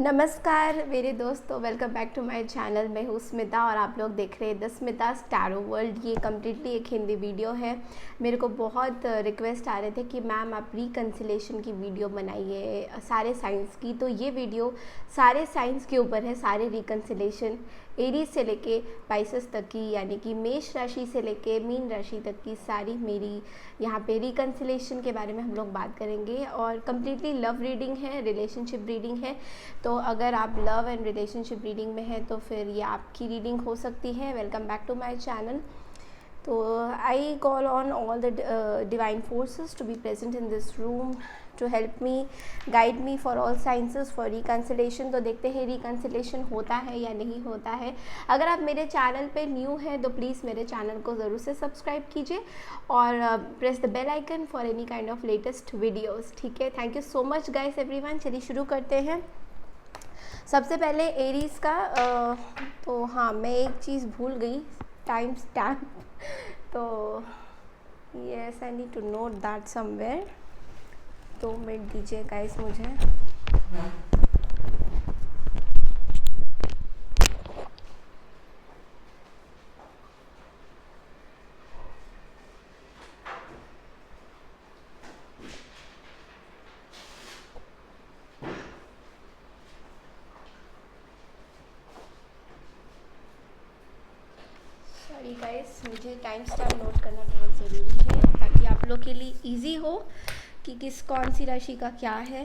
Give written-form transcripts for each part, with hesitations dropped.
नमस्कार मेरे दोस्तों, welcome back to my channel. मैं हूँ स्मिता और आप लोग देख रहे हैं द स्मिताज़ टैरो वर्ल्ड। ये कम्प्लीटली एक हिंदी वीडियो है। मेरे को बहुत रिक्वेस्ट आ रहे थे कि मैम आप रिकन्सिलेशन की वीडियो बनाइए सारे साइंस की। तो ये वीडियो सारे साइंस के ऊपर है, सारे रिकन्सिलेशन एरीज से लेके पाइसेस तक की, यानी कि मेष राशि से लेके मीन राशि तक की सारी मेरी यहाँ पे रिकन्सिलेशन के बारे में हम लोग बात करेंगे। और कम्प्लीटली लव रीडिंग है, रिलेशनशिप रीडिंग है। तो अगर आप लव एंड रिलेशनशिप रीडिंग में हैं तो फिर ये आपकी रीडिंग हो सकती है। Welcome back to my channel. तो I call on all the divine forces to be present in this room to help me, guide me for all sciences for reconciliation. तो देखते हैं रिकन्सिलेशन होता है या नहीं होता है। अगर आप मेरे चैनल पे न्यू हैं तो प्लीज़ मेरे चैनल को ज़रूर से सब्सक्राइब कीजिए और press the bell icon for any kind of latest videos. ठीक है, thank you so much guys everyone. चलिए शुरू करते हैं। सबसे पहले एरीज का तो हाँ, मैं एक चीज़ भूल गई, टाइम स्टैम्प। तो yes, I need to note that somewhere. 2 minute दीजिए गाइस मुझे। सॉरी गाइस, मुझे टाइम स्टैम्प नोट करना बहुत ज़रूरी है ताकि आप लोग के लिए इजी हो कि कौन सी राशि का क्या है।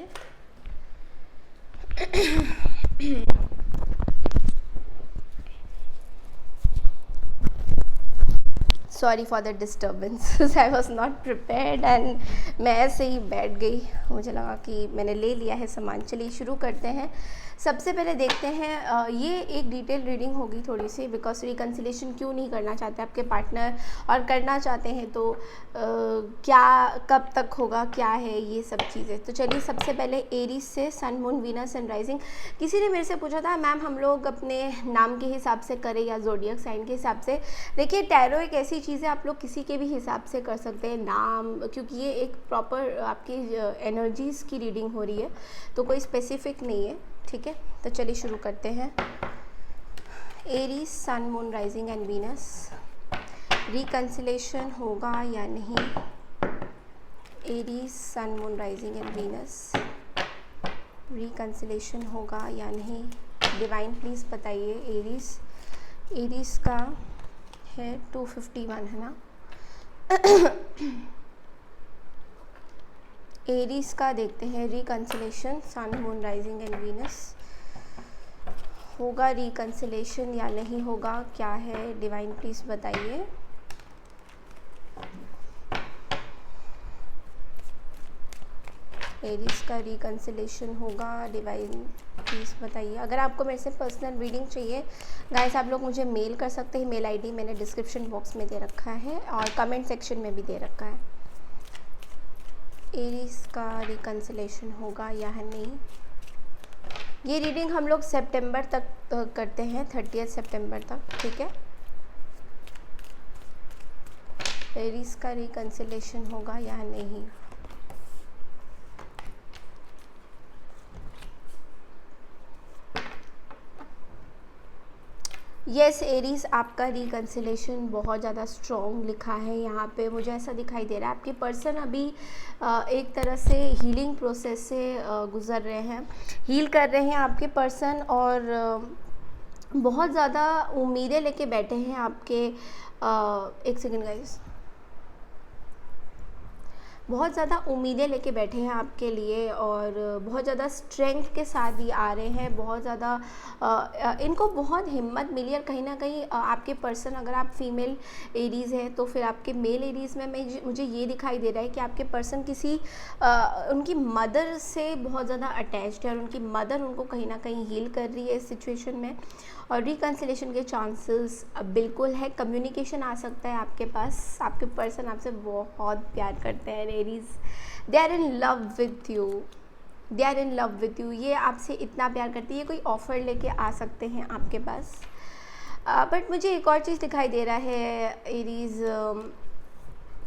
Sorry for the disturbance, I was not prepared and मैं ऐसे ही बैठ गई। मुझे लगा कि मैंने ले लिया है सामान। चलिए शुरू करते हैं। सबसे पहले देखते हैं, ये एक डिटेल रीडिंग होगी थोड़ी सी, बिकॉज रिकन्सिलेशन क्यों नहीं करना चाहते आपके पार्टनर, और करना चाहते हैं तो क्या, कब तक होगा, क्या है ये सब चीज़ें। तो चलिए सबसे पहले एरीज से sun moon Venus and rising. किसी ने मेरे से पूछा था मैम हम लोग अपने नाम के हिसाब से करें या ज़ोडिएक साइन के हिसाब से। देखिए टैरो एक ऐसी चीज़ है, आप लोग किसी के भी हिसाब से कर सकते हैं नाम, क्योंकि ये एक प्रॉपर आपकी एनर्जीज़ की रीडिंग हो रही है, तो कोई स्पेसिफिक नहीं है। ठीक है, तो चलिए शुरू करते हैं। Aries sun moon rising and Venus, reconciliation होगा या नहीं। Aries sun moon rising and Venus, reconciliation होगा या नहीं। डिवाइन प्लीज़ बताइए। एरीज का है 251 है ना। एरीज का देखते हैं reconciliation sun moon rising and Venus, होगा रिकन्सिलेशन या नहीं होगा, क्या है। डिवाइन प्लीज़ बताइए। एरीज का रिकन्सिलेशन होगा, डिवाइन प्लीज़ बताइए। अगर आपको मेरे से पर्सनल रीडिंग चाहिए गाइस, आप लोग मुझे मेल कर सकते हैं। मेल आईडी मैंने डिस्क्रिप्शन बॉक्स में दे रखा है और कमेंट सेक्शन में भी दे रखा है। एरीज का रिकन्सिलेशन होगा या नहीं। ये रीडिंग हम लोग सितंबर तक करते हैं, 30 सितंबर तक। ठीक है, एरीज का रिकन्सिलेशन होगा या नहीं। येस एरीज, आपका रिकन्सिलेशन बहुत ज़्यादा स्ट्रॉन्ग लिखा है यहाँ पे। मुझे ऐसा दिखाई दे रहा है आपके पर्सन अभी एक तरह से हीलिंग प्रोसेस से गुज़र रहे हैं, हील कर रहे हैं आपके पर्सन, और बहुत ज़्यादा उम्मीदें लेके बैठे हैं आपके। एक सेकेंड गाइस, बहुत ज़्यादा उम्मीदें लेके बैठे हैं आपके लिए और बहुत ज़्यादा स्ट्रेंथ के साथ ये आ रहे हैं। बहुत ज़्यादा इनको बहुत हिम्मत मिली, और कहीं ना कहीं आपके पर्सन, अगर आप फीमेल एरीज़ हैं तो फिर आपके मेल एरीज़ में मुझे ये दिखाई दे रहा है कि आपके पर्सन किसी उनकी मदर से बहुत ज़्यादा अटैच्ड है, और उनकी मदर उनको कहीं ना कहीं हील कर रही है इस सिचुएशन में। और रिकन्सिलेशन के चांसेस बिल्कुल है। कम्युनिकेशन आ सकता है आपके पास। आपके पर्सन आपसे बहुत प्यार करते हैं Aries. They are in love with you, they are in love with you. ये आपसे इतना प्यार करती है, ये कोई ऑफ़र लेके आ सकते हैं आपके पास। बट मुझे एक और चीज़ दिखाई दे रहा है एरीज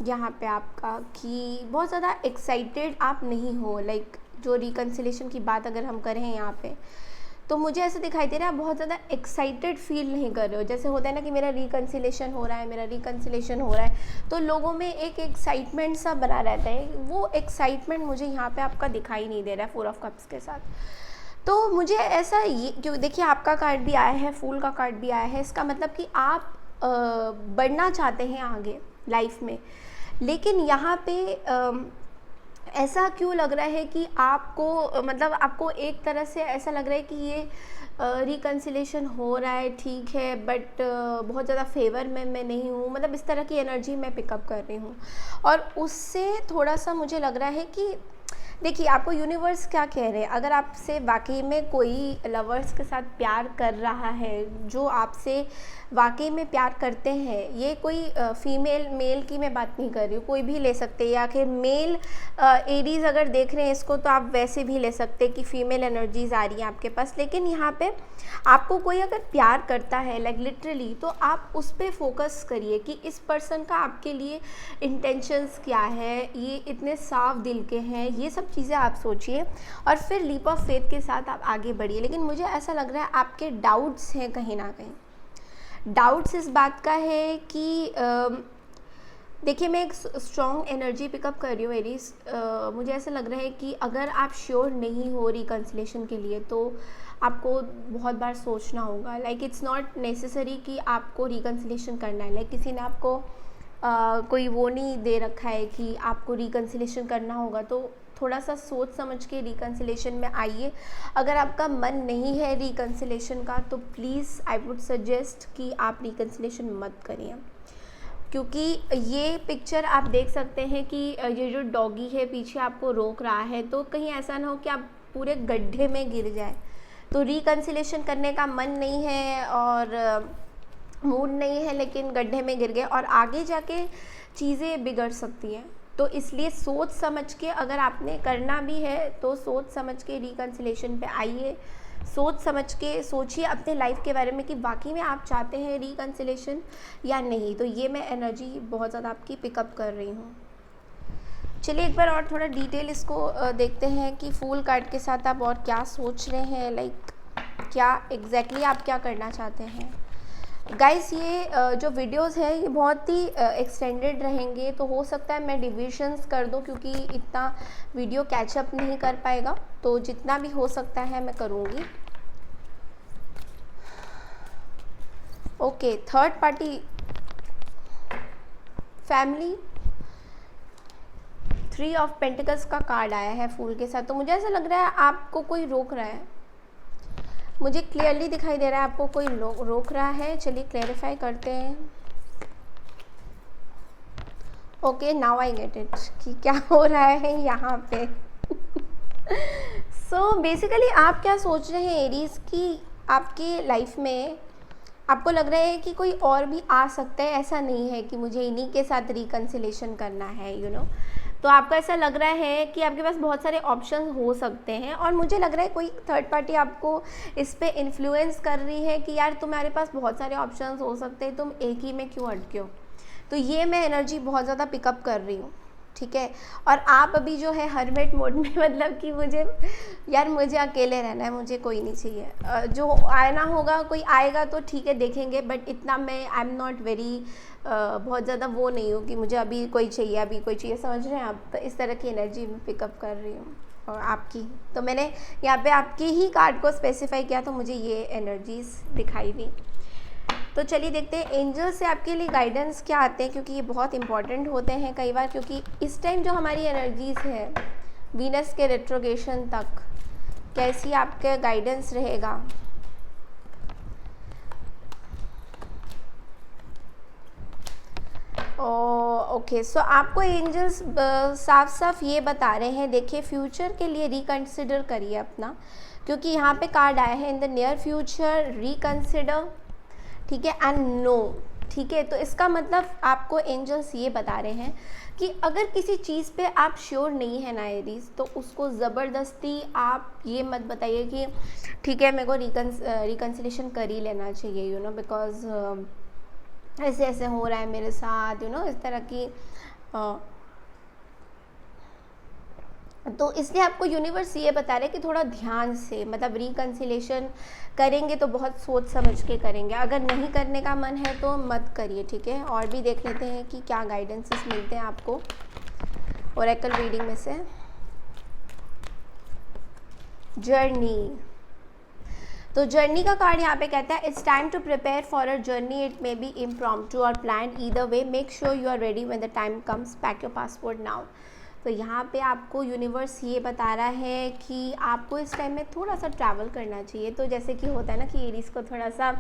यहाँ पे आपका, कि बहुत ज़्यादा एक्साइटेड आप नहीं हो। लाइक जो रिकन्सिलेशन की बात अगर हम करें यहाँ पे, तो मुझे ऐसा दिखाई दे रहा है आप बहुत ज़्यादा एक्साइटेड फील नहीं कर रहे हो। जैसे होता है ना कि मेरा रिकन्सिलेशन हो रहा है, मेरा रिकन्सिलेशन हो रहा है, तो लोगों में एक एक्साइटमेंट सा बना रहता है। वो एक्साइटमेंट मुझे यहाँ पे आपका दिखाई नहीं दे रहा है 4 ऑफ कप्स के साथ। तो मुझे ऐसा ये, क्योंकि देखिए आपका कार्ड भी आया है, फूल का कार्ड भी आया है, इसका मतलब कि आप बढ़ना चाहते हैं आगे लाइफ में। लेकिन यहाँ पे ऐसा क्यों लग रहा है कि आपको, मतलब आपको एक तरह से ऐसा लग रहा है कि ये रिकन्सिलेशन हो रहा है, ठीक है, बट बहुत ज़्यादा फेवर में मैं नहीं हूँ, मतलब इस तरह की एनर्जी मैं पिकअप कर रही हूँ। और उससे थोड़ा सा मुझे लग रहा है कि देखिए आपको यूनिवर्स क्या कह रहे हैं। अगर आपसे वाकई में कोई लवर्स के साथ प्यार कर रहा है, जो आपसे वाकई में प्यार करते हैं, ये कोई फीमेल मेल की मैं बात नहीं कर रही हूँ, कोई भी ले सकते हैं, या फिर मेल एरीज अगर देख रहे हैं इसको तो आप वैसे भी ले सकते हैं कि फ़ीमेल एनर्जीज आ रही हैं आपके पास। लेकिन यहाँ पे आपको कोई अगर प्यार करता है लाइक लिटरली, तो आप उस पर फोकस करिए कि इस पर्सन का आपके लिए इंटेंशंस क्या है, ये इतने साफ दिल के हैं, ये सब चीज़ें आप सोचिए और फिर लीप ऑफ फेथ के साथ आप आगे बढ़िए। लेकिन मुझे ऐसा लग रहा है आपके डाउट्स हैं कहीं ना कहीं। डाउट्स इस बात का है कि देखिए मैं एक स्ट्रॉन्ग एनर्जी पिकअप कर रही हूँ एरीज। मुझे ऐसा लग रहा है कि अगर आप श्योर नहीं हो रिकन्सिलेशन के लिए तो आपको बहुत बार सोचना होगा। लाइक इट्स नॉट नेसेसरी कि आपको रिकन्सिलेशन करना है। लाइक किसी ने आपको कोई वो नहीं दे रखा है कि आपको रिकन्सिलेशन करना होगा, तो थोड़ा सा सोच समझ के रिकन्सिलेशन में आइए। अगर आपका मन नहीं है रिकन्सिलेशन का तो प्लीज़ आई वुड सजेस्ट कि आप रिकन्सिलेशन मत करिए, क्योंकि ये पिक्चर आप देख सकते हैं कि ये जो डॉगी है पीछे आपको रोक रहा है, तो कहीं ऐसा ना हो कि आप पूरे गड्ढे में गिर जाए। तो रिकन्सिलेशन करने का मन नहीं है और मूड नहीं है, लेकिन गड्ढे में गिर गए और आगे जाके चीज़ें बिगड़ सकती हैं। तो इसलिए सोच समझ के अगर आपने करना भी है तो सोच समझ के रिकन्सिलेशन पे आइए। सोच समझ के सोचिए अपने लाइफ के बारे में कि वाकई में आप चाहते हैं रिकन्सिलेशन या नहीं। तो ये मैं एनर्जी बहुत ज़्यादा आपकी पिकअप कर रही हूँ। चलिए एक बार और थोड़ा डिटेल इसको देखते हैं कि फूल कार्ड के साथ आप और क्या सोच रहे हैं, लाइक क्या एग्जैक्टली आप क्या करना चाहते हैं। गाइस ये जो वीडियोस है ये बहुत ही एक्सटेंडेड रहेंगे, तो हो सकता है मैं डिविजन्स कर दूं क्योंकि इतना वीडियो कैचअप नहीं कर पाएगा, तो जितना भी हो सकता है मैं करूँगी। Okay, third party family, 3 of pentacles का कार्ड आया है फूल के साथ। तो मुझे ऐसा लग रहा है आपको कोई रोक रहा है, मुझे क्लियरली दिखाई दे रहा है आपको कोई रोक रहा है। चलिए क्लैरिफाई करते हैं। Okay, now I get it कि क्या हो रहा है यहाँ पे। सो बेसिकली आप क्या सोच रहे हैं एरीज की आपकी लाइफ में आपको लग रहा है कि कोई और भी आ सकता है, ऐसा नहीं है कि मुझे इन्हीं के साथ रिकन्सिलेशन करना है, यू नो। तो आपको ऐसा लग रहा है कि आपके पास बहुत सारे ऑप्शन हो सकते हैं और मुझे लग रहा है कोई थर्ड पार्टी आपको इस पे इन्फ्लुएंस कर रही है कि यार तुम्हारे पास बहुत सारे ऑप्शंस हो सकते हैं, तुम एक ही में क्यों अटके हो। तो ये मैं एनर्जी बहुत ज़्यादा पिकअप कर रही हूँ, ठीक है। और आप अभी जो है हरमेट मोड में, मतलब कि मुझे अकेले रहना है, मुझे कोई नहीं चाहिए। जो आना होगा कोई आएगा तो ठीक है देखेंगे, बट इतना मैं आई एम नॉट वेरी बहुत ज़्यादा वो नहीं हूँ कि मुझे अभी कोई चाहिए, समझ रहे हैं आप। तो इस तरह की एनर्जी मैं पिकअप कर रही हूँ और आपकी, तो मैंने यहाँ पे आपकी ही कार्ड को स्पेसिफाई किया तो मुझे ये एनर्जीज दिखाई दी। तो चलिए देखते हैं एंजल से आपके लिए गाइडेंस क्या आते हैं, क्योंकि ये बहुत इंपॉर्टेंट होते हैं कई बार, क्योंकि इस टाइम जो हमारी एनर्जीज है वीनस के रेट्रोगेशन तक कैसी आपके गाइडेंस रहेगा। ओके, सो आपको एंजल्स साफ साफ ये बता रहे हैं, देखिए फ्यूचर के लिए रिकंसिडर करिए अपना, क्योंकि यहाँ पे कार्ड आया है in the near future reconsider, ठीक है, एंड नो, ठीक है। तो इसका मतलब आपको एंजल्स ये बता रहे हैं कि अगर किसी चीज़ पे आप श्योर नहीं है ना एरीज, तो उसको ज़बरदस्ती आप ये मत बताइए कि ठीक है मेरे को रिकन्सिलेशन कर ही लेना चाहिए, यू नो, बिकॉज ऐसे ऐसे हो रहा है मेरे साथ, यू नो, इस तरह की तो इसलिए आपको यूनिवर्स ये बता रहा है कि थोड़ा ध्यान से, मतलब रिकन्सिलेशन करेंगे तो बहुत सोच समझ के करेंगे, अगर नहीं करने का मन है तो मत करिए, ठीक है। और भी देख लेते हैं कि क्या गाइडेंसेस मिलते हैं आपको ओरेकल रीडिंग में से। जर्नी, तो जर्नी का कार्ड यहाँ पे कहता है it's time to prepare for a journey, it may be impromptu और plan, either way make sure you are ready when the time comes, pack your passport now. तो यहाँ पे आपको यूनिवर्स ये बता रहा है कि आपको इस टाइम में थोड़ा सा ट्रैवल करना चाहिए। तो जैसे कि होता है ना कि एरीज को थोड़ा सा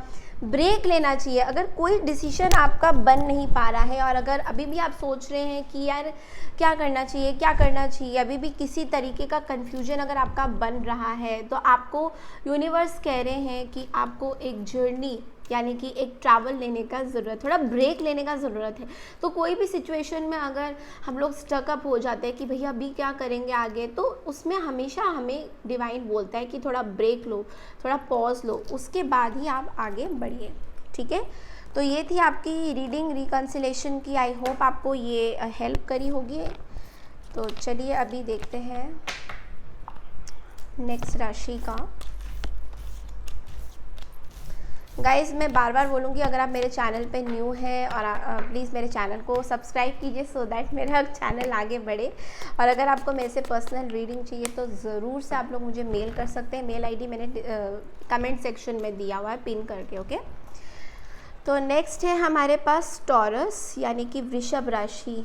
ब्रेक लेना चाहिए, अगर कोई डिसीजन आपका बन नहीं पा रहा है और अगर अभी भी आप सोच रहे हैं कि यार क्या करना चाहिए क्या करना चाहिए, अभी भी किसी तरीके का कन्फ्यूजन अगर आपका बन रहा है, तो आपको यूनिवर्स कह रहे हैं कि आपको एक जर्नी यानी कि एक ट्रैवल लेने का ज़रूरत, थोड़ा ब्रेक लेने का ज़रूरत है। तो कोई भी सिचुएशन में अगर हम लोग स्टकअप हो जाते हैं कि भैया अभी क्या करेंगे आगे, तो उसमें हमेशा हमें डिवाइन बोलता है कि थोड़ा ब्रेक लो, थोड़ा पॉज लो, उसके बाद ही आप आगे बढ़िए, ठीक है। तो ये थी आपकी रीडिंग रिकन्सिलेशन की, आई होप आपको ये हेल्प करी होगी। तो चलिए अभी देखते हैं नेक्स्ट राशि का। गाइज़ मैं बार बार बोलूँगी, अगर आप मेरे चैनल पे न्यू हैं और प्लीज़ मेरे चैनल को सब्सक्राइब कीजिए सो दैट मेरा चैनल आगे बढ़े। और अगर आपको मेरे से पर्सनल रीडिंग चाहिए तो ज़रूर से आप लोग मुझे मेल कर सकते हैं। मेल आईडी मैंने कमेंट सेक्शन में दिया हुआ है पिन करके, ओके। तो नेक्स्ट है हमारे पास टॉरस यानी कि वृषभ राशि।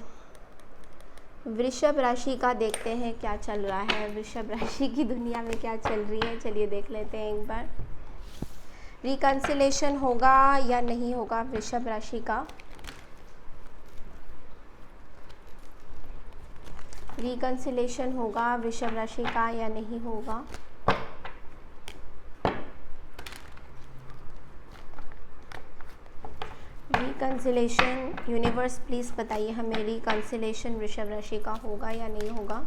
वृषभ राशि का देखते हैं क्या चल रहा है, वृषभ राशि की दुनिया में क्या चल रही है, चलिए देख लेते हैं एक बार। रिकन्सिलेशन होगा या नहीं होगा वृषभ राशि का, रिकन्सिलेशन होगा वृषभ राशि का या नहीं होगा। रिकन्सिलेशन यूनिवर्स प्लीज़ बताइए हमें, रिकन्सिलेशन वृषभ राशि का होगा या नहीं होगा।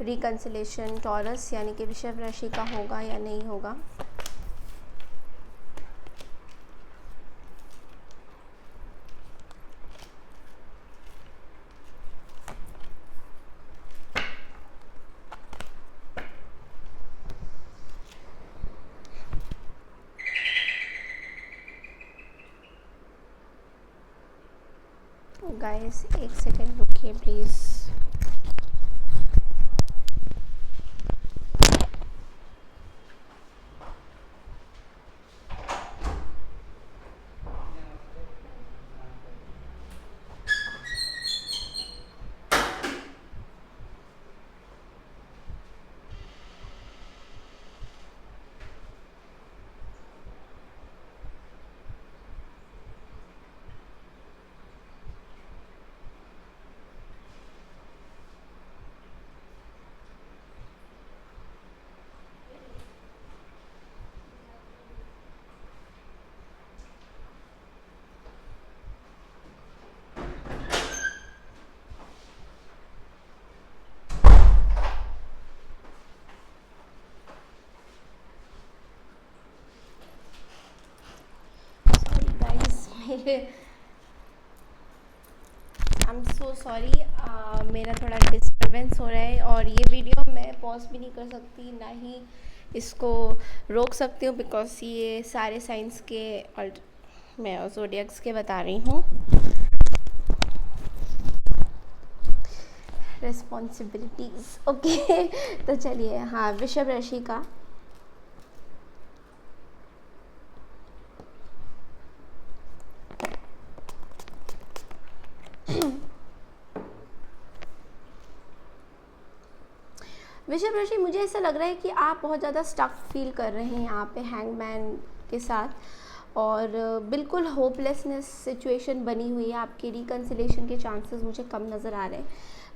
रिकन्सिलेशन टॉरस यानी कि वृषभ राशि का होगा या नहीं होगा। गाइस एक सेकेंड रुकिए please. I am so sorry, मेरा थोड़ा डिस्टर्बेंस हो रहा है और ये वीडियो मैं पॉज भी नहीं कर सकती, ना ही इसको रोक सकती हूँ, बिकॉज ये सारे साइंस के मैं ज़ोडिएक्स के बता रही हूँ। Responsibilities, okay. तो चलिए, हाँ, वृषभ राशि का वृषभ राशि, मुझे ऐसा लग रहा है कि आप बहुत ज़्यादा स्टक फील कर रहे हैं यहाँ पे हैंगमैन के साथ, और बिल्कुल होपलेसनेस सिचुएशन बनी हुई है। आपकी रिकन्सिलेशन के चांसेस मुझे कम नज़र आ रहे हैं।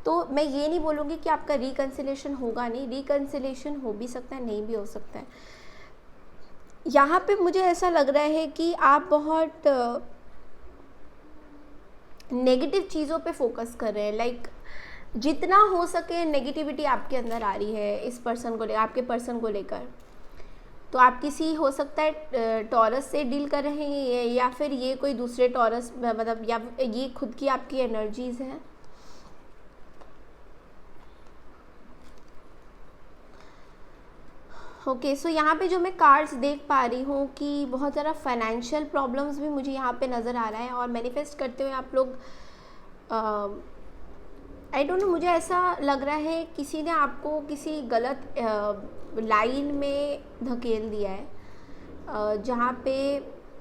तो मैं ये नहीं बोलूँगी कि आपका रिकन्सिलेशन होगा नहीं, रिकन्सिलेशन हो भी सकता है, नहीं भी हो सकता है। यहाँ पे मुझे ऐसा लग रहा है कि आप बहुत नेगेटिव चीज़ों पे फोकस कर रहे हैं, लाइक जितना हो सके नेगेटिविटी आपके अंदर आ रही है इस पर्सन को आपके पर्सन को लेकर। तो आप किसी हो सकता है टॉरस से डील कर रहे हैं या फिर ये कोई दूसरे टॉरस मतलब या ये खुद की आपकी एनर्जीज़ हैं। ओके सो यहाँ पे जो मैं कार्ड्स देख पा रही हूँ कि बहुत ज़्यादा फाइनेंशियल प्रॉब्लम्स भी मुझे यहाँ पे नज़र आ रहा है और मैनिफेस्ट करते हुए आप लोग आई डोंट नो, मुझे ऐसा लग रहा है किसी ने आपको किसी गलत लाइन में धकेल दिया है जहाँ पे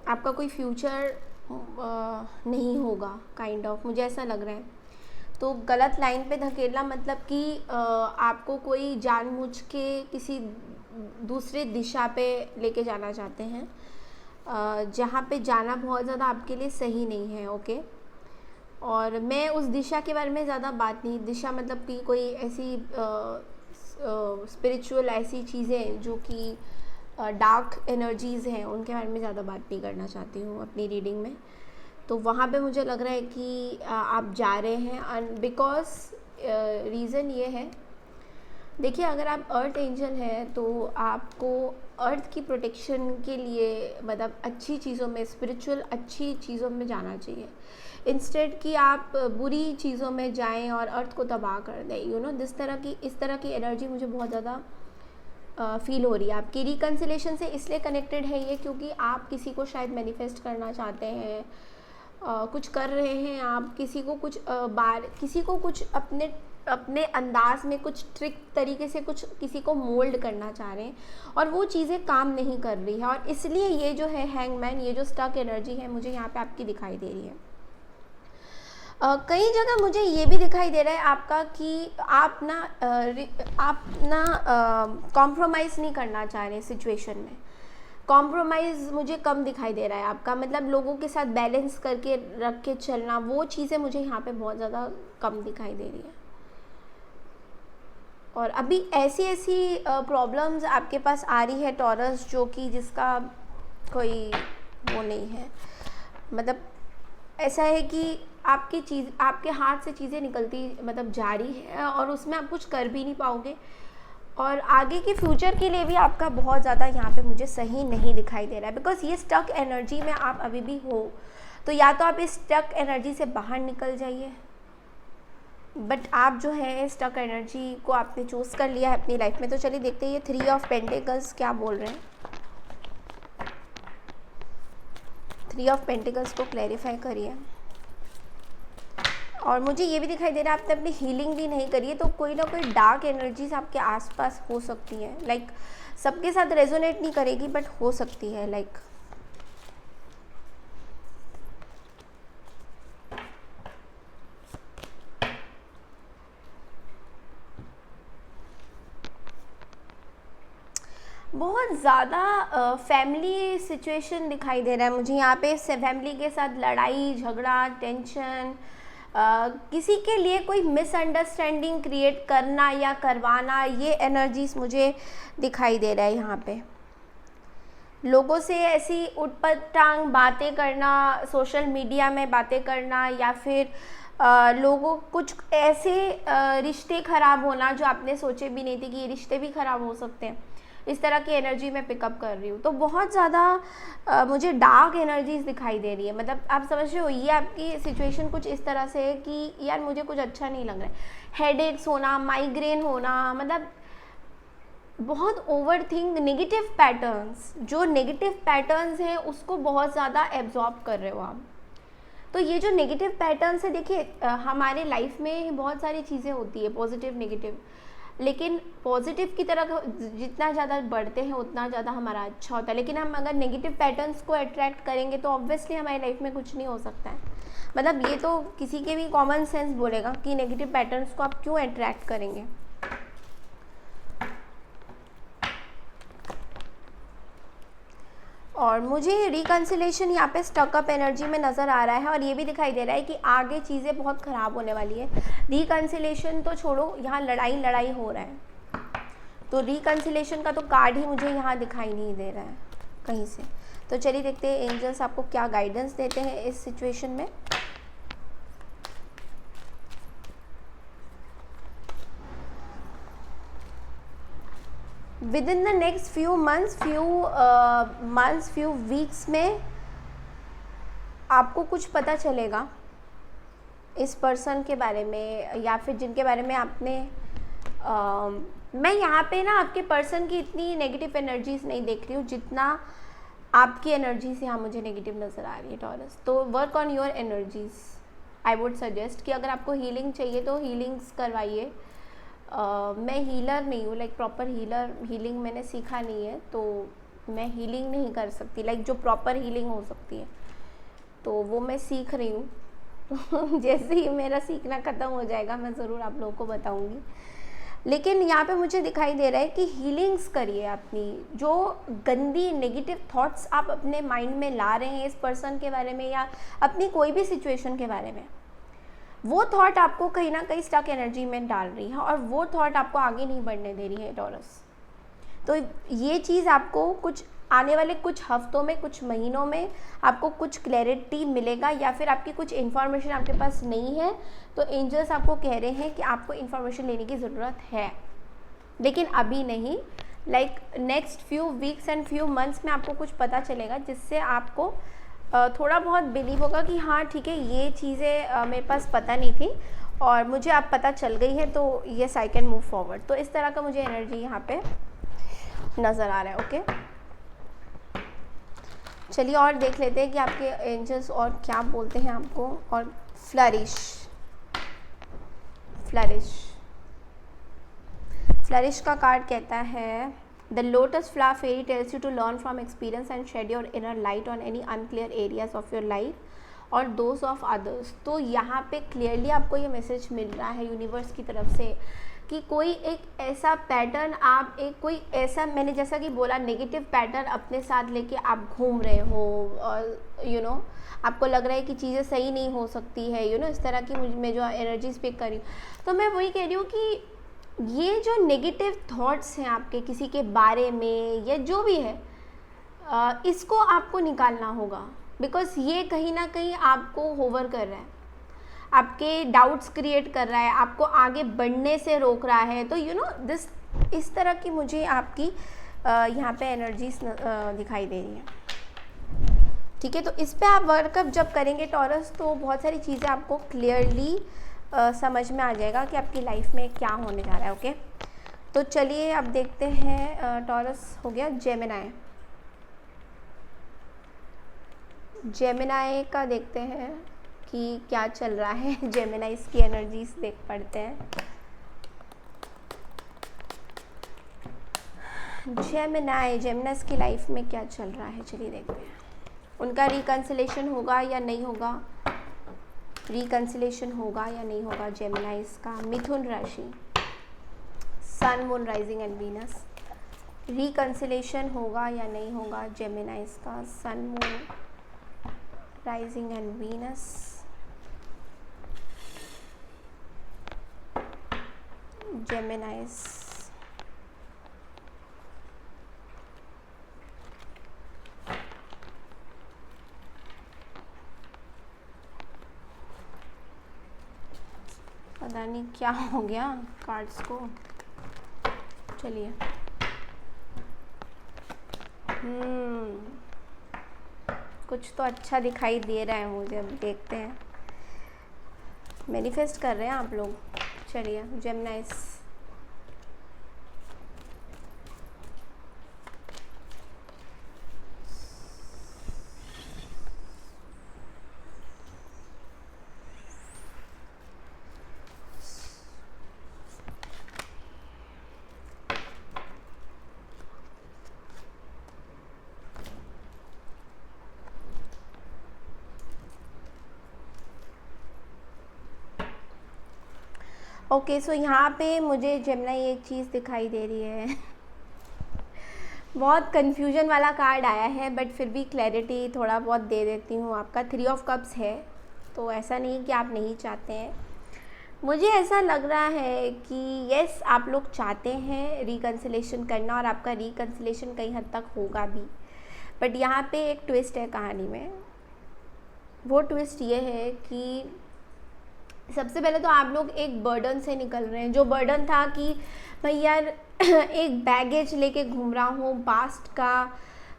आपका कोई फ्यूचर नहीं होगा काइंड ऑफ, मुझे ऐसा लग रहा है। तो गलत लाइन पे धकेलना मतलब कि आपको कोई जानबूझ के किसी दूसरे दिशा पे लेके जाना चाहते हैं जहाँ पे जाना बहुत ज़्यादा आपके लिए सही नहीं है। ओके, और मैं उस दिशा के बारे में ज़्यादा बात नहीं, दिशा मतलब कि कोई ऐसी स्पिरिचुअल ऐसी चीज़ें जो कि डार्क एनर्जीज़ हैं उनके बारे में ज़्यादा बात नहीं करना चाहती हूँ अपनी रीडिंग में। तो वहाँ पे मुझे लग रहा है कि आप जा रहे हैं बिकॉज रीज़न ये है, देखिए अगर आप अर्थ एंजल हैं तो आपको अर्थ की प्रोटेक्शन के लिए मतलब अच्छी चीज़ों में, स्पिरिचुअल अच्छी चीज़ों में जाना चाहिए इंस्टेड कि आप बुरी चीज़ों में जाएं और अर्थ को तबाह कर दें। यू नो इस तरह की एनर्जी मुझे बहुत ज़्यादा फील हो रही है। आपकी रिकन्सिलेशन से इसलिए कनेक्टेड है ये क्योंकि आप किसी को शायद मैनिफेस्ट करना चाहते हैं, कुछ कर रहे हैं आप, किसी को कुछ अपने अंदाज में कुछ ट्रिक तरीके से कुछ किसी को मोल्ड करना चाह रहे हैं और वो चीज़ें काम नहीं कर रही है और इसलिए ये जो है हैंगमैन, ये जो स्टक एनर्जी है मुझे यहाँ पे आपकी दिखाई दे रही है। कई जगह मुझे ये भी दिखाई दे रहा है आपका कि आप ना कॉम्प्रोमाइज़ नहीं करना चाह रहे सिचुएशन में। कॉम्प्रोमाइज़ मुझे कम दिखाई दे रहा है आपका, मतलब लोगों के साथ बैलेंस करके रख के चलना, वो चीज़ें मुझे यहाँ पे बहुत ज़्यादा कम दिखाई दे रही है। और अभी ऐसी प्रॉब्लम्स आपके पास आ रही है टॉरस जो कि जिसका कोई वो नहीं है, मतलब ऐसा है कि आपके हाथ से चीज़ें निकलती मतलब जा रही है और उसमें आप कुछ कर भी नहीं पाओगे और आगे के फ्यूचर के लिए भी आपका बहुत ज़्यादा यहाँ पे मुझे सही नहीं दिखाई दे रहा है बिकॉज ये स्टक एनर्जी में आप अभी भी हो। तो या तो आप इस स्टक एनर्जी से बाहर निकल जाइए, बट आप जो है स्टक एनर्जी को आपने चूज़ कर लिया है अपनी लाइफ में। तो चलिए देखते हैं ये 3 ऑफ पेंटिकल्स क्या बोल रहे हैं। 3 ऑफ पेंटिकल्स को क्लैरिफाई करिए। और मुझे ये भी दिखाई दे रहा है आपने अपनी हीलिंग भी नहीं करी है, तो कोई ना कोई डार्क एनर्जीज आपके आसपास हो सकती है, लाइक सबके साथ रेजोनेट नहीं करेगी बट हो सकती है, लाइक बहुत ज़्यादा फैमिली सिचुएशन दिखाई दे रहा है मुझे यहाँ पे। फैमिली के साथ लड़ाई झगड़ा, टेंशन, किसी के लिए कोई मिसअंडरस्टैंडिंग क्रिएट करना या करवाना, ये एनर्जीज मुझे दिखाई दे रहा है यहाँ पे। लोगों से ऐसी उटपटांग बातें करना, सोशल मीडिया में बातें करना या फिर लोगों कुछ ऐसे रिश्ते ख़राब होना जो आपने सोचे भी नहीं थे कि ये रिश्ते भी ख़राब हो सकते हैं, इस तरह की एनर्जी मैं पिकअप कर रही हूँ। तो बहुत ज़्यादा मुझे डार्क एनर्जीज दिखाई दे रही है, मतलब आप समझ रहे हो ये आपकी सिचुएशन कुछ इस तरह से है कि यार मुझे कुछ अच्छा नहीं लग रहा है। हेडेक्स होना, माइग्रेन होना, मतलब बहुत ओवर थिंक, नेगेटिव पैटर्न्स, जो नेगेटिव पैटर्न्स हैं उसको बहुत ज़्यादा एब्जॉर्ब कर रहे हो आप। तो ये जो नेगेटिव पैटर्न्स है, देखिए हमारे लाइफ में बहुत सारी चीज़ें होती है पॉजिटिव नेगेटिव, लेकिन पॉजिटिव की तरफ जितना ज़्यादा बढ़ते हैं उतना ज़्यादा हमारा अच्छा होता है। लेकिन हम अगर नेगेटिव पैटर्न्स को अट्रैक्ट करेंगे तो ऑब्वियसली हमारी लाइफ में कुछ नहीं हो सकता है। मतलब ये तो किसी के भी कॉमन सेंस बोलेगा कि नेगेटिव पैटर्न्स को आप क्यों अट्रैक्ट करेंगे। और मुझे रिकन्सिलेशन यहाँ पे स्टकअप एनर्जी में नज़र आ रहा है और ये भी दिखाई दे रहा है कि आगे चीज़ें बहुत ख़राब होने वाली है। रिकन्सिलेशन तो छोड़ो, यहाँ लड़ाई हो रहा है, तो रिकन्सिलेशन का तो कार्ड ही मुझे यहाँ दिखाई नहीं दे रहा है कहीं से। तो चलिए देखते हैं एंजल्स आपको क्या गाइडेंस देते हैं इस सिचुएशन में। With in the next few months few weeks में आपको कुछ पता चलेगा इस पर्सन के बारे में, या फिर जिनके बारे में आपने मैं यहाँ पे ना आपके पर्सन की इतनी नेगेटिव एनर्जीज नहीं देख रही हूँ जितना आपकी एनर्जीज यहाँ मुझे नेगेटिव नज़र आ रही है टॉरस। तो work on your energies. I would suggest कि अगर आपको हीलिंग चाहिए तो हीलिंग्स करवाइए। मैं हीलर नहीं हूँ, लाइक प्रॉपर हीलिंग मैंने सीखा नहीं है, तो मैं हीलिंग नहीं कर सकती, लाइक जो प्रॉपर हीलिंग हो सकती है तो वो मैं सीख रही हूँ। तो जैसे ही मेरा सीखना ख़त्म हो जाएगा मैं ज़रूर आप लोगों को बताऊँगी। लेकिन यहाँ पे मुझे दिखाई दे रहा है कि हीलिंग्स करिए अपनी। जो गंदी नेगेटिव थॉट्स आप अपने माइंड में ला रहे हैं इस पर्सन के बारे में या अपनी कोई भी सिचुएशन के बारे में, वो थॉट आपको कहीं ना कहीं स्टक एनर्जी में डाल रही है और वो थॉट आपको आगे नहीं बढ़ने दे रही है टॉरस। तो ये चीज़ आपको कुछ आने वाले कुछ हफ्तों में, कुछ महीनों में आपको कुछ क्लैरिटी मिलेगा, या फिर आपकी कुछ इन्फॉर्मेशन आपके पास नहीं है तो एंजल्स आपको कह रहे हैं कि आपको इन्फॉर्मेशन लेने की ज़रूरत है, लेकिन अभी नहीं। Like next few weeks and few months में आपको कुछ पता चलेगा जिससे आपको थोड़ा बहुत बिलीव होगा कि हाँ ठीक है, ये चीज़ें मेरे पास पता नहीं थी और मुझे अब पता चल गई है, तो yes I can move forward. तो इस तरह का मुझे एनर्जी यहाँ पे नज़र आ रहा है। ओके, चलिए और देख लेते हैं कि आपके एंजल्स और क्या बोलते हैं आपको। और फ्लरिश का कार्ड कहता है the lotus flower fairy tells you to learn from experience and shed your inner light on any unclear areas of your life और दोज ऑफ अदर्स। तो यहाँ पे क्लियरली आपको ये मैसेज मिल रहा है यूनिवर्स की तरफ से कि कोई एक ऐसा पैटर्न आप कोई ऐसा, मैंने जैसा कि बोला, नेगेटिव पैटर्न अपने साथ लेके आप घूम रहे हो और आपको लग रहा है कि चीज़ें सही नहीं हो सकती है, इस तरह की मैं जो एनर्जी स्पीक कर रही हूँ। तो मैं वही कह रही हूँ कि ये जो नेगेटिव थॉट्स हैं आपके किसी के बारे में या जो भी है, इसको आपको निकालना होगा, बिकॉज ये कहीं ना कहीं आपको होवर कर रहा है, आपके डाउट्स क्रिएट कर रहा है, आपको आगे बढ़ने से रोक रहा है। तो दिस इस तरह की मुझे आपकी यहाँ पे एनर्जीज दिखाई दे रही है। ठीक है, तो इस पे आप वर्कअप जब करेंगे टॉरस तो बहुत सारी चीज़ें आपको क्लियरली समझ में आ जाएगा कि आपकी लाइफ में क्या होने जा रहा है। ओके, तो चलिए अब देखते हैं टॉरस हो गया। जेमिनाई का देखते हैं कि क्या चल रहा है। जेमिनाइज की एनर्जीज देख पड़ते हैं। जेमिनाइज की लाइफ में क्या चल रहा है, चलिए देखते हैं। उनका रिकंसिलेशन होगा या नहीं होगा, रिकंसिलेशन होगा या नहीं होगा जेमिनाइज का। मिथुन राशि, sun moon rising and Venus, reconciliation होगा या नहीं होगा जेमिनाइज का। Sun moon rising and Venus, Geminis. पता नहीं क्या हो गया कार्ड्स को, चलिए। कुछ तो अच्छा दिखाई दे रहा है मुझे, अब देखते हैं। मैनिफेस्ट कर रहे हैं आप लोग, चलिए। जेमिनाइज, ओके। सो यहाँ पे मुझे जेमिनाई एक चीज़ दिखाई दे रही है। बहुत कन्फ्यूजन वाला कार्ड आया है, बट फिर भी क्लैरिटी थोड़ा बहुत दे देती हूँ। आपका 3 ऑफ कप्स है, तो ऐसा नहीं कि आप नहीं चाहते हैं। मुझे ऐसा लग रहा है कि यस, आप लोग चाहते हैं रिकंसिलेशन करना और आपका रिकंसिलेशन कई हद तक होगा भी, बट यहाँ पे एक ट्विस्ट है कहानी में। वो ट्विस्ट ये है कि सबसे पहले तो आप लोग एक बर्डन से निकल रहे हैं, जो बर्डन था कि भाई यार एक बैगेज लेके घूम रहा हूँ पास्ट का,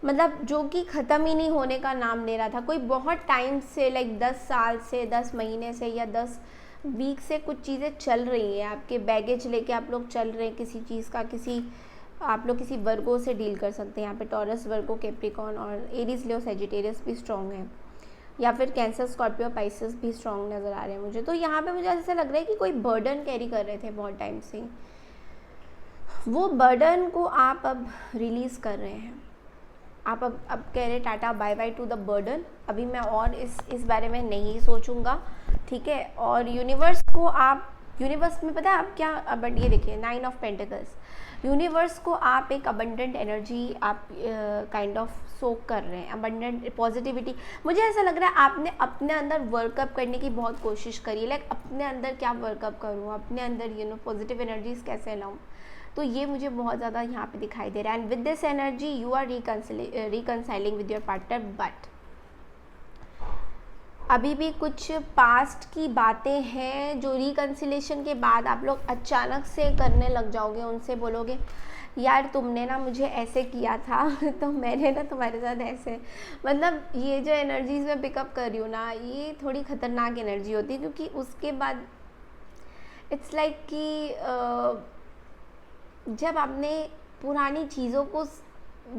मतलब जो कि ख़त्म ही नहीं होने का नाम ले रहा था। कोई बहुत टाइम से, लाइक 10 साल से, 10 महीने से या 10 वीक से कुछ चीज़ें चल रही हैं, आपके बैगेज लेके आप लोग चल रहे हैं किसी चीज़ का। आप लोग किसी वर्गो से डील कर सकते हैं यहाँ पे। टॉरस, वर्गो, कैप्रिकॉर्न और एरीज, लियो, सेजिटेरियस भी स्ट्रॉन्ग है, या फिर कैंसर, स्कॉर्पियो, पाइसेस भी स्ट्रॉन्ग नज़र आ रहे हैं मुझे। तो यहाँ पे मुझे ऐसा लग रहा है कि कोई बर्डन कैरी कर रहे थे बहुत टाइम से, वो बर्डन को आप अब रिलीज़ कर रहे हैं। आप अब कह रहे tata bye bye to the burden. अभी मैं और इस बारे में नहीं सोचूंगा, ठीक है। और यूनिवर्स में पता है आप क्या, अब ये देखिए 9 ऑफ पेंटिकल्स, यूनिवर्स को आप एक अबंडेंट एनर्जी आप काइंड ऑफ सोक कर रहे हैं, अबंडेंट पॉजिटिविटी। मुझे ऐसा लग रहा है आपने अपने अंदर वर्कअप करने की बहुत कोशिश करी, लाइक अपने अंदर क्या वर्कअप करूँ, अपने अंदर पॉजिटिव एनर्जीज कैसे लाऊँ। तो ये मुझे बहुत ज़्यादा यहाँ पे दिखाई दे रहा है। And with this energy you are reconciling with your partner, but अभी भी कुछ पास्ट की बातें हैं जो रिकन्सिलेशन के बाद आप लोग अचानक से करने लग जाओगे। उनसे बोलोगे यार तुमने ना मुझे ऐसे किया था तो मैंने ना तुम्हारे साथ ऐसे, मतलब ये जो एनर्जीज मैं पिकअप कर रही हूँ ना, ये थोड़ी ख़तरनाक एनर्जी होती है। क्योंकि उसके बाद इट्स लाइक कि जब आपने पुरानी चीज़ों को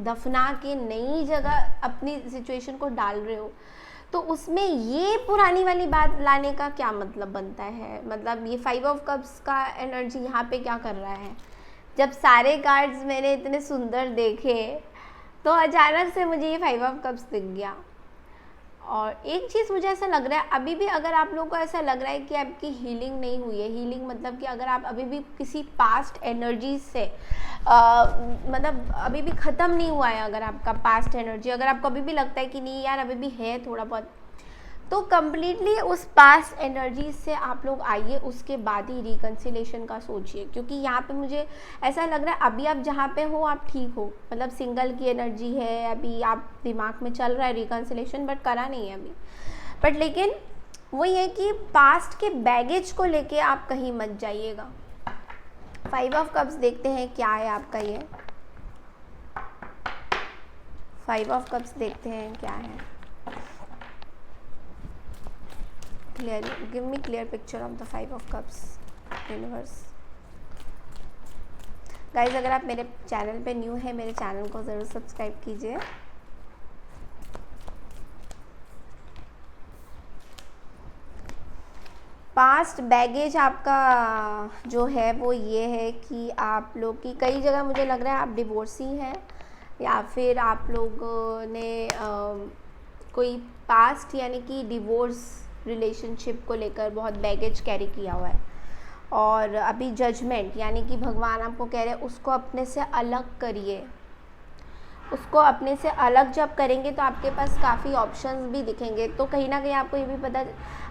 दफना के नई जगह अपनी सिचुएशन को डाल रहे हो, तो उसमें ये पुरानी वाली बात लाने का क्या मतलब बनता है। मतलब ये 5 ऑफ कप्स का एनर्जी यहाँ पे क्या कर रहा है। जब सारे कार्ड्स मैंने इतने सुंदर देखे तो अचानक से मुझे ये 5 ऑफ कप्स दिख गया। और एक चीज़ मुझे ऐसा लग रहा है, अभी भी अगर आप लोगों को ऐसा लग रहा है कि आपकी हीलिंग नहीं हुई है, हीलिंग मतलब कि अगर आप अभी भी किसी पास्ट एनर्जी से मतलब अभी भी ख़त्म नहीं हुआ है, अगर आपका पास्ट एनर्जी, अगर आपको अभी भी लगता है कि नहीं यार अभी भी है थोड़ा बहुत, तो कम्प्लीटली उस पास्ट एनर्जी से आप लोग आइए, उसके बाद ही रिकन्सिलेशन का सोचिए। क्योंकि यहाँ पे मुझे ऐसा लग रहा है अभी आप जहाँ पे हो आप ठीक हो, मतलब सिंगल की एनर्जी है, अभी आप दिमाग में चल रहा है रिकन्सिलेशन, बट करा नहीं है अभी। बट लेकिन वही है कि पास्ट के बैगेज को लेके आप कहीं मत जाइएगा। 5 ऑफ कप्स देखते हैं क्या है आपका ये 5 ऑफ कप्स देखते हैं क्या है। Clear, give me clear picture of the 5 of cups, universe. Guys अगर आप मेरे चैनल पे न्यू है, मेरे चैनल को ज़रूर सब्सक्राइब कीजिए। पास्ट बैगेज आपका जो है वो ये है कि आप लोग की कई जगह मुझे लग रहा है आप डिवोर्सी हैं, या फिर आप लोगों ने कोई पास्ट यानी कि डिवोर्स रिलेशनशिप को लेकर बहुत बैगेज कैरी किया हुआ है। और अभी जजमेंट यानी कि भगवान आपको कह रहे हैं उसको अपने से अलग करिए। उसको अपने से अलग जब करेंगे तो आपके पास काफ़ी ऑप्शंस भी दिखेंगे। तो कहीं ना कहीं आपको ये भी पता,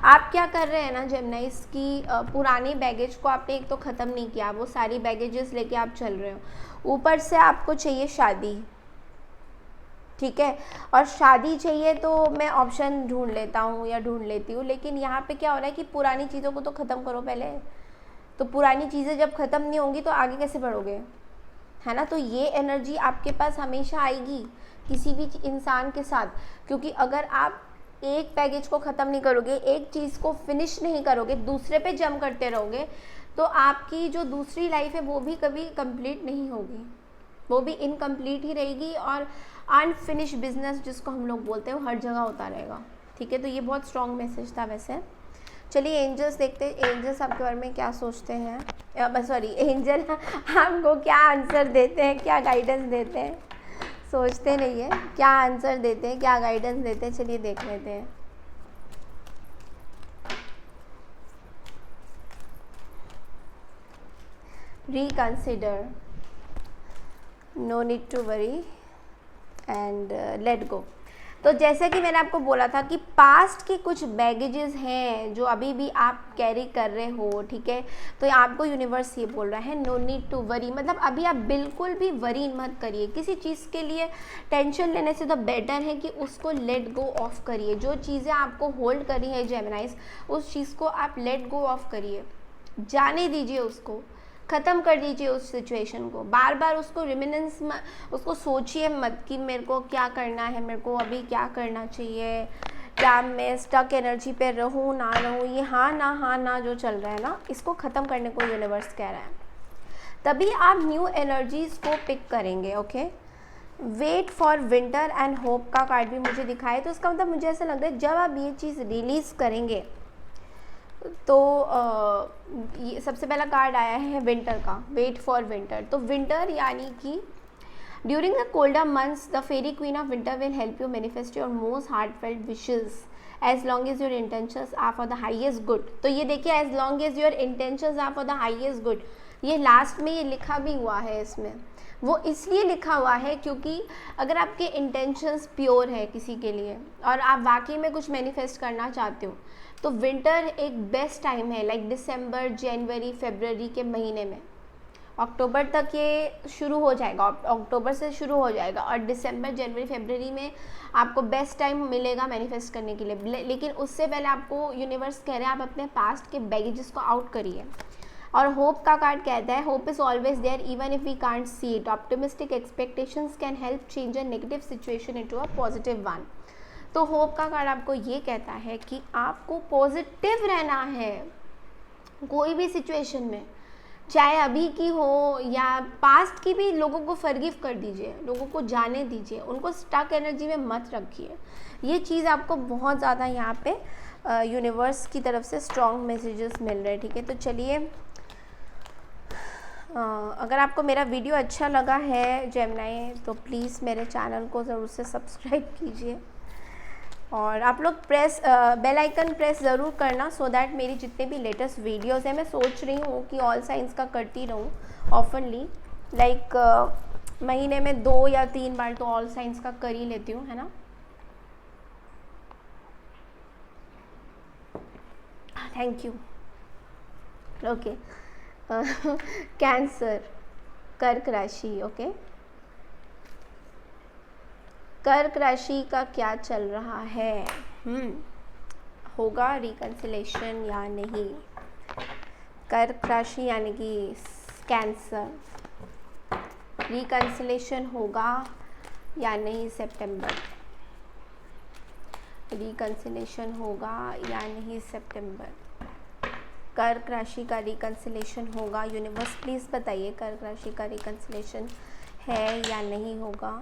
आप क्या कर रहे हैं ना जेमिनाइज की पुरानी बैगेज को आपने एक तो ख़त्म नहीं किया, वो सारी बैगेजेस लेके आप चल रहे हो। ऊपर से आपको चाहिए शादी, ठीक है, और शादी चाहिए तो मैं ऑप्शन ढूंढ लेता हूँ या ढूंढ लेती हूँ। लेकिन यहाँ पे क्या हो रहा है कि पुरानी चीज़ों को तो ख़त्म करो पहले। तो पुरानी चीज़ें जब ख़त्म नहीं होंगी तो आगे कैसे बढ़ोगे, है ना। तो ये एनर्जी आपके पास हमेशा आएगी किसी भी इंसान के साथ। क्योंकि अगर आप एक बैगेज को ख़त्म नहीं करोगे, एक चीज़ को फिनिश नहीं करोगे, दूसरे पे जंप करते रहोगे, तो आपकी जो दूसरी लाइफ है वो भी कभी कंप्लीट नहीं होगी, वो भी इनकम्प्लीट ही रहेगी। और अनफिनिश बिजनेस जिसको हम लोग बोलते हैं वो हर जगह होता रहेगा, ठीक है। तो ये बहुत स्ट्रॉन्ग मैसेज था वैसे। चलिए एंजल्स देखते हैं, एंजल्स आपके बारे में क्या सोचते हैं, सॉरी एंजल आपको क्या आंसर देते हैं, क्या गाइडेंस देते हैं। सोचते नहीं है, क्या आंसर देते हैं, क्या गाइडेंस देते हैं। चलिए देख लेते हैं। Reconsider, no need to worry and let go. तो जैसे कि मैंने आपको बोला था कि पास्ट के कुछ बैगेजेस हैं जो अभी भी आप कैरी कर रहे हो, ठीक है। तो आपको यूनिवर्स ये बोल रहा है नो नीड टू वरी, मतलब अभी आप बिल्कुल भी वरी मत करिए किसी चीज़ के लिए। टेंशन लेने से तो बेटर है कि उसको लेट गो ऑफ करिए। जो चीज़ें आपको होल्ड कर रही है जेमिनाइज, उस चीज़ को आप लेट गो ऑफ करिए, जाने दीजिए उसको। ख़त्म कर दीजिए उस सिचुएशन को। बार बार उसको रिमिनेंस में उसको सोचिए मत कि मेरे को क्या करना है, मेरे को अभी क्या करना चाहिए, क्या मैं स्टक एनर्जी पे रहूँ ना रहूँ, ये हाँ ना जो चल रहा है ना, इसको ख़त्म करने को यूनिवर्स कह रहा है। तभी आप न्यू एनर्जीज़ को पिक करेंगे। Okay, wait for winter and hope का कार्ड भी मुझे दिखाए, तो इसका मतलब मुझे ऐसा लग रहा है जब आप ये चीज़ रिलीज़ करेंगे तो ये सबसे पहला कार्ड आया है विंटर का, वेट फॉर विंटर। तो विंटर यानी कि during the colder months the fairy queen of winter will help you manifest your most heartfelt wishes as long as your intentions are for the highest good. तो ये देखिए, as long as your intentions are for the highest good, ये last में ये लिखा भी हुआ है इसमें। वो इसलिए लिखा हुआ है क्योंकि अगर आपके इंटेंशंस प्योर है किसी के लिए और आप वाकई में कुछ मैनिफेस्ट करना चाहते हो, तो विंटर एक बेस्ट टाइम है। लाइक दिसंबर, जनवरी, फरवरी के महीने में, अक्टूबर तक ये शुरू हो जाएगा, अक्टूबर से शुरू हो जाएगा, और दिसंबर, जनवरी, फरवरी में आपको बेस्ट टाइम मिलेगा मैनिफेस्ट करने के लिए। लेकिन उससे पहले आपको यूनिवर्स कह रहे हैं आप अपने पास्ट के बैगेजेस को आउट करिए। और होप का कार्ड कहता है hope is always there even if we can't see it, optimistic expectations can help change a negative situation into a positive one. तो होप का कार्ड आपको ये कहता है कि आपको पॉजिटिव रहना है कोई भी सिचुएशन में, चाहे अभी की हो या पास्ट की भी। लोगों को फॉरगिव कर दीजिए, लोगों को जाने दीजिए, उनको स्टक एनर्जी में मत रखिए। ये चीज़ आपको बहुत ज़्यादा यहाँ पे यूनिवर्स की तरफ से स्ट्रॉन्ग मैसेजेस मिल रहे हैं। ठीक है, तो चलिए, अगर आपको मेरा वीडियो अच्छा लगा है जेमिनी, तो प्लीज़ मेरे चैनल को ज़रूर से सब्सक्राइब कीजिए और आप लोग बेल आइकन प्रेस ज़रूर करना, सो दैट मेरी जितने भी लेटेस्ट वीडियोस हैं, मैं सोच रही हूँ कि ऑल साइंस का करती रहूँ ऑफनली, लाइक महीने में 2 या 3 बार तो ऑल साइंस का कर ही लेती हूँ, है ना। Thank you. ओके, कैंसर, कर्क राशि। ओके, कर्क राशि का क्या चल रहा है? होगा रिकंसिलेशन या नहीं? कर्क राशि यानी कि कैंसर, रिकंसिलेशन होगा या नहीं सितंबर? रिकंसिलेशन होगा या नहीं सितंबर? कर्क राशि का रिकंसिलेशन होगा? यूनिवर्स प्लीज़ बताइए, कर्क राशि का रिकंसिलेशन है या नहीं होगा?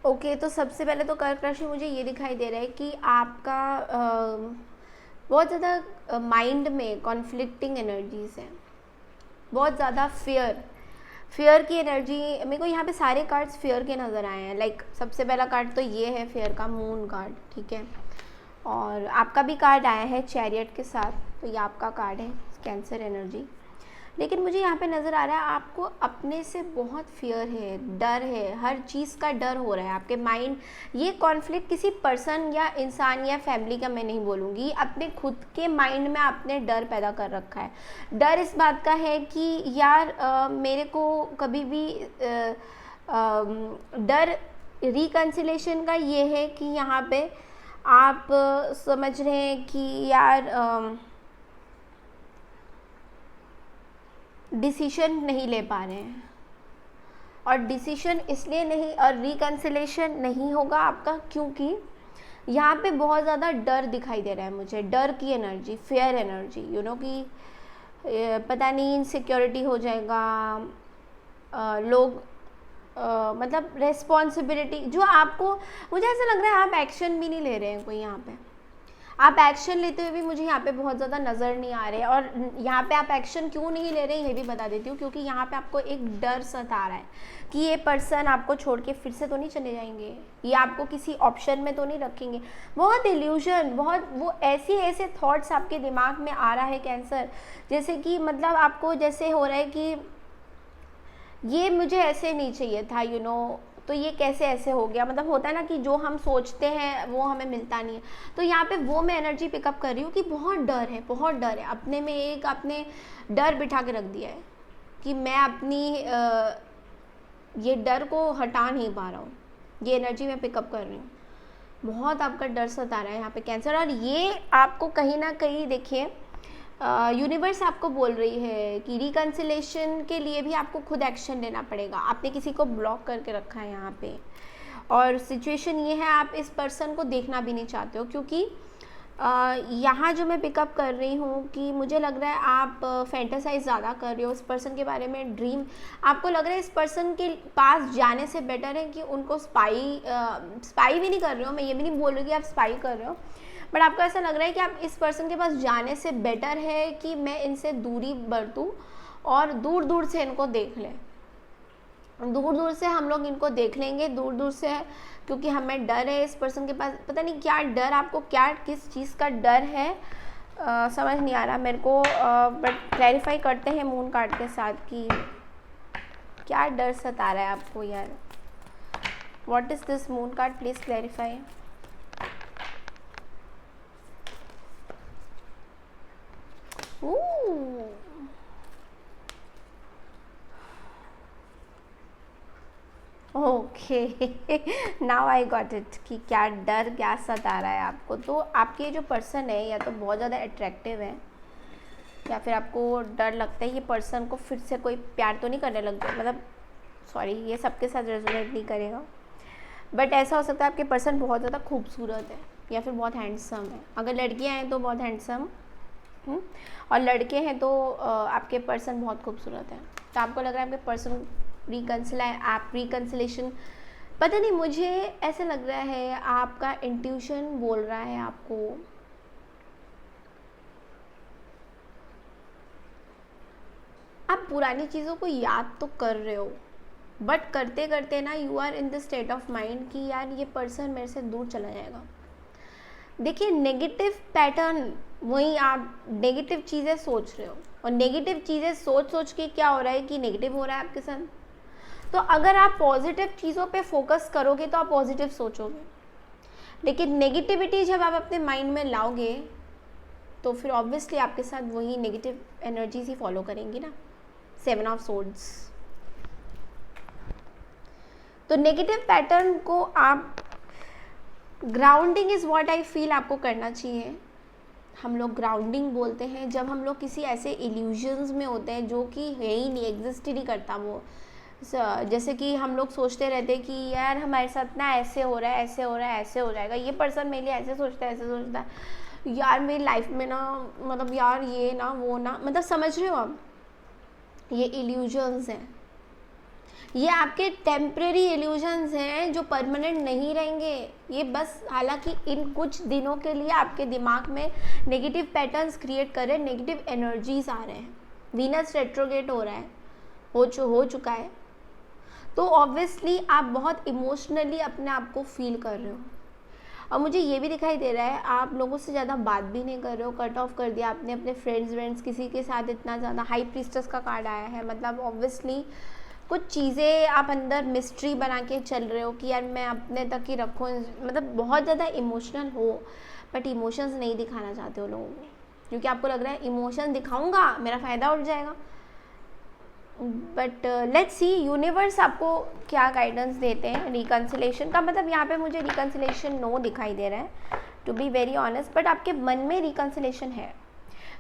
ओके, तो सबसे पहले तो कर्क राशि मुझे ये दिखाई दे रहा है कि आपका बहुत ज़्यादा माइंड में कॉन्फ्लिक्टिंग एनर्जीज हैं, बहुत ज़्यादा फियर की एनर्जी। मेरे को यहाँ पे सारे कार्ड्स फियर के नज़र आए हैं। लाइक सबसे पहला कार्ड तो ये है फियर का, मून कार्ड। ठीक है, और आपका भी कार्ड आया है चैरियट के साथ, तो ये आपका कार्ड है कैंसर एनर्जी। लेकिन मुझे यहाँ पे नज़र आ रहा है आपको अपने से बहुत फियर है, डर है, हर चीज़ का डर हो रहा है आपके माइंड। ये कॉन्फ्लिक्ट किसी पर्सन या इंसान या फैमिली का मैं नहीं बोलूँगी, अपने खुद के माइंड में आपने डर पैदा कर रखा है। डर इस बात का है कि यार मेरे को कभी भी डर रिकंसिलेशन का ये है कि यहाँ पे आप समझ रहे हैं कि यार डिसीजन नहीं ले पा रहे हैं, और डिसीजन इसलिए नहीं और रिकंसिलेशन नहीं होगा आपका क्योंकि यहाँ पे बहुत ज़्यादा डर दिखाई दे रहा है मुझे, डर की energy, fear energy. You know कि पता नहीं इनसिक्योरिटी हो जाएगा, लोग मतलब रेस्पॉन्सिबिलिटी जो आपको, मुझे ऐसा लग रहा है आप एक्शन भी नहीं ले रहे हैं कोई यहाँ पे। आप एक्शन लेते हुए भी मुझे यहाँ पे बहुत ज़्यादा नज़र नहीं आ रहे, और यहाँ पे आप एक्शन क्यों नहीं ले रहे ये भी बता देती हूँ, क्योंकि यहाँ पे आपको एक डर सता रहा है कि ये पर्सन आपको छोड़ के फिर से तो नहीं चले जाएंगे, ये आपको किसी ऑप्शन में तो नहीं रखेंगे। बहुत इल्यूजन, बहुत वो ऐसे ऐसे थॉट्स आपके दिमाग में आ रहा है कैंसर, जैसे कि मतलब आपको जैसे हो रहा है कि ये मुझे ऐसे नहीं चाहिए था, तो ये कैसे ऐसे हो गया। मतलब होता है ना कि जो हम सोचते हैं वो हमें मिलता नहीं है। तो यहाँ पे वो मैं एनर्जी पिकअप कर रही हूँ कि बहुत डर है, बहुत डर है, अपने में एक आपने डर बिठा के रख दिया है कि मैं अपनी ये डर को हटा नहीं पा रहा हूँ। ये एनर्जी मैं पिकअप कर रही हूँ। बहुत आपका डर सता रहा है यहाँ पे कैंसर, और ये आपको कहीं ना कहीं देखिए यूनिवर्स आपको बोल रही है कि रिकन्सिलेशन के लिए भी आपको खुद एक्शन लेना पड़ेगा। आपने किसी को ब्लॉक करके रखा है यहाँ पे, और सिचुएशन ये है आप इस पर्सन को देखना भी नहीं चाहते हो, क्योंकि यहाँ जो मैं पिकअप कर रही हूँ कि मुझे लग रहा है आप फैंटेसाइज ज़्यादा कर रहे हो उस पर्सन के बारे में, ड्रीम आपको लग रहा है इस पर्सन के पास जाने से बेटर है कि उनको स्पाई भी नहीं कर रहे हो, मैं ये भी नहीं बोल रही कि आप स्पाई कर रहे हो, बट आपको ऐसा लग रहा है कि आप इस पर्सन के पास जाने से बेटर है कि मैं इनसे दूरी बरतूं और दूर दूर से इनको देख लें, दूर दूर से हम लोग इनको देख लेंगे, दूर दूर से, क्योंकि हमें डर है इस पर्सन के पास। पता नहीं क्या डर, आपको क्या किस चीज़ का डर है समझ नहीं आ रहा मेरे को, बट क्लैरिफाई करते हैं मून कार्ड के साथ कि क्या डर सता रहा है आपको यार। What is this moon card, please clarify. Okay, now I got it कि क्या डर क्या सता रहा है आपको। तो आपके जो पर्सन है या तो बहुत ज़्यादा अट्रैक्टिव है, या फिर आपको डर लगता है ये पर्सन को फिर से कोई प्यार तो नहीं करने लग गया, मतलब सॉरी ये सबके साथ रेजोनेट नहीं करेगा, बट ऐसा हो सकता है आपके पर्सन बहुत ज़्यादा खूबसूरत है या फिर बहुत हैंडसम है। अगर लड़कियाँ हैं तो बहुत हैंडसम, और लड़के हैं तो आपके पर्सन बहुत खूबसूरत है। तो आपको लग रहा है आपके पर्सन रिकन्सिलेशन, पता नहीं मुझे ऐसा लग रहा है आपका इंट्यूशन बोल रहा है आपको आप पुरानी चीज़ों को याद तो कर रहे हो, बट करते करते ना you are in the state of mind कि यार ये पर्सन मेरे से दूर चला जाएगा। देखिए नेगेटिव पैटर्न, वही आप नेगेटिव चीज़ें सोच रहे हो, और नेगेटिव चीज़ें सोच सोच के क्या हो रहा है कि नेगेटिव हो रहा है आपके साथ। तो अगर आप पॉजिटिव चीज़ों पे फोकस करोगे तो आप पॉजिटिव सोचोगे, लेकिन नेगेटिविटी जब आप अपने माइंड में लाओगे तो फिर ऑब्वियसली आपके साथ वही नेगेटिव एनर्जीज ही फॉलो करेंगी ना। 7 ऑफ सोर्ड्स, तो नेगेटिव पैटर्न को आप grounding is what I feel आपको करना चाहिए। हम लोग ग्राउंडिंग बोलते हैं जब हम लोग किसी ऐसे इल्यूजन्स में होते हैं जो कि है ही नहीं, एग्जिस्ट ही नहीं करता वो। जैसे कि हम लोग सोचते रहते हैं कि यार हमारे साथ ना ऐसे हो रहा है, ऐसे हो रहा है, ऐसे हो जाएगा, ये पर्सन मेरे लिए ऐसे सोचता है, ऐसे सोचता है, यार मेरी लाइफ में ना, मतलब यार ये ना वो ना, मतलब समझ रहे हो आप, ये इल्यूजन्स हैं, ये आपके टेम्परेरी इल्यूजन्स हैं जो परमानेंट नहीं रहेंगे। ये बस हालांकि इन कुछ दिनों के लिए आपके दिमाग में नेगेटिव पैटर्न्स क्रिएट कर रहे हैं, नेगेटिव एनर्जीज आ रहे हैं। वीनस रेट्रोगेट हो रहा है, हो चुका है, तो ऑब्वियसली आप बहुत इमोशनली अपने आप को फील कर रहे हो। और मुझे ये भी दिखाई दे रहा है आप लोगों से ज़्यादा बात भी नहीं कर रहे हो, कट ऑफ कर दिया आपने अपने फ्रेंड्स किसी के साथ इतना ज़्यादा। हाई प्रीस्टेस का कार्ड आया है, मतलब ऑब्वियसली कुछ चीज़ें आप अंदर मिस्ट्री बना के चल रहे हो कि यार मैं अपने तक ही रखूँ, मतलब बहुत ज़्यादा इमोशनल हो, बट इमोशंस नहीं दिखाना चाहते हो लोगों को, क्योंकि आपको लग रहा है इमोशन दिखाऊंगा मेरा फ़ायदा उठ जाएगा। बट लेट्स सी यूनिवर्स आपको क्या गाइडेंस देते हैं। रिकन्सिलेशन का मतलब यहाँ पे मुझे रिकन्सिलेशन नो दिखाई दे रहा है, to be very honest, but आपके मन में रिकन्सिलेशन है।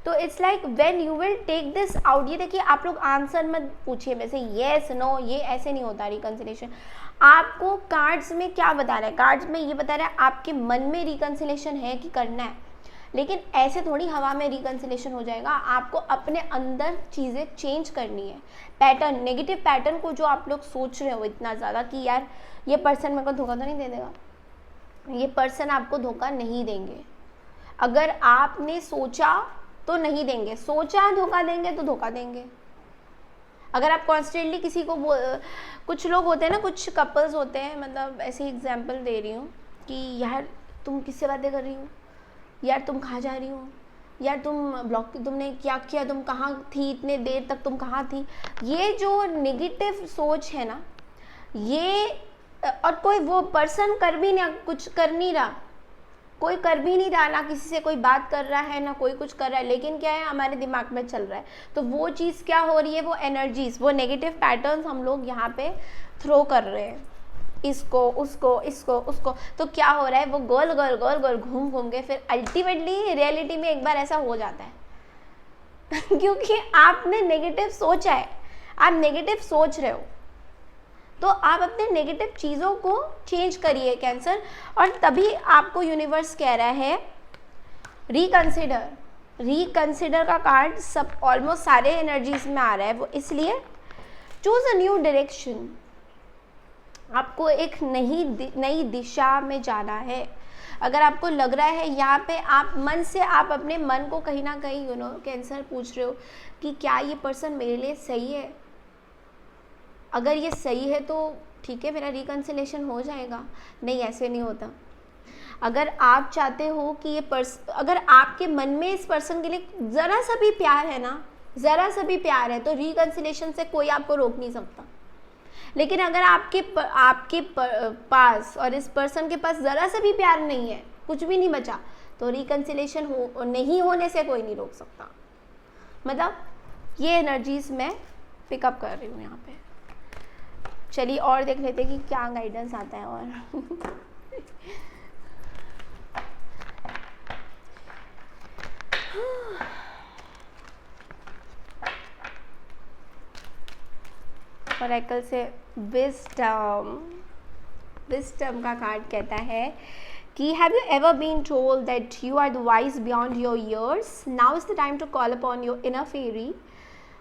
तो it's like when you will take this out, ये देखिए आप लोग आंसर मत पूछिए वैसे येस नो, ये ऐसे नहीं होता रिकन्सिलेशन। आपको कार्ड्स में क्या बता रहा है, कार्ड्स में ये बता रहा है आपके मन में रिकन्सिलेशन है कि करना है, लेकिन ऐसे थोड़ी हवा में रिकन्सिलेशन हो जाएगा। आपको अपने अंदर चीज़ें चेंज करनी है। पैटर्न, नेगेटिव पैटर्न को जो आप लोग सोच रहे हो इतना ज़्यादा कि यार ये पर्सन मेरे को धोखा तो नहीं दे देगा, ये पर्सन आपको धोखा नहीं देंगे। अगर आपने सोचा तो नहीं देंगे, सोचा धोखा देंगे तो धोखा देंगे। अगर आप कॉन्स्टेंटली किसी को कुछ लोग होते हैं ना, कुछ कपल्स होते हैं, मतलब ऐसे एग्जांपल दे रही हूँ कि यार तुम किससे बातें कर रही हो, यार तुम कहाँ जा रही हो, यार तुमने क्या किया, तुम कहाँ थी, इतने देर तक तुम कहाँ थी। ये जो नेगेटिव सोच है ना, ये और कोई वो पर्सन कर भी नहीं, कुछ कर नहीं रहा, कोई कर भी नहीं रहा, ना किसी से कोई बात कर रहा है, ना कोई कुछ कर रहा है, लेकिन क्या है हमारे दिमाग में चल रहा है। तो वो चीज़ क्या हो रही है, वो एनर्जीज, वो नेगेटिव पैटर्न्स हम लोग यहाँ पे थ्रो कर रहे हैं, इसको उसको इसको उसको। तो क्या हो रहा है, वो गोल गोल गोल गोल घूम घूम के फिर अल्टीमेटली रियलिटी में एक बार ऐसा हो जाता है क्योंकि आपने नेगेटिव सोचा है, आप नेगेटिव सोच रहे हो, तो आप अपने नेगेटिव चीज़ों को चेंज करिए कैंसर। और तभी आपको यूनिवर्स कह रहा है रिकंसिडर। रिकंसिडर का कार्ड सब ऑलमोस्ट सारे एनर्जीज में आ रहा है, वो इसलिए चूज अ न्यू डायरेक्शन। आपको एक नई दिशा में जाना है। अगर आपको लग रहा है यहाँ पे आप मन से, आप अपने मन को कहीं ना कहीं कैंसर पूछ रहे हो कि क्या ये पर्सन मेरे लिए सही है, अगर ये सही है तो ठीक है, मेरा रिकंसिलेशन हो जाएगा। नहीं, ऐसे नहीं होता। अगर आप चाहते हो कि अगर आपके मन में इस पर्सन के लिए ज़रा सा भी प्यार है ना, ज़रा सा भी प्यार है, तो रिकंसिलेशन से कोई आपको रोक नहीं सकता। लेकिन अगर आपके पास और इस पर्सन के पास ज़रा सा भी प्यार नहीं है, कुछ भी नहीं बचा, तो रिकंसिलेशन नहीं होने से कोई नहीं रोक सकता। मतलब ये एनर्जीज मैं पिकअप कर रही हूँ यहाँ पे। चलिए और देख लेते हैं कि क्या गाइडेंस आता है। और ओरेकल से विजडम का कार्ड कहता है कि have you ever been told that you are the wise beyond your years, now is the time to call upon your inner fairy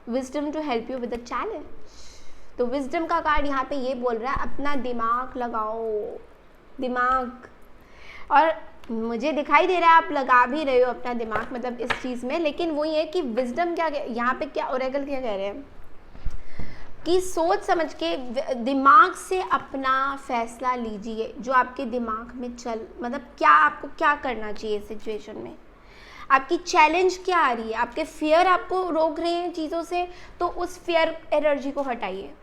wisdom to help you with the challenge. तो wisdom का card यहाँ पे ये बोल रहा है अपना दिमाग लगाओ, दिमाग। और मुझे दिखाई दे रहा है आप लगा भी रहे हो अपना दिमाग, मतलब इस चीज़ में। लेकिन वो ये कि विजडम क्या यहाँ पे, क्या ओरेकल क्या कह रहे हैं कि सोच समझ के दिमाग से अपना फैसला लीजिए, जो आपके दिमाग में मतलब क्या आपको क्या करना चाहिए सिचुएशन में, आपकी चैलेंज क्या आ रही है, आपके फियर आपको रोक रहे हैं चीज़ों से, तो उस फियर एनर्जी को हटाइए।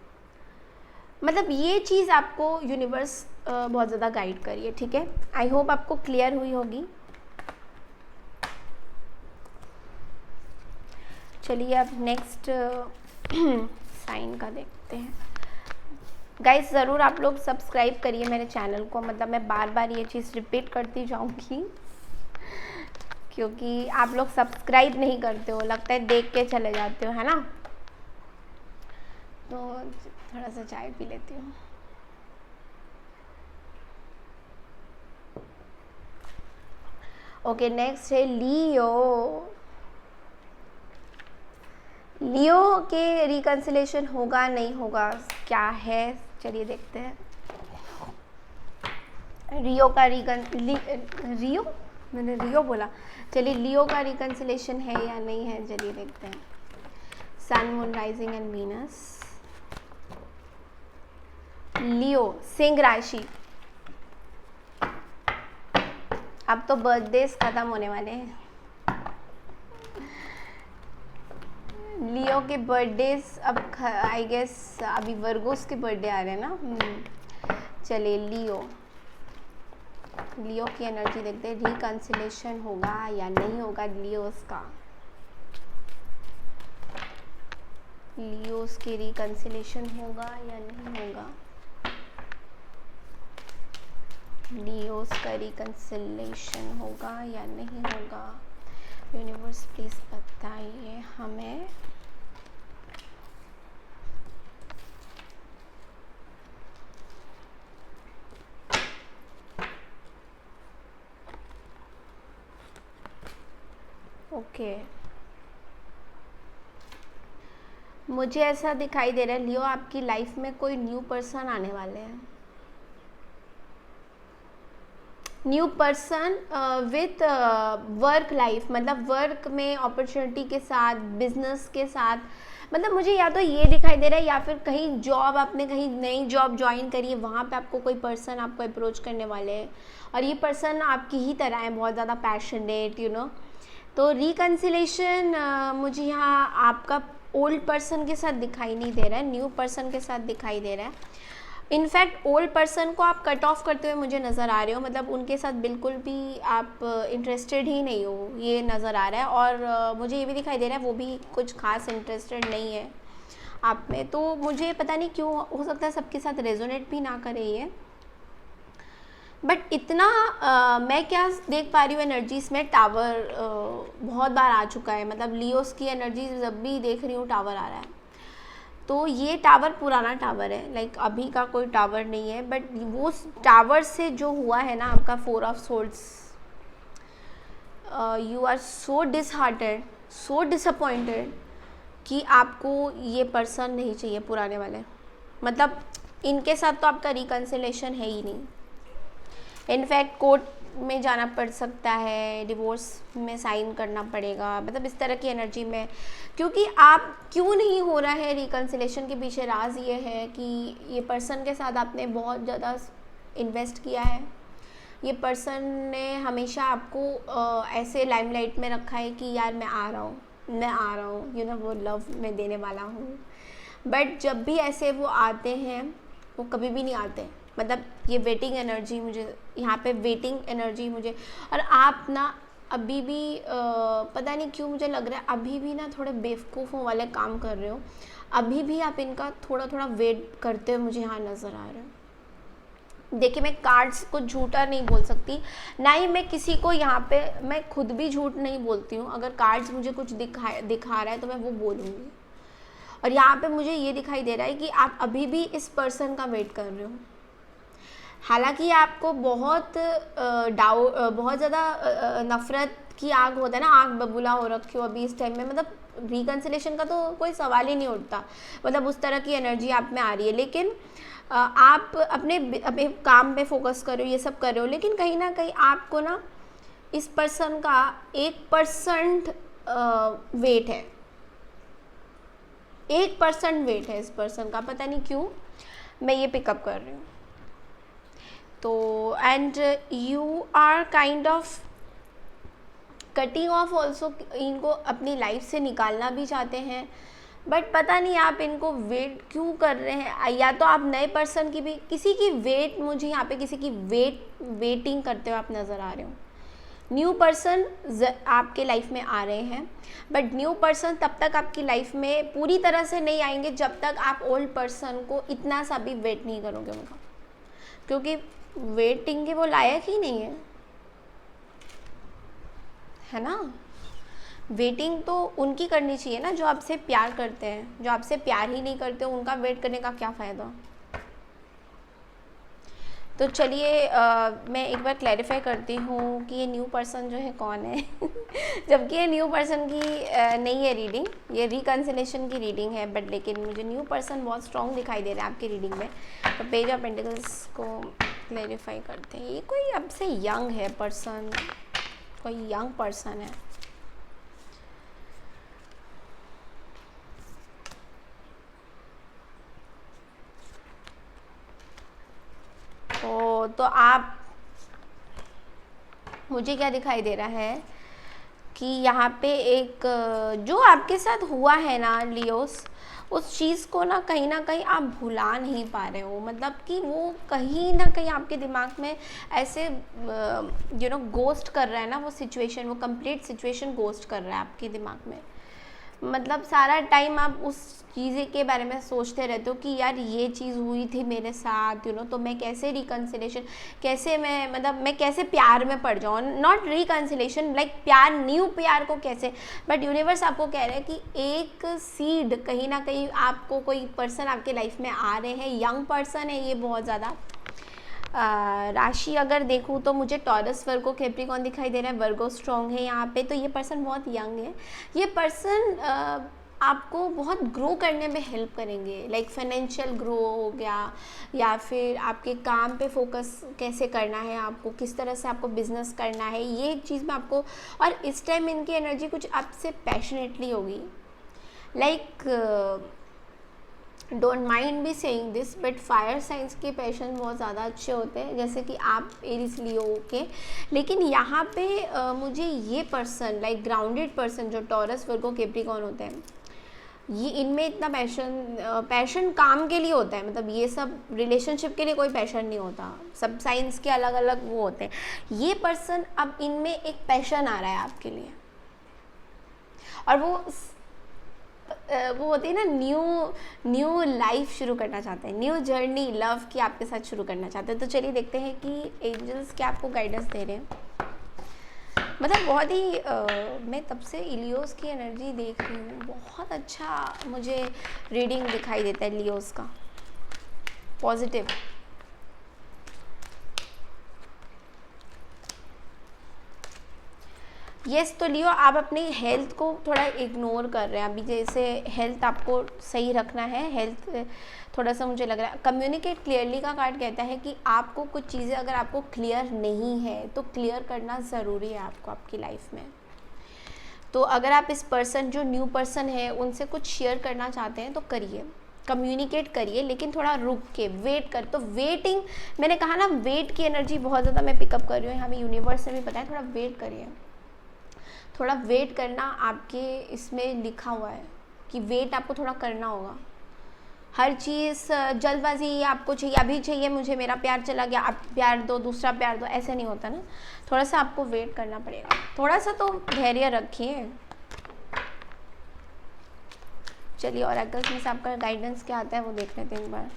मतलब ये चीज़ आपको यूनिवर्स बहुत ज़्यादा गाइड करिए, ठीक है। आई होप आपको क्लियर हुई होगी। चलिए अब नेक्स्ट साइन का देखते हैं। गाइस ज़रूर आप लोग सब्सक्राइब करिए मेरे चैनल को, मतलब मैं बार बार ये चीज़ रिपीट करती जाऊंगी क्योंकि आप लोग सब्सक्राइब नहीं करते हो, लगता है देख के चले जाते हो, है ना। तो थोड़ा सा चाय पी लेती हूँ। ओके, नेक्स्ट है लियो। लियो के रिकंसिलेशन होगा नहीं होगा, क्या है, चलिए देखते हैं। रियो मैंने रियो बोला, चलिए लियो का रिकंसिलेशन है या नहीं है, चलिए देखते हैं। सन, मून, राइजिंग एंड वीनस। लियो सिंह राशि। अब तो बर्थडेज खत्म होने वाले हैं। लियो के बर्थडेज अब आई गेस अभी वर्गोस के बर्थडे आ रहे हैं ना। चलिए लियो की एनर्जी देखते हैं, रिकंसिलेशन होगा या नहीं होगा लियोस का। लियोस की रिकंसिलेशन होगा या नहीं होगा, लियोस का रिकंसिलेशन होगा या नहीं होगा। यूनिवर्स प्लीज बताइए हमें। ओके, मुझे ऐसा दिखाई दे रहा है लियो आपकी लाइफ में कोई न्यू पर्सन आने वाले हैं। New person with work life, मतलब वर्क में अपॉर्चुनिटी के साथ, बिजनेस के साथ, मतलब मुझे या तो ये दिखाई दे रहा है या फिर कहीं जॉब, आपने कहीं नई जॉब ज्वाइन करी है, वहाँ पे आपको कोई पर्सन आपको अप्रोच करने वाले हैं और ये पर्सन आपकी ही तरह है, बहुत ज़्यादा पैशनेट, यू नो। तो रिकन्सिलेशन मुझे यहाँ आपका ओल्ड पर्सन के साथ दिखाई नहीं दे रहा है, न्यू पर्सन के साथ दिखाई दे रहा है। इनफैक्ट ओल्ड पर्सन को आप कट ऑफ करते हुए मुझे नज़र आ रहे हो, मतलब उनके साथ बिल्कुल भी आप इंटरेस्टेड ही नहीं हो, ये नज़र आ रहा है। और मुझे ये भी दिखाई दे रहा है वो भी कुछ खास इंटरेस्टेड नहीं है आप में। तो मुझे पता नहीं क्यों, हो सकता है सबके साथ रेजोनेट भी ना करे ये, बट इतना मैं क्या देख पा रही हूँ एनर्जीज में, टावर बहुत बार आ चुका है, मतलब लियोस की एनर्जी जब भी देख रही हूँ टावर आ रहा है। तो ये टावर पुराना टावर है, लाइक अभी का कोई टावर नहीं है, बट वो टावर से जो हुआ है ना आपका 4 of swords, you are so disheartened, so disappointed कि आपको ये पर्सन नहीं चाहिए पुराने वाले, मतलब इनके साथ तो आपका रिकन्सिलेशन है ही नहीं। इनफैक्ट कोर्ट में जाना पड़ सकता है, डिवोर्स में साइन करना पड़ेगा, मतलब इस तरह की एनर्जी में। क्योंकि आप क्यों नहीं हो रहा है रिकन्सिलेशन के पीछे राज ये है कि ये पर्सन के साथ आपने बहुत ज़्यादा इन्वेस्ट किया है, ये पर्सन ने हमेशा आपको ऐसे लाइमलाइट में रखा है कि यार मैं आ रहा हूँ, मैं आ रहा हूँ, यू नो, वो लव मैं देने वाला हूँ। बट जब भी ऐसे वो आते हैं वो कभी भी नहीं आते, मतलब ये वेटिंग एनर्जी, मुझे यहाँ पे वेटिंग एनर्जी मुझे। और आप ना अभी भी पता नहीं क्यों मुझे लग रहा है अभी भी ना थोड़े बेवकूफ़ों वाले काम कर रहे हो, अभी भी आप इनका थोड़ा थोड़ा वेट करते हुए मुझे यहाँ नज़र आ रहे हो। देखिए मैं कार्ड्स को झूठा नहीं बोल सकती, ना ही मैं किसी को यहाँ पे, मैं खुद भी झूठ नहीं बोलती हूँ। अगर कार्ड्स मुझे कुछ दिखा रहा है तो मैं वो बोलूँगी। और यहाँ पे मुझे ये दिखाई दे रहा है कि आप अभी भी इस पर्सन का वेट कर रहे हो, हालांकि आपको बहुत बहुत ज़्यादा नफ़रत की आग होता है ना, आग बबूला हो रखी हो अभी इस टाइम में, मतलब रिकन्सिलेशन का तो कोई सवाल ही नहीं उठता, मतलब उस तरह की एनर्जी आप में आ रही है। लेकिन आप अपने काम पे फोकस कर रहे हो, ये सब कर रहे हो, लेकिन कहीं ना कहीं आपको ना इस पर्सन का 1% वेट है, 1% वेट है इस पर्सन का, पता नहीं क्यों मैं ये पिकअप कर रही हूँ। तो and you are kind of cutting off also, इनको अपनी लाइफ से निकालना भी चाहते हैं, बट पता नहीं आप इनको वेट क्यों कर रहे हैं। या तो आप नए पर्सन की भी, किसी की वेट, मुझे यहाँ पे किसी की वेटिंग करते हुए आप नज़र आ रहे हो। न्यू पर्सन आपके लाइफ में आ रहे हैं, बट न्यू पर्सन तब तक आपकी लाइफ में पूरी तरह से नहीं आएंगे जब तक आप ओल्ड पर्सन को इतना सा भी वेट नहीं करोगे उनका, क्योंकि वेटिंग के वो लायक ही नहीं है ना। वेटिंग तो उनकी करनी चाहिए ना जो आपसे प्यार करते हैं, जो आपसे प्यार ही नहीं करते उनका वेट करने का क्या फ़ायदा। तो चलिए मैं एक बार क्लैरिफाई करती हूँ कि ये न्यू पर्सन जो है कौन है जबकि ये न्यू पर्सन की नहीं है रीडिंग, ये रिकन्सिलेशन की रीडिंग है, बट लेकिन मुझे न्यू पर्सन बहुत स्ट्रॉन्ग दिखाई दे रहा है आपकी रीडिंग में। तो पेज ऑफ पेंटिकल्स को क्लैरिफाई करते हैं। ये कोई अब से यंग है पर्सन, कोई यंग पर्सन है। तो आप, मुझे क्या दिखाई दे रहा है कि यहाँ पे एक जो आपके साथ हुआ है ना लियोस, उस चीज़ को ना कहीं आप भुला नहीं पा रहे हो, मतलब कि वो कहीं ना कहीं आपके दिमाग में ऐसे यू नो गोस्ट कर रहा है ना वो सिचुएशन, वो कंप्लीट सिचुएशन गोस्ट कर रहा है आपके दिमाग में। मतलब सारा टाइम आप उस चीज़ के बारे में सोचते रहते हो कि यार ये चीज़ हुई थी मेरे साथ, यू नो, तो मैं कैसे रिकन्सिलेशन, कैसे मैं, मतलब मैं कैसे प्यार में पड़ जाऊँ, नॉट रिकन्सिलेशन, लाइक प्यार, न्यू प्यार को कैसे। बट यूनिवर्स आपको कह रहा है कि एक सीड कहीं ना कहीं आपको, कोई पर्सन आपके लाइफ में आ रहे हैं, यंग पर्सन है ये बहुत ज़्यादा। राशि अगर देखूँ तो मुझे टॉरस, वर्गो, कैप्रिकॉर्न दिखाई दे रहा है। वर्गो स्ट्रॉन्ग है यहाँ पे, तो ये पर्सन बहुत यंग है। ये पर्सन आपको बहुत ग्रो करने में हेल्प करेंगे, लाइक फाइनेंशियल ग्रो हो गया, या फिर आपके काम पे फोकस कैसे करना है, आपको किस तरह से आपको बिजनेस करना है, ये एक चीज़ में आपको। और इस टाइम इनकी एनर्जी कुछ आपसे पैशनेटली होगी, like don't mind be saying this, but fire science के पैशन बहुत ज़्यादा अच्छे होते हैं, जैसे कि आप एरिस लियो के। लेकिन यहाँ पे मुझे ये पर्सन, लाइक ग्राउंडेड पर्सन जो टॉरस वर्गो कैप्रिकॉर्न होते हैं, ये इनमें इतना पैशन काम के लिए होता है, मतलब ये सब रिलेशनशिप के लिए कोई पैशन नहीं होता, सब साइंस के अलग अलग वो होते हैं। ये पर्सन अब इनमें एक पैशन आ रहा है आपके लिए, और वो होती है ना, न्यू लाइफ शुरू करना चाहते हैं, न्यू जर्नी लव की आपके साथ शुरू करना चाहते हैं। तो चलिए देखते हैं कि एंजल्स क्या आपको गाइडेंस दे रहे हैं। मतलब बहुत ही मैं तब से इलियोस की एनर्जी देख रही हूँ, बहुत अच्छा मुझे रीडिंग दिखाई देता है लियोस का, पॉजिटिव। यस, तो लियो आप अपनी हेल्थ को थोड़ा इग्नोर कर रहे हैं अभी, जैसे हेल्थ आपको सही रखना है, हेल्थ थोड़ा सा मुझे लग रहा है। कम्युनिकेट क्लियरली का कार्ड कहता है कि आपको कुछ चीज़ें अगर आपको क्लियर नहीं है तो क्लियर करना ज़रूरी है आपको आपकी लाइफ में। तो अगर आप इस पर्सन, जो न्यू पर्सन है, उनसे कुछ शेयर करना चाहते हैं तो करिए, कम्युनिकेट करिए, लेकिन थोड़ा रुक के वेट कर। तो वेटिंग, मैंने कहा ना, वेट की एनर्जी बहुत ज़्यादा मैं पिकअप कर रही हूँ, हमें यूनिवर्स से भी पता है, थोड़ा वेट करिए। थोड़ा वेट करना आपके इसमें लिखा हुआ है कि वेट आपको थोड़ा करना होगा। हर चीज़ जल्दबाजी आपको चाहिए, अभी चाहिए मुझे, मेरा प्यार चला गया, आप प्यार दो, दूसरा प्यार दो, ऐसे नहीं होता ना। थोड़ा सा आपको वेट करना पड़ेगा, थोड़ा सा तो धैर्य रखिए। चलिए, और अगस्त में से आपका गाइडेंस क्या आता है वो देख लेते हैं एक बार।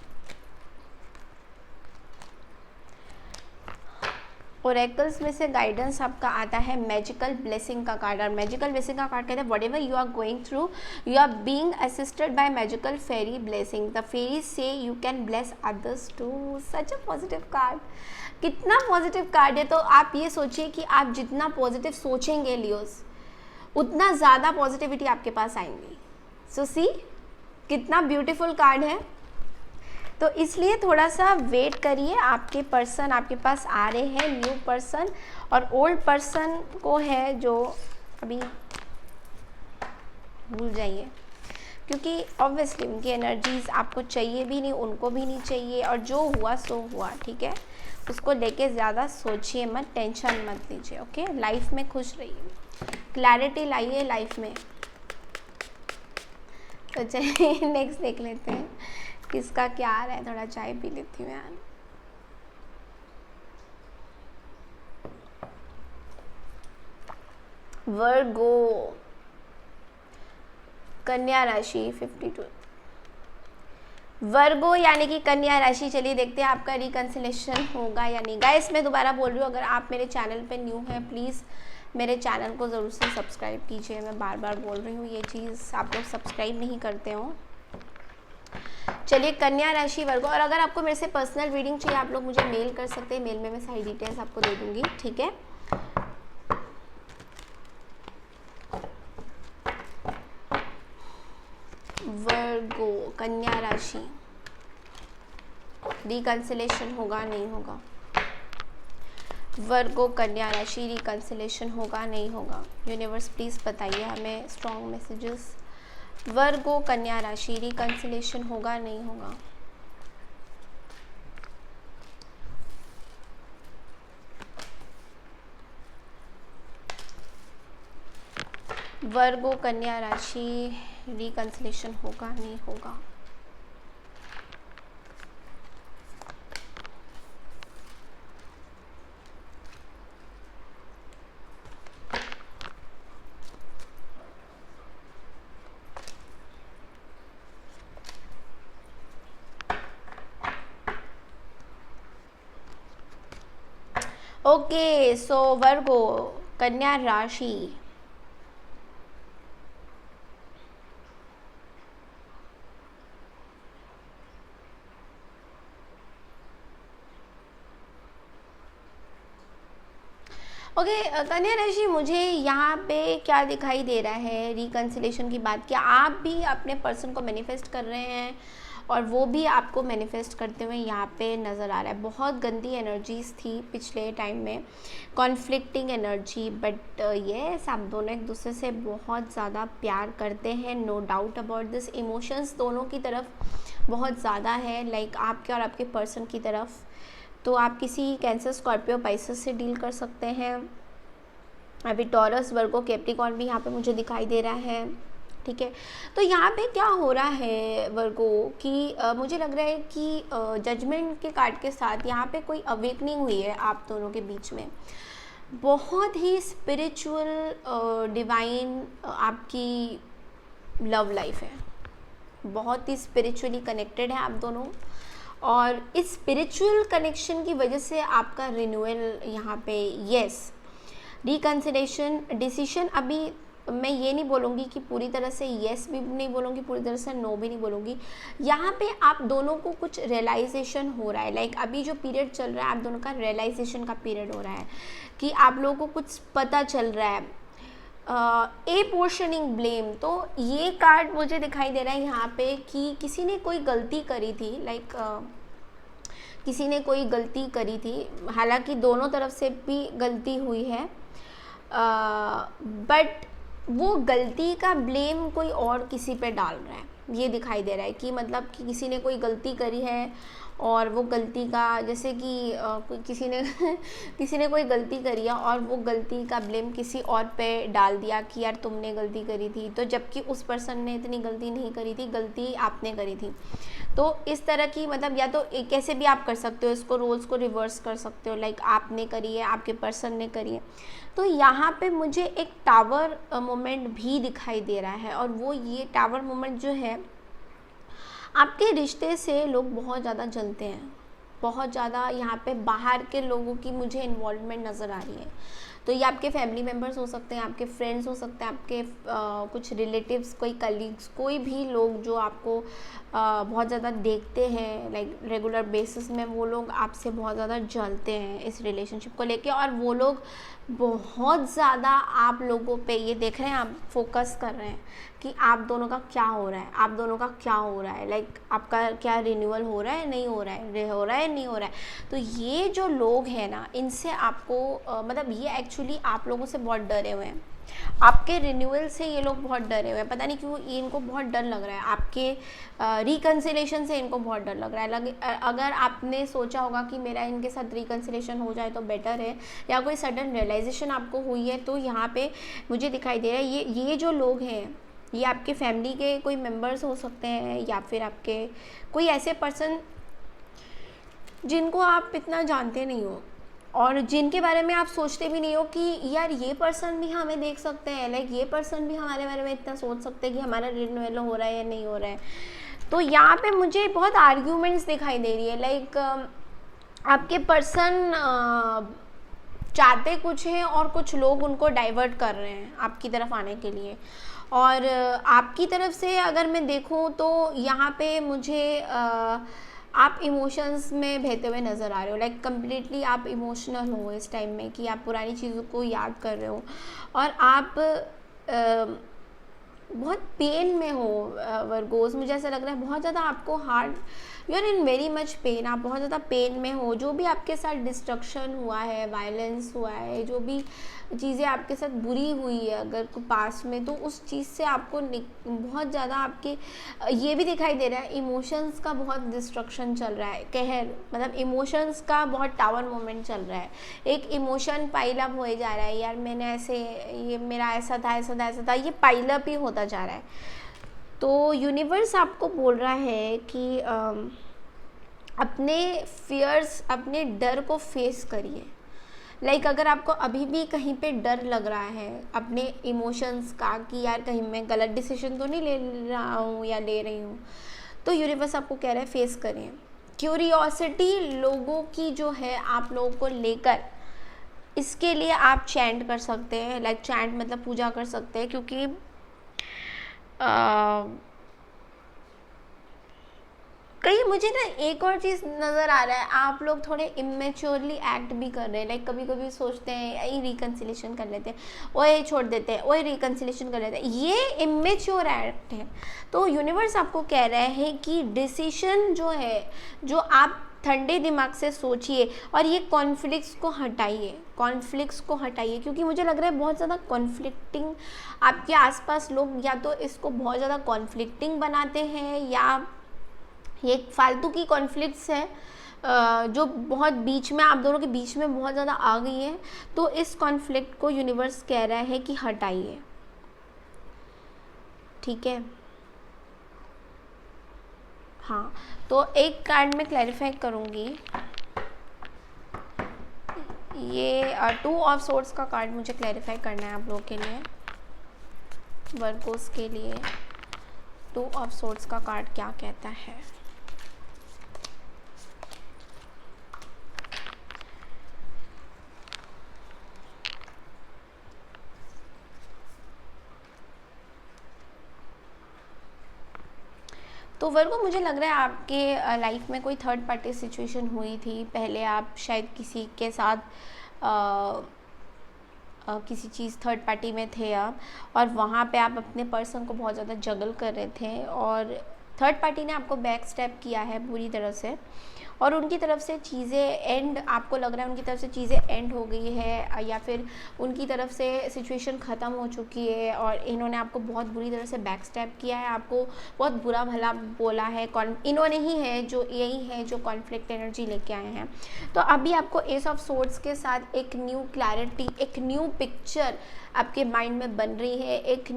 ओरेकल्स में से गाइडेंस आपका आता है मैजिकल ब्लेसिंग का कार्ड, और मैजिकल ब्लेसिंग का कार्ड कहता है whatever you are going through you are being assisted by magical fairy blessing, the fairy say you can bless others too. Such a positive card, कितना positive card है। तो आप ये सोचिए कि आप जितना पॉजिटिव सोचेंगे लियोस, उतना ज़्यादा पॉजिटिविटी आपके पास आएंगी। सो सी, कितना ब्यूटीफुल कार्ड है। तो इसलिए थोड़ा सा वेट करिए, आपके पर्सन आपके पास आ रहे हैं, न्यू पर्सन, और ओल्ड पर्सन को है जो अभी भूल जाइए, क्योंकि ऑब्वियसली उनकी एनर्जीज आपको चाहिए भी नहीं, उनको भी नहीं चाहिए, और जो हुआ सो हुआ, ठीक है। उसको लेके ज़्यादा सोचिए मत, टेंशन मत लीजिए, ओके। लाइफ में खुश रहिए, क्लैरिटी लाइए लाइफ में। तो चलिए नेक्स्ट देख लेते हैं किसका क्या आ रहा है। थोड़ा चाय पी लेती हूँ यार। वर्गो, कन्या राशि 52, वर्गो यानी कि कन्या राशि। चलिए देखते हैं आपका रिकंसिलेशन होगा या नहीं। गाइस, मैं दोबारा बोल रही हूँ, अगर आप मेरे चैनल पे न्यू हैं, प्लीज़ मेरे चैनल को ज़रूर से सब्सक्राइब कीजिए। मैं बार बार बोल रही हूँ ये चीज़, आप लोग सब्सक्राइब नहीं करते हो। चलिए, कन्या राशि वर्गो, और अगर आपको मेरे से पर्सनल रीडिंग चाहिए, आप लोग मुझे मेल कर सकते हैं, मेल में मैं सारी डिटेल्स आपको दे दूँगी, ठीक है। वर्गो, कन्या राशि, रिकंसिलेशन होगा नहीं होगा। वर्गो कन्या राशि, रिकंसिलेशन होगा नहीं होगा। यूनिवर्स प्लीज़ बताइए हमें स्ट्रॉन्ग मैसेजेस। वर्गो कन्या राशि, रिकंसिलेशन होगा नहीं होगा। वर्गो कन्या राशि, रिकंसिलेशन होगा नहीं होगा। ओके, सो वर्गो कन्या राशि, ओके कन्या राशि, मुझे यहाँ पे क्या दिखाई दे रहा है रिकन्सिलेशन की बात, कि आप भी अपने पर्सन को मैनिफेस्ट कर रहे हैं और वो भी आपको मैनिफेस्ट करते हुए यहाँ पे नज़र आ रहा है। बहुत गंदी एनर्जीज थी पिछले टाइम में, कॉन्फ्लिक्टिंग एनर्जी, बट येस आप दोनों एक दूसरे से बहुत ज़्यादा प्यार करते हैं, no doubt about this. Emotions दोनों की तरफ बहुत ज़्यादा है, लाइक आपके और आपके पर्सन की तरफ। तो आप किसी कैंसर, स्कॉर्पियो, पाइसेस से डील कर सकते हैं। अभी टॉरस, वर्गो, कैप्रिकॉर्न भी यहाँ पे मुझे दिखाई दे रहा है, ठीक है। तो यहाँ पे क्या हो रहा है वर्गो कि मुझे लग रहा है कि जजमेंट के कार्ड के साथ यहाँ पे कोई अवेकनिंग हुई है आप दोनों के बीच में। बहुत ही स्पिरिचुअल डिवाइन आपकी लव लाइफ है, बहुत ही स्पिरिचुअली कनेक्टेड है आप दोनों, और इस स्पिरिचुअल कनेक्शन की वजह से आपका रिन्यूअल यहाँ पे, यस रिकन्सिलेशन, डिसीशन। अभी मैं ये नहीं बोलूँगी कि पूरी तरह से येस भी नहीं बोलूँगी, पूरी तरह से नो भी नहीं बोलूँगी। यहाँ पे आप दोनों को कुछ रियलाइजेशन हो रहा है, लाइक अभी जो पीरियड चल रहा है आप दोनों का रियलाइजेशन का पीरियड हो रहा है, कि आप लोगों को कुछ पता चल रहा है। ए पोर्शनिंग ब्लेम, तो ये कार्ड मुझे दिखाई दे रहा है यहाँ पे कि किसी ने कोई गलती करी थी, लाइक किसी ने कोई गलती करी थी, हालांकि दोनों तरफ से भी गलती हुई है, बट वो गलती का ब्लेम कोई और किसी पे डाल रहा है, ये दिखाई दे रहा है कि मतलब कि किसी ने कोई गलती करी है और वो गलती का, जैसे कि किसी ने कोई गलती करी है और वो गलती का ब्लेम किसी और पे डाल दिया कि यार तुमने गलती करी थी, तो जबकि उस पर्सन ने इतनी गलती नहीं करी थी, गलती आपने करी थी। तो इस तरह की मतलब, या तो कैसे भी आप कर सकते हो इसको, रोल्स को रिवर्स कर सकते हो, लाइक आपने करी है, आपके पर्सन ने करी है। तो यहाँ पे मुझे एक टावर मोमेंट भी दिखाई दे रहा है, और वो ये टावर मोमेंट जो है, आपके रिश्ते से लोग बहुत ज़्यादा जलते हैं, बहुत ज़्यादा यहाँ पे बाहर के लोगों की मुझे इन्वॉल्वमेंट नज़र आ रही है। तो ये आपके फैमिली मेम्बर्स हो सकते हैं, आपके फ्रेंड्स हो सकते हैं, आपके कुछ रिलेटिव्स, कोई कलीग्स, कोई भी लोग जो आपको बहुत ज़्यादा देखते हैं लाइक रेगुलर बेसिस में, वो लोग आपसे बहुत ज़्यादा जलते हैं इस रिलेशनशिप को लेके, और वो लोग बहुत ज़्यादा आप लोगों पे ये देख रहे हैं, आप फोकस कर रहे हैं कि आप दोनों का क्या हो रहा है, आप दोनों का क्या हो रहा है, लाइक आपका क्या रिन्यूअल हो रहा है, नहीं हो रहा है, हो रहा है नहीं हो रहा है। तो ये जो लोग हैं ना, इनसे आपको मतलब ये एक्चुअली आप लोगों से बहुत डरे हुए हैं, आपके रिन्यूअल से ये लोग बहुत डरे हुए हैं, पता नहीं क्यों इनको बहुत डर लग रहा है, आपके रिकन्सिलेशन से इनको बहुत डर लग रहा है। अगर आपने सोचा होगा कि मेरा इनके साथ रिकन्सिलेशन हो जाए तो बेटर है, या कोई सडन रियलाइजेशन आपको हुई है, तो यहाँ पे मुझे दिखाई दे रहा है ये जो लोग हैं, ये आपके फैमिली के कोई मेंबर्स हो सकते हैं, या फिर आपके कोई ऐसे पर्सन जिनको आप इतना जानते नहीं हो, और जिनके बारे में आप सोचते भी नहीं हो कि यार ये पर्सन भी हमें देख सकते हैं, लाइक ये पर्सन भी हमारे बारे में इतना सोच सकते हैं कि हमारा रिन्यूअल हो रहा है या नहीं हो रहा है। तो यहाँ पे मुझे बहुत आर्ग्यूमेंट्स दिखाई दे रही है, लाइक आपके पर्सन चाहते कुछ हैं और कुछ लोग उनको डाइवर्ट कर रहे हैं आपकी तरफ आने के लिए, और आपकी तरफ से अगर मैं देखूँ तो यहाँ पे मुझे आप इमोशंस में बहते हुए नज़र आ रहे हो, लाइक कम्प्लीटली आप इमोशनल हो इस टाइम में, कि आप पुरानी चीज़ों को याद कर रहे हो, और आप बहुत पेन में हो वर्गोस। मुझे ऐसा लग रहा है बहुत ज़्यादा आपको hard, you are in very much pain, आप बहुत ज़्यादा पेन में हो। जो भी आपके साथ डिस्ट्रक्शन हुआ है, वायलेंस हुआ है, जो भी चीज़ें आपके साथ बुरी हुई है अगर पास्ट में, तो उस चीज़ से आपको बहुत ज़्यादा आपके ये भी दिखाई दे रहा है, इमोशंस का बहुत डिस्ट्रक्शन चल रहा है, कहर मतलब इमोशंस का बहुत टावर मोमेंट चल रहा है। एक इमोशन पाइल अप हो जा रहा है, यार मैंने ऐसे, ये मेरा ऐसा था, ये पाइल अप ही होता जा रहा है। तो यूनिवर्स आपको बोल रहा है कि अपने फियर्स, अपने डर को फेस करिए। लाइक अगर आपको अभी भी कहीं पे डर लग रहा है अपने इमोशंस का, कि यार कहीं मैं गलत डिसीजन तो नहीं ले रहा हूँ या ले रही हूँ, तो यूनिवर्स आपको कह रहा है फेस करें। क्यूरियोसिटी लोगों की जो है आप लोगों को लेकर, इसके लिए आप चैंट कर सकते हैं, लाइक चैंट मतलब पूजा कर सकते हैं, क्योंकि कहीं मुझे ना एक और चीज़ नज़र आ रहा है, आप लोग थोड़े इमेच्योरली एक्ट भी कर रहे हैं। लाइक कभी कभी सोचते हैं यही रिकन्सिलेशन कर लेते हैं, ओए छोड़ देते हैं, ओए रिकन्सिलेशन कर लेते हैं, ये इमेच्योर एक्ट है। तो यूनिवर्स आपको कह रहा है कि डिसीजन जो है, जो आप ठंडे दिमाग से सोचिए और ये कॉन्फ्लिक्ट्स को हटाइए, कॉन्फ्लिक्ट्स को हटाइए, क्योंकि मुझे लग रहा है बहुत ज़्यादा कॉन्फ्लिक्टिंग आपके आसपास लोग या तो इसको बहुत ज़्यादा कॉन्फ्लिक्टिंग बनाते हैं, या ये फालतू की कॉन्फ्लिक्ट्स है जो बहुत बीच में आप दोनों के बीच में बहुत ज़्यादा आ गई है। तो इस कॉन्फ्लिक्ट को यूनिवर्स कह रहा है कि हटाइए, ठीक है। हाँ, तो एक कार्ड में क्लैरिफाई करूँगी, ये 2 ऑफ सोर्ड्स का कार्ड मुझे क्लैरिफाई करना है आप लोगों के लिए, वर्गोस के लिए। 2 ऑफ सोर्ड्स का कार्ड क्या कहता है? तो वर्गो, मुझे लग रहा है आपके लाइफ में कोई थर्ड पार्टी सिचुएशन हुई थी पहले। आप शायद किसी के साथ किसी चीज़ थर्ड पार्टी में थे आप, और वहाँ पे आप अपने पर्सन को बहुत ज़्यादा जगल कर रहे थे, और थर्ड पार्टी ने आपको बैक स्टेप किया है बुरी तरह से, और उनकी तरफ से चीज़ें एंड, आपको लग रहा है उनकी तरफ से चीज़ें एंड हो गई है, या फिर उनकी तरफ से सिचुएशन ख़त्म हो चुकी है और इन्होंने आपको बहुत बुरी तरह से बैक स्टेप किया है, आपको बहुत बुरा भला बोला है। इन्होंने ही है जो, यही है जो कॉन्फ्लिक्ट एनर्जी लेके आए हैं। तो अभी आपको एस ऑफ सोर्ड्स के साथ एक न्यू क्लैरिटी, एक न्यू पिक्चर आपके माइंड में बन रही है, एक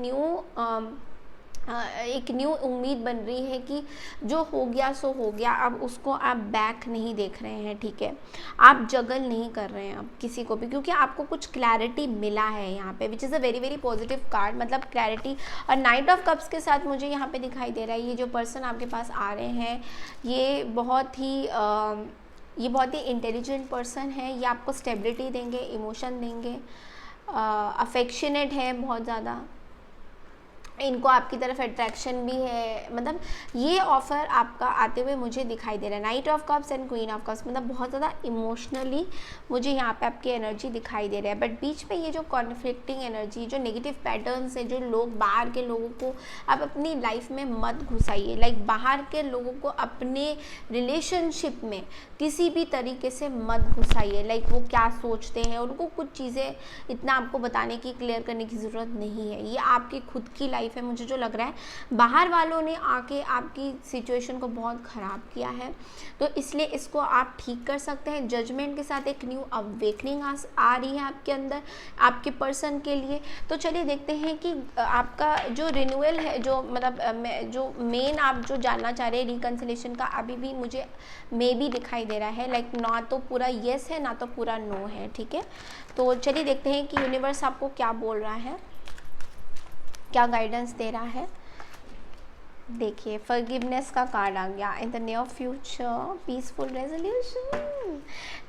न्यू उम्मीद बन रही है कि जो हो गया सो हो गया, अब उसको आप बैक नहीं देख रहे हैं, ठीक है। आप जगल नहीं कर रहे हैं अब किसी को भी, क्योंकि आपको कुछ क्लैरिटी मिला है यहाँ पे, विच is a very very positive card, मतलब क्लैरिटी। और नाइट ऑफ कप्स के साथ मुझे यहाँ पे दिखाई दे रहा है, ये जो पर्सन आपके पास आ रहे हैं ये बहुत ही इंटेलिजेंट पर्सन है, ये आपको स्टेबिलिटी देंगे, इमोशन देंगे, अफेक्शनेट है बहुत ज़्यादा, इनको आपकी तरफ अट्रैक्शन भी है, मतलब ये ऑफ़र आपका आते हुए मुझे दिखाई दे रहा है। Night of cups and queen of cups, मतलब बहुत ज़्यादा इमोशनली मुझे यहाँ पे आपकी एनर्जी दिखाई दे रहा है। बट बीच में ये जो कॉन्फ्लिक्टिंग एनर्जी, जो नेगेटिव पैटर्न्स है, जो लोग बाहर के लोगों को आप अपनी लाइफ में मत घुसाइए। लाइक बाहर के लोगों को अपने रिलेशनशिप में किसी भी तरीके से मत घुसाइए। लाइक वो क्या सोचते हैं, उनको कुछ चीज़ें इतना आपको बताने की, क्लियर करने की ज़रूरत नहीं है। ये आपकी खुद की लाइफ है। मुझे जो लग रहा है बाहर वालों ने आके आपकी सिचुएशन को बहुत ख़राब किया है, तो इसलिए इसको आप ठीक कर सकते हैं। जजमेंट के साथ एक न्यू अवेकनिंग आ रही है आपके अंदर, आपके पर्सन के लिए। तो चलिए देखते हैं कि आपका जो रिन्यूअल है, जो मतलब जो मेन आप जो जानना चाह रहे हैं रिकन्सिलेशन का, अभी भी मुझे मे भी दिखाई दे रहा है। लाइक ना तो पूरा येस है, ना तो पूरा नो है, ठीक है। तो चलिए देखते हैं कि यूनिवर्स आपको क्या बोल रहा है, क्या गाइडेंस दे रहा है। देखिए, फॉरगिवनेस का कार्ड आ गया, in the near future peaceful resolution.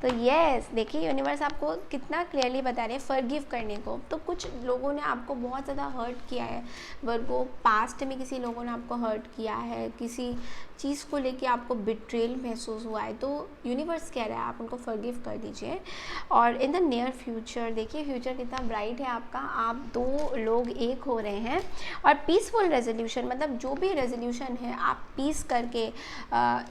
तो यस, देखिए यूनिवर्स आपको कितना क्लियरली बता रहे हैं फॉरगिव करने को। तो कुछ लोगों ने आपको बहुत ज़्यादा हर्ट किया है वर्गो, पास्ट में किसी लोगों ने आपको हर्ट किया है, किसी चीज़ को लेके आपको बिट्रेल महसूस हुआ है, तो यूनिवर्स कह रहा है आप उनको फॉरगिव कर दीजिए। और इन द नियर फ्यूचर, देखिए फ्यूचर कितना ब्राइट है आपका, आप दो लोग एक हो रहे हैं। और पीसफुल रेजोल्यूशन, मतलब जो भी रेजोल्यूशन है आप पीस करके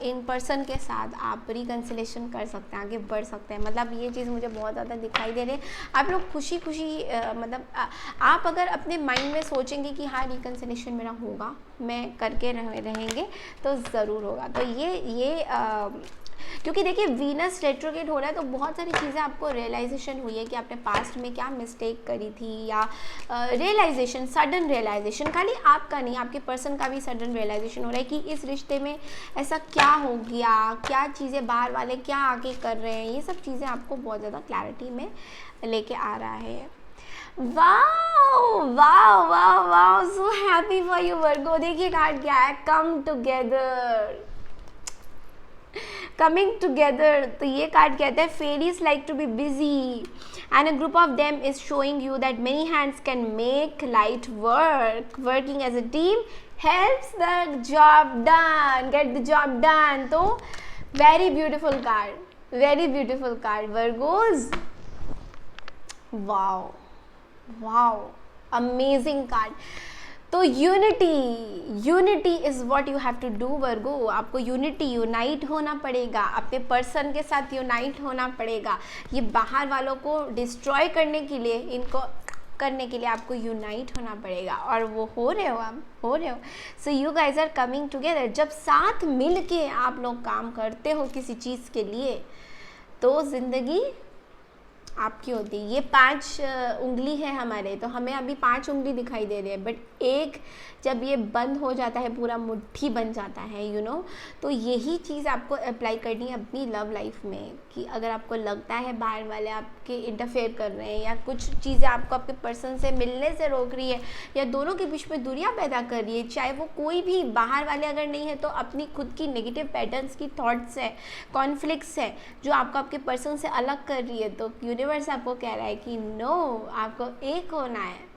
इन पर्सन के साथ आप रिकन्सिलेशन कर सकते हैं, आगे बढ़ सकते हैं। मतलब ये चीज़ मुझे बहुत ज़्यादा दिखाई दे रही है। आप लोग खुशी खुशी मतलब आप अगर अपने माइंड में सोचेंगे कि हाँ रिकन्सिलेशन मेरा होगा, मैं करके रहेंगे, तो ज़रूर होगा। तो ये क्योंकि देखिए वीनस रेट्रोग्रेड हो रहा है, तो बहुत सारी चीज़ें आपको रियलाइजेशन हुई है कि आपने पास्ट में क्या मिस्टेक करी थी, या रियलाइजेशन, सडन रियलाइजेशन, खाली आपका नहीं आपके पर्सन का भी सडन रियलाइजेशन हो रहा है कि इस रिश्ते में ऐसा क्या हो गया, क्या चीज़ें बाहर वाले क्या आगे कर रहे हैं, ये सब चीज़ें आपको बहुत ज़्यादा क्लैरिटी में लेके आ रहा है। Wow wow wow wow, so happy for you Virgo. देखिए कार्ड क्या है, कम टुगेदर। Coming together. तो ये कार्ड कहता है fairies like to be busy and a group of them is showing you that many hands can make light work, working as a team helps the job done, get the job done. तो very beautiful card, very beautiful card Virgos. Wow wow, amazing card. तो unity is what you have to do Virgo. आपको unite होना पड़ेगा, अपने person के साथ unite होना पड़ेगा। ये बाहर वालों को डिस्ट्रॉय करने के लिए, इनको करने के लिए आपको यूनाइट होना पड़ेगा, और वो हो रहे हो, आप हो रहे हो। So you guys are coming together. जब साथ मिल के आप लोग काम करते हो किसी चीज़ के लिए, तो ज़िंदगी आपकी होती है। ये 5 उंगली है हमारे, तो हमें अभी 5 उंगली दिखाई दे रही है, बट एक जब ये बंद हो जाता है, पूरा मुट्ठी बन जाता है, यू नो। तो यही चीज़ आपको अप्लाई करनी है अपनी लव लाइफ में, कि अगर आपको लगता है बाहर वाले आपके इंटरफेयर कर रहे हैं, या कुछ चीज़ें आपको आपके पर्सन से मिलने से रोक रही है, या दोनों के बीच में दूरियां पैदा कर रही है, चाहे वो कोई भी बाहर वाले अगर नहीं है, तो अपनी खुद की नेगेटिव पैटर्न्स की थॉट्स है, कॉन्फ्लिक्ट्स है, जो आपको आपके पर्सन से अलग कर रही है, तो यूनिवर्स आपको कह रहा है कि नो, आपको एक होना है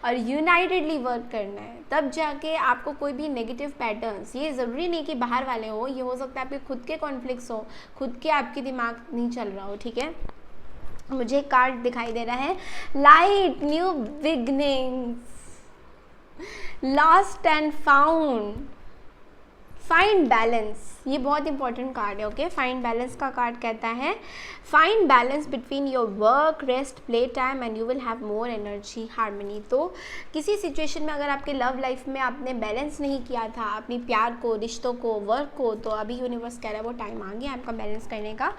और यूनाइटेडली वर्क करना है। तब जाके आपको कोई भी नेगेटिव पैटर्न्स, ये ज़रूरी नहीं कि बाहर वाले हो, ये हो सकता है आपके खुद के कॉन्फ्लिक्ट्स हो, खुद के आपके दिमाग नहीं चल रहा हो, ठीक है। मुझे कार्ड दिखाई दे रहा है light, new beginnings, lost and found, find balance. ये बहुत इंपॉर्टेंट कार्ड है, ओके। फाइंड बैलेंस का कार्ड कहता है find balance between your work, rest, play time and you will have more energy, harmony. तो किसी सिचुएशन में अगर आपके लव लाइफ में आपने बैलेंस नहीं किया था अपनी प्यार को, रिश्तों को, वर्क को, तो अभी यूनिवर्स कह रहा है वो टाइम आ गया आपका बैलेंस करने का।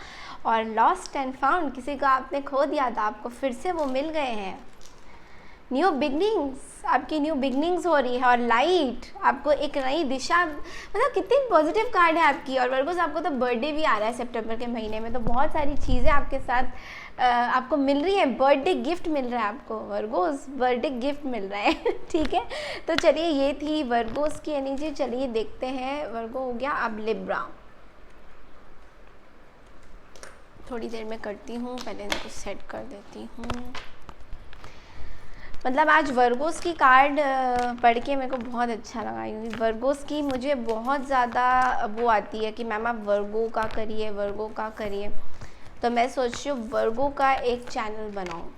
और लॉस्ट एंड फाउंड, किसी का आपने खो दिया था, आपको फिर से वो मिल गए हैं। न्यू बिगनिंग्स, आपकी न्यू बिगनिंग्स हो रही है। और लाइट, आपको एक नई दिशा, मतलब कितनी पॉजिटिव कार्ड है आपकी। और वर्गोस, आपको तो बर्थडे भी आ रहा है सितंबर के महीने में, तो बहुत सारी चीज़ें आपके साथ आपको मिल रही है। बर्थडे गिफ्ट मिल रहा है आपको वर्गोस, बर्थडे गिफ्ट मिल रहा है ठीक है। तो चलिए, ये थी वर्गोस की एनर्जी। चलिए देखते हैं, वर्गो हो गया, अब लिब्रा। थोड़ी देर में करती हूँ, पहले इनको सेट कर देती हूँ। मतलब आज वर्गोस की कार्ड पढ़ के मेरे को बहुत अच्छा लगा, क्योंकि वर्गोस की मुझे बहुत ज़्यादा वो आती है कि मैम आप वर्गो का करिए, वर्गो का करिए। तो मैं सोच रही हूँ वर्गो का एक चैनल बनाऊँ।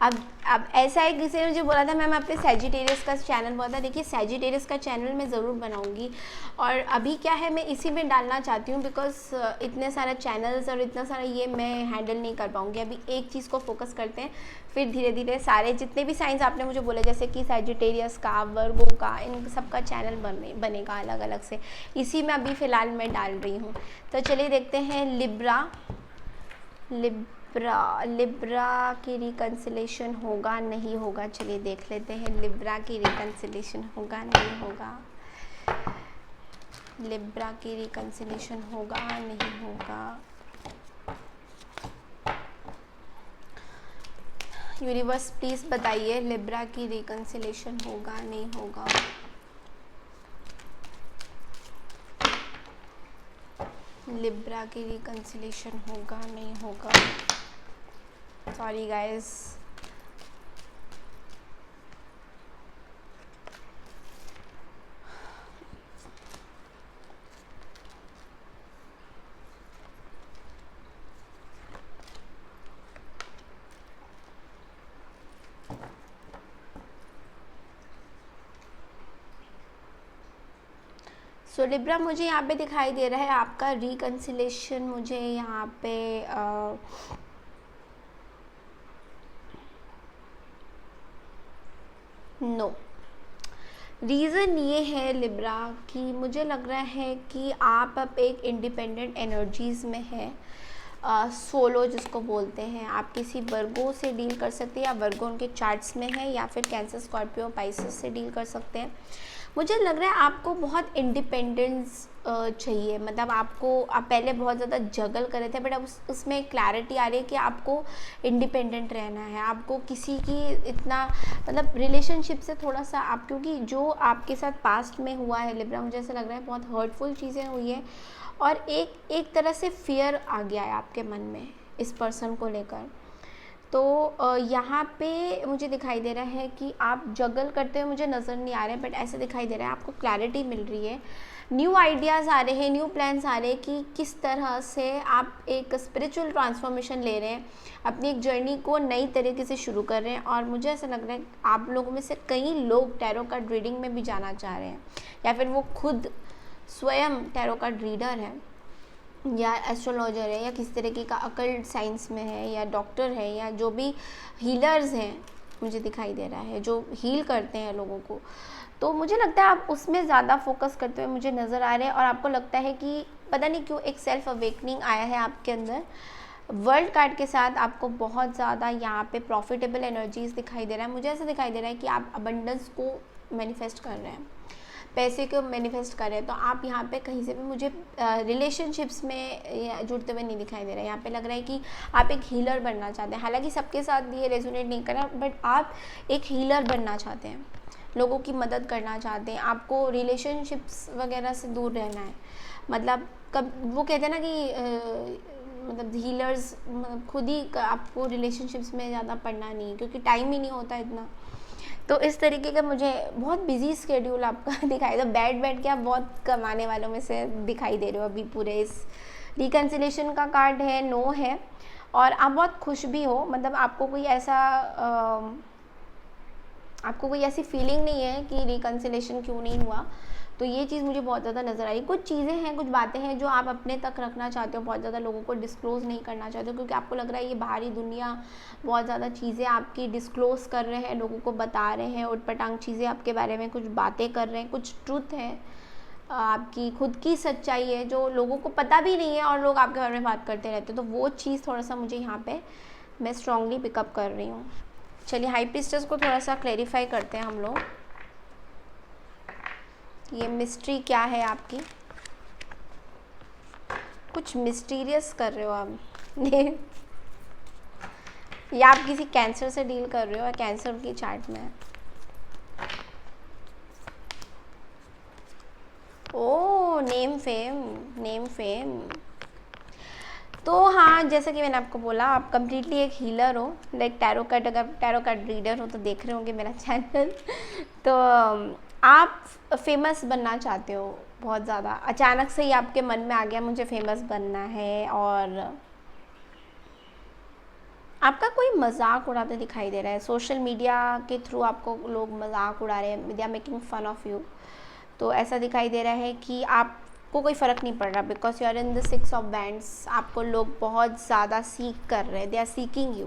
अब ऐसा है, किसी ने मुझे बोला था मैम आपने सैजिटेरियस का चैनल बोला था। देखिए, सैजिटेरियस का चैनल मैं ज़रूर बनाऊंगी, और अभी क्या है, मैं इसी में डालना चाहती हूँ, बिकॉज इतने सारे चैनल्स और इतना सारा ये मैं हैंडल नहीं कर पाऊँगी। अभी एक चीज़ को फोकस करते हैं, फिर धीरे धीरे सारे जितने भी साइंस आपने मुझे बोले, जैसे कि सैजिटेरियस का, वर्गो का, इन सब का चैनल बनेगा अलग अलग से। इसी में अभी फ़िलहाल मैं डाल रही हूँ। तो चलिए देखते हैं लिब्रा की रिकन्सिलेशन होगा नहीं होगा। चलिए देख लेते हैं, लिब्रा की रिकन्सिलेशन होगा नहीं होगा, लिब्रा की रिकन्सिलेशन होगा नहीं होगा। यूनिवर्स प्लीज़ बताइए, लिब्रा की रिकन्सिलेशन होगा नहीं होगा। लिब्रा की रिकन्सिलेशन होगा नहीं होगा। सॉरी गाइस, सो लिब्रा, मुझे यहाँ पे दिखाई दे रहा है आपका रिकन्सिलेशन। मुझे यहाँ पे नो। रीज़न ये है लिब्रा कि मुझे लग रहा है कि आप अब एक इंडिपेंडेंट एनर्जीज़ में है, सोलो जिसको बोलते हैं। आप किसी वर्गो से डील कर सकते हैं, या वर्गो उनके चार्ट्स में है, या फिर कैंसर, स्कॉर्पियो, पाइसेस से डील कर सकते हैं। मुझे लग रहा है आपको बहुत इंडिपेंडेंस चाहिए। मतलब आप पहले बहुत ज़्यादा जगल कर रहे थे, बट अब उसमें क्लैरिटी आ रही है कि आपको इंडिपेंडेंट रहना है। आपको किसी की इतना, मतलब रिलेशनशिप से थोड़ा सा क्योंकि जो आपके साथ पास्ट में हुआ है लिब्रा, मुझे ऐसा लग रहा है बहुत हर्टफुल चीज़ें हुई है, और एक तरह से फियर आ गया है आपके मन में इस पर्सन को लेकर। तो यहाँ पे मुझे दिखाई दे रहा है कि आप जगल करते हुए मुझे नज़र नहीं आ रहे हैं, बट ऐसे दिखाई दे रहा है आपको क्लैरिटी मिल रही है, न्यू आइडियाज़ आ रहे हैं, न्यू प्लान्स आ रहे हैं कि किस तरह से आप एक स्पिरिचुअल ट्रांसफॉर्मेशन ले रहे हैं, अपनी एक जर्नी को नई तरीके से शुरू कर रहे हैं। और मुझे ऐसा लग रहा है आप लोगों में से कई लोग टैरो कार्ड रीडिंग में भी जाना चाह रहे हैं, या फिर वो खुद स्वयं टैरो कार्ड रीडर है या एस्ट्रोलॉजर है या किसी तरीके का अकल्ट साइंस में है या डॉक्टर है या जो भी हीलर्स हैं, मुझे दिखाई दे रहा है जो हील करते हैं लोगों को। तो मुझे लगता है आप उसमें ज़्यादा फोकस करते हुए मुझे नज़र आ रहे हैं, और आपको लगता है कि पता नहीं क्यों एक सेल्फ अवेकनिंग आया है आपके अंदर। वर्ल्ड कार्ड के साथ आपको बहुत ज़्यादा यहाँ पे प्रॉफिटेबल एनर्जीज दिखाई दे रहा है। मुझे ऐसा दिखाई दे रहा है कि आप अबंडेंस को मैनिफेस्ट कर रहे हैं, पैसे को मैनिफेस्ट कर रहे हैं। तो आप यहाँ पे कहीं से भी मुझे रिलेशनशिप्स में जुड़ते हुए नहीं दिखाई दे रहे हैं। यहाँ पे लग रहा है कि आप एक हीलर बनना चाहते हैं। हालांकि सबके साथ ये रेजोनेट नहीं कर रहा, बट आप एक हीलर बनना चाहते हैं, लोगों की मदद करना चाहते हैं। आपको रिलेशनशिप्स वगैरह से दूर रहना है। मतलब कब वो कहते हैं ना कि मतलब हीलर्स खुद ही आपको रिलेशनशिप्स में ज़्यादा पढ़ना नहीं, क्योंकि टाइम ही नहीं होता इतना। तो इस तरीके का मुझे बहुत बिजी स्केड्यूल आपका दिखाई दे। बैठ के आप बहुत कमाने वालों में से दिखाई दे रहे हो अभी पूरे इस रिकन्सिलेशन का कार्ड है, नो है, और आप बहुत खुश भी हो। मतलब आपको कोई ऐसी फीलिंग नहीं है कि रिकन्सिलेशन क्यों नहीं हुआ। तो ये चीज़ मुझे बहुत ज़्यादा नज़र आई। कुछ चीज़ें हैं, कुछ बातें हैं जो आप अपने तक रखना चाहते हो, बहुत ज़्यादा लोगों को डिस्क्लोज़ नहीं करना चाहते हो, क्योंकि आपको लग रहा है ये बाहरी दुनिया बहुत ज़्यादा चीज़ें आपकी डिस्क्लोज़ कर रहे हैं, लोगों को बता रहे हैं, उटपटांग चीज़ें आपके बारे में कुछ बातें कर रहे हैं, कुछ ट्रुथ है, आपकी खुद की सच्चाई है जो लोगों को पता भी नहीं है और लोग आपके बारे में बात करते रहते हैं। तो वो चीज़ थोड़ा सा मुझे यहाँ पर मैं स्ट्रांगली पिकअप कर रही हूँ। चलिए हाई प्रीस्टेस को थोड़ा सा क्लैरिफाई करते हैं हम लोग। ये मिस्ट्री क्या है आपकी? कुछ मिस्टीरियस कर रहे हो आप या आप किसी कैंसर से डील कर रहे हो, या कैंसर की चार्ट में। ओ नेम फेम। तो हाँ, जैसा कि मैंने आपको बोला, आप कम्प्लीटली एक हीलर हो, लाइक टैरो कार्ड रीडर हो तो देख रहे होंगे मेरा चैनल। तो आप फेमस बनना चाहते हो बहुत ज़्यादा। अचानक से ही आपके मन में आ गया मुझे फेमस बनना है, और आपका कोई मजाक उड़ाते दिखाई दे रहा है। सोशल मीडिया के थ्रू आपको लोग मजाक उड़ा रहे हैं, they are making fun of you. तो ऐसा दिखाई दे रहा है कि आपको कोई फ़र्क नहीं पड़ रहा, because you are in the 6 of wands. आपको लोग बहुत ज़्यादा सीक कर रहे हैं, they are seeking you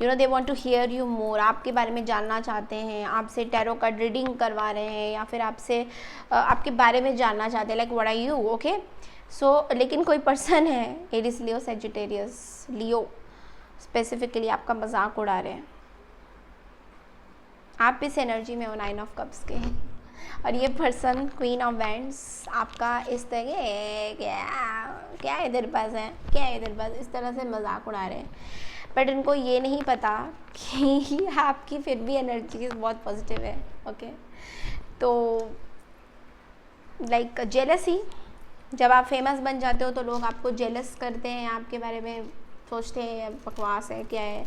know, they want to hear you more. आपके बारे में जानना चाहते हैं, आपसे टैरो कार्ड रीडिंग करवा रहे हैं, या फिर आपसे आपके बारे में जानना चाहते हैं, like what are you, okay. So लेकिन कोई पर्सन है, Aries, Leo, Sagittarius, Leo specifically आपका मजाक उड़ा रहे हैं। आप इस एनर्जी में हो 9 ऑफ कप्स के, और ये पर्सन क्वीन ऑफ वैंड्स आपका इस तरह क्या इधर पास है, क्या इधर पास, इस तरह से मजाक उड़ा रहे हैं। बट इनको ये नहीं पता कि आपकी फिर भी एनर्जी बहुत पॉजिटिव है, ओके। तो लाइक जेलसी, जब आप फेमस बन जाते हो तो लोग आपको जेलस करते हैं, आपके बारे में सोचते हैं बकवास है, क्या है।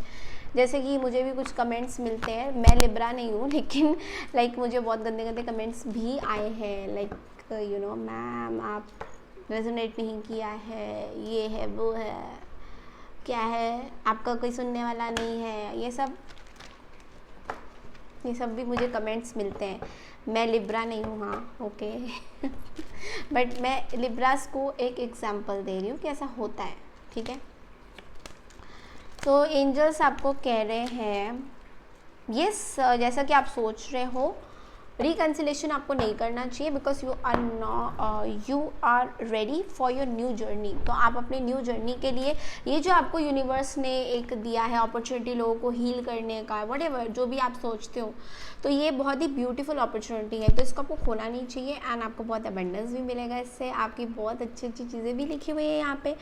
जैसे कि मुझे भी कुछ कमेंट्स मिलते हैं, मैं लिब्रा नहीं हूँ, लेकिन लाइक मुझे बहुत गंदे गंदे कमेंट्स भी आए हैं, लाइक यू नो, मैम आप रेजोनेट नहीं किया है, ये है वो है, क्या है, आपका कोई सुनने वाला नहीं है, ये सब भी मुझे कमेंट्स मिलते हैं। मैं लिब्रा नहीं हूँ, हाँ, ओके। बट मैं लिब्रास को एक एग्जांपल दे रही हूँ कि ऐसा होता है, ठीक है। तो एंजल्स आपको कह रहे हैं, यस, जैसा कि आप सोच रहे हो, रिकन्सिलेशन आपको नहीं करना चाहिए, because you are ready for your new journey. तो आप अपने न्यू जर्नी के लिए, ये जो आपको यूनिवर्स ने एक दिया है अपॉर्चुनिटी लोगों को हील करने का, व्हाटएवर जो भी आप सोचते हो, तो ये बहुत ही ब्यूटीफुल अपॉर्चुनिटी है। तो इसको आपको खोना नहीं चाहिए, एंड आपको बहुत अबंडेंस भी मिलेगा इससे। आपकी बहुत अच्छी अच्छी चीज़ें भी लिखी हुई है यहाँ पे।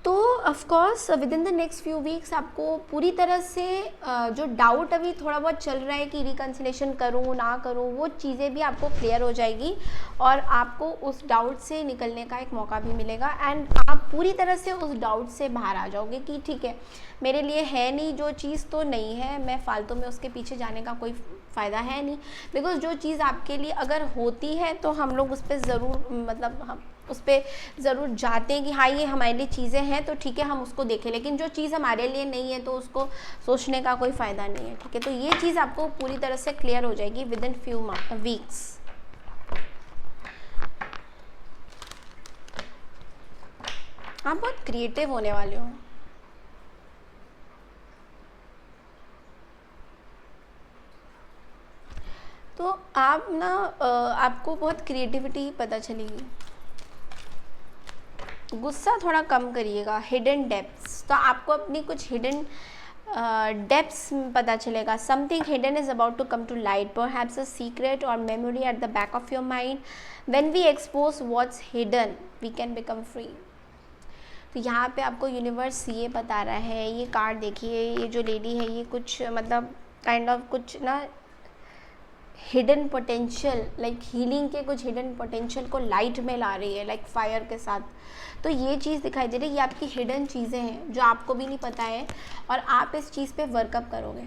तो of course with in the next few weeks आपको पूरी तरह से जो डाउट अभी थोड़ा बहुत चल रहा है कि रिकन्सिलेशन करूँ ना करूँ, वो चीज़ें भी आपको क्लियर हो जाएगी और आपको उस डाउट से निकलने का एक मौका भी मिलेगा एंड आप पूरी तरह से उस डाउट से बाहर आ जाओगे कि ठीक है, मेरे लिए है नहीं जो चीज़ तो नहीं है, मैं फालतू में उसके पीछे जाने का कोई फ़ायदा है नहीं। बिकॉज़ जो चीज़ आपके लिए अगर होती है तो हम लोग उस पर ज़रूर मतलब हम उस पर ज़रूर जाते हैं कि हाँ ये हमारे लिए चीज़ें हैं तो ठीक है हम उसको देखें, लेकिन जो चीज़ हमारे लिए नहीं है तो उसको सोचने का कोई फ़ायदा नहीं है। ठीक है, तो ये चीज़ आपको पूरी तरह से क्लियर हो जाएगी विद इन फ्यू वीक्स। आप बहुत क्रिएटिव होने वाले हो। तो आप ना आपको बहुत क्रिएटिविटी पता चलेगी। गुस्सा थोड़ा कम करिएगा। हिडन डेप्थ्स, तो आपको अपनी कुछ हिडन डेप्थ्स पता चलेगा। Something hidden is about to come to light, perhaps a secret और memory at the back of your mind. When we expose what's hidden we can become free. तो यहाँ पे आपको यूनिवर्स ये बता रहा है, ये कार्ड देखिए, ये जो लेडी है ये कुछ मतलब काइंड ऑफ कुछ ना हिडन पोटेंशियल, लाइक हीलिंग के कुछ हिडन पोटेंशियल को लाइट में ला रही है, लाइक फायर के साथ। तो ये चीज़ दिखाई दे रही है, ये आपकी हिडन चीज़ें हैं जो आपको भी नहीं पता है और आप इस चीज़ पे वर्कअप करोगे।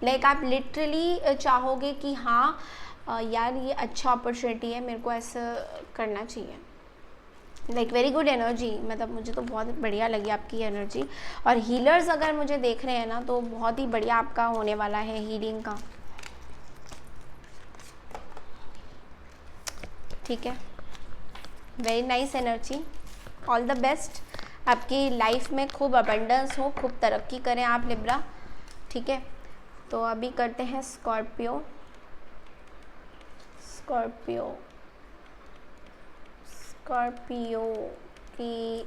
लाइक आप लिटरली चाहोगे कि हाँ यार ये अच्छा अपॉर्चुनिटी है, मेरे को ऐसा करना चाहिए। लाइक वेरी गुड एनर्जी, मतलब मुझे तो बहुत बढ़िया लगी आपकी एनर्जी। और हीलर्स अगर मुझे देख रहे हैं ना तो बहुत ही बढ़िया आपका होने वाला है हीलिंग का। ठीक है, very nice energy, all the best. आपकी लाइफ में खूब अबंडेंस हो, खूब तरक्की करें आप लिब्रा। ठीक है, तो अभी करते हैं स्कॉर्पियो। स्कॉर्पियो की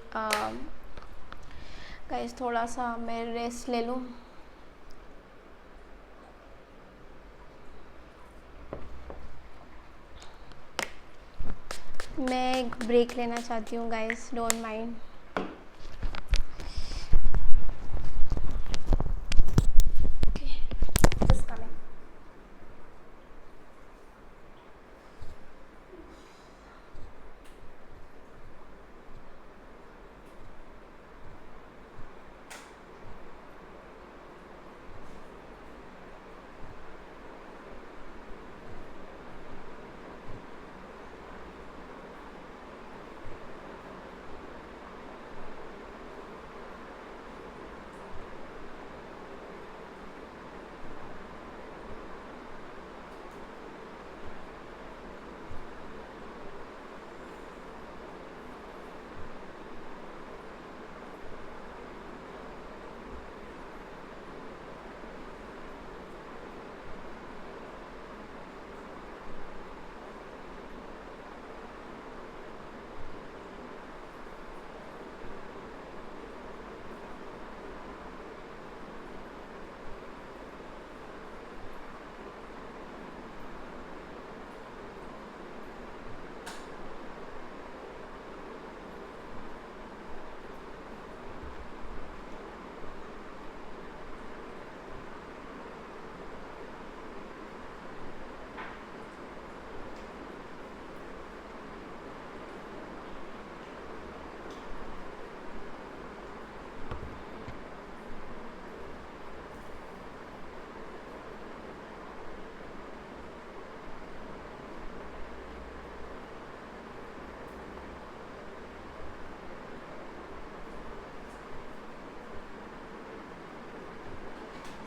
गाइस थोड़ा सा मैं रेस्ट ले लूँ। मैं एक ब्रेक लेना चाहती हूँ guys, don't mind.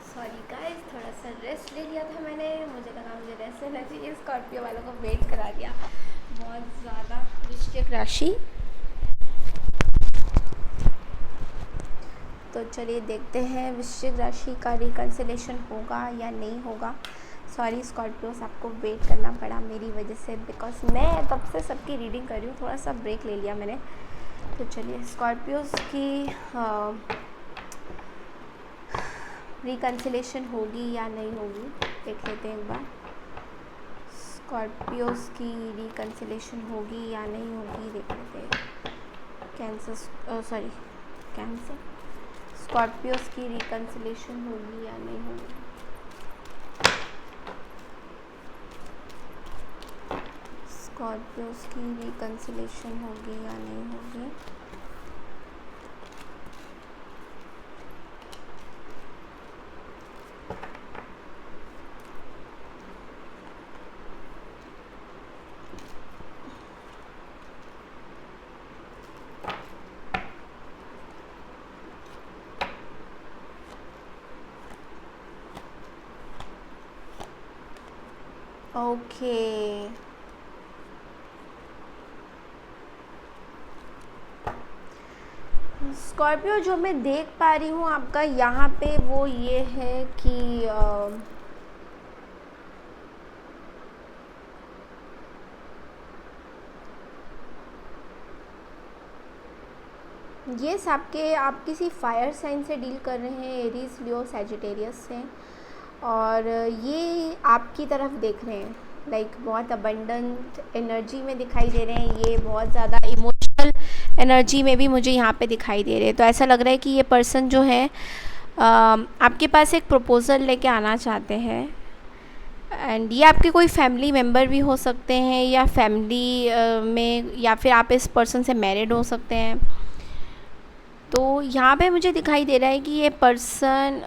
Sorry guys, थोड़ा सा रेस्ट ले लिया था मैंने, मुझे लगा मुझे रेस्ट लेना चाहिए। स्कॉर्पियो वालों को वेट करा दिया बहुत ज़्यादा। वृश्चिक राशि, तो चलिए देखते हैं वृश्चिक राशि का रिकन्सिलेशन होगा या नहीं होगा। सॉरी स्कॉर्पियोस, आपको वेट करना पड़ा मेरी वजह से, बिकॉज मैं तब से सबकी रीडिंग कर रही हूँ, थोड़ा सा ब्रेक ले लिया मैंने। तो चलिए स्कॉर्पियोस की रिकन्सिलेशन होगी या नहीं होगी देख लेते हैं एक बार। स्कॉर्पियोस की रिकन्सिलेशन होगी या नहीं होगी देख लेते हैं। कैंसर, स्कॉर्पियोस की रिकन्सिलेशन होगी या नहीं होगी? स्कॉर्पियोस की रिकन्सिलेशन होगी या नहीं होगी? ओके, स्कॉर्पियो जो मैं देख पा रही हूँ आपका यहाँ पे वो ये है कि ये आपके आप किसी फायर साइन से डील कर रहे हैं, एरीज, लियो, सैजिटेरियस से, और ये आपकी तरफ देख रहे हैं, लाइक बहुत अबंडेंट एनर्जी में दिखाई दे रहे हैं, ये बहुत ज़्यादा इमोशनल एनर्जी में भी मुझे यहाँ पे दिखाई दे रहे हैं। तो ऐसा लग रहा है कि ये पर्सन जो है आपके पास एक प्रपोज़ल लेके आना चाहते हैं, एंड ये आपके कोई फैमिली मेम्बर भी हो सकते हैं, या फैमिली में, या फिर आप इस पर्सन से मैरिड हो सकते हैं। तो यहाँ पे मुझे दिखाई दे रहा है कि ये पर्सन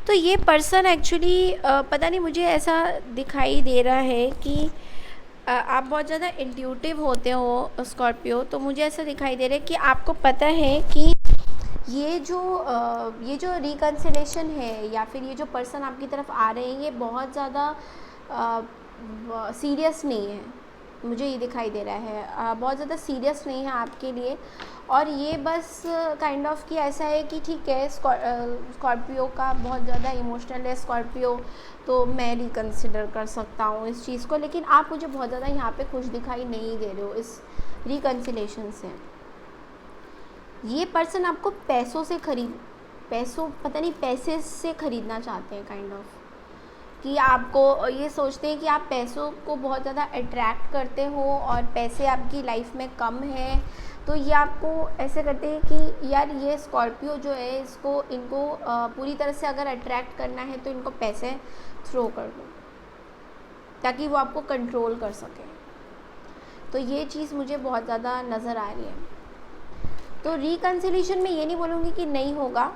तो ये पर्सन एक्चुअली पता नहीं, मुझे ऐसा दिखाई दे रहा है कि आप बहुत ज़्यादा इंट्यूटिव होते हो स्कॉर्पियो। तो मुझे ऐसा दिखाई दे रहा है कि आपको पता है कि ये जो रिकन्सिलेशन है, या फिर ये जो पर्सन आपकी तरफ आ रहे हैं, ये बहुत ज़्यादा सीरियस नहीं है। मुझे ये दिखाई दे रहा है बहुत ज़्यादा सीरियस नहीं है आपके लिए, और ये बस काइंड ऑफ कि ऐसा है कि ठीक है, स्कॉर्पियो का बहुत ज़्यादा इमोशनल है स्कॉर्पियो, तो मैं रिकन्सिडर कर सकता हूँ इस चीज़ को। लेकिन आप मुझे बहुत ज़्यादा यहाँ पे खुश दिखाई नहीं दे रहे हो इस रिकन्सिलेशन से। ये पर्सन आपको पता नहीं पैसे से ख़रीदना चाहते हैं, काइंड ऑफ कि आपको ये सोचते हैं कि आप पैसों को बहुत ज़्यादा अट्रैक्ट करते हो, और पैसे आपकी लाइफ में कम है, तो ये आपको ऐसे करते हैं कि यार ये स्कॉर्पियो जो है, इनको पूरी तरह से अगर अट्रैक्ट करना है तो इनको पैसे थ्रो कर दो, ताकि वो आपको कंट्रोल कर सकें। तो ये चीज़ मुझे बहुत ज़्यादा नज़र आ रही है। तो रिकन्सिलेशन में ये नहीं बोलूँगी कि नहीं होगा,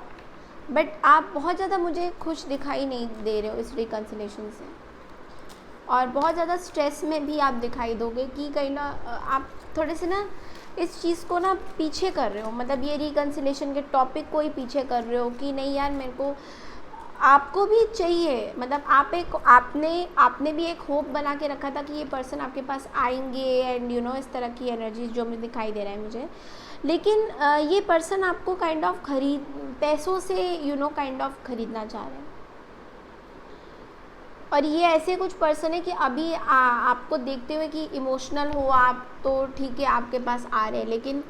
बट आप बहुत ज़्यादा मुझे खुश दिखाई नहीं दे रहे हो इस रिकन्सिलेशन से, और बहुत ज़्यादा स्ट्रेस में भी आप दिखाई दोगे कि कहीं ना आप थोड़े से ना इस चीज़ को ना पीछे कर रहे हो, मतलब ये रिकन्सिलेशन के टॉपिक को ही पीछे कर रहे हो कि नहीं यार, मेरे को आपको भी चाहिए, मतलब आपने भी एक होप बना के रखा था कि ये पर्सन आपके पास आएंगे, एंड इस तरह की एनर्जीज जो मुझे दिखाई दे रहा है मुझे। लेकिन ये पर्सन आपको काइंड ऑफ पैसों से काइंड ऑफ ख़रीदना चाह रहे हैं, और ये ऐसे कुछ पर्सन है कि अभी आपको देखते हुए कि इमोशनल हो आप, तो ठीक है आपके पास आ रहे हैं, लेकिन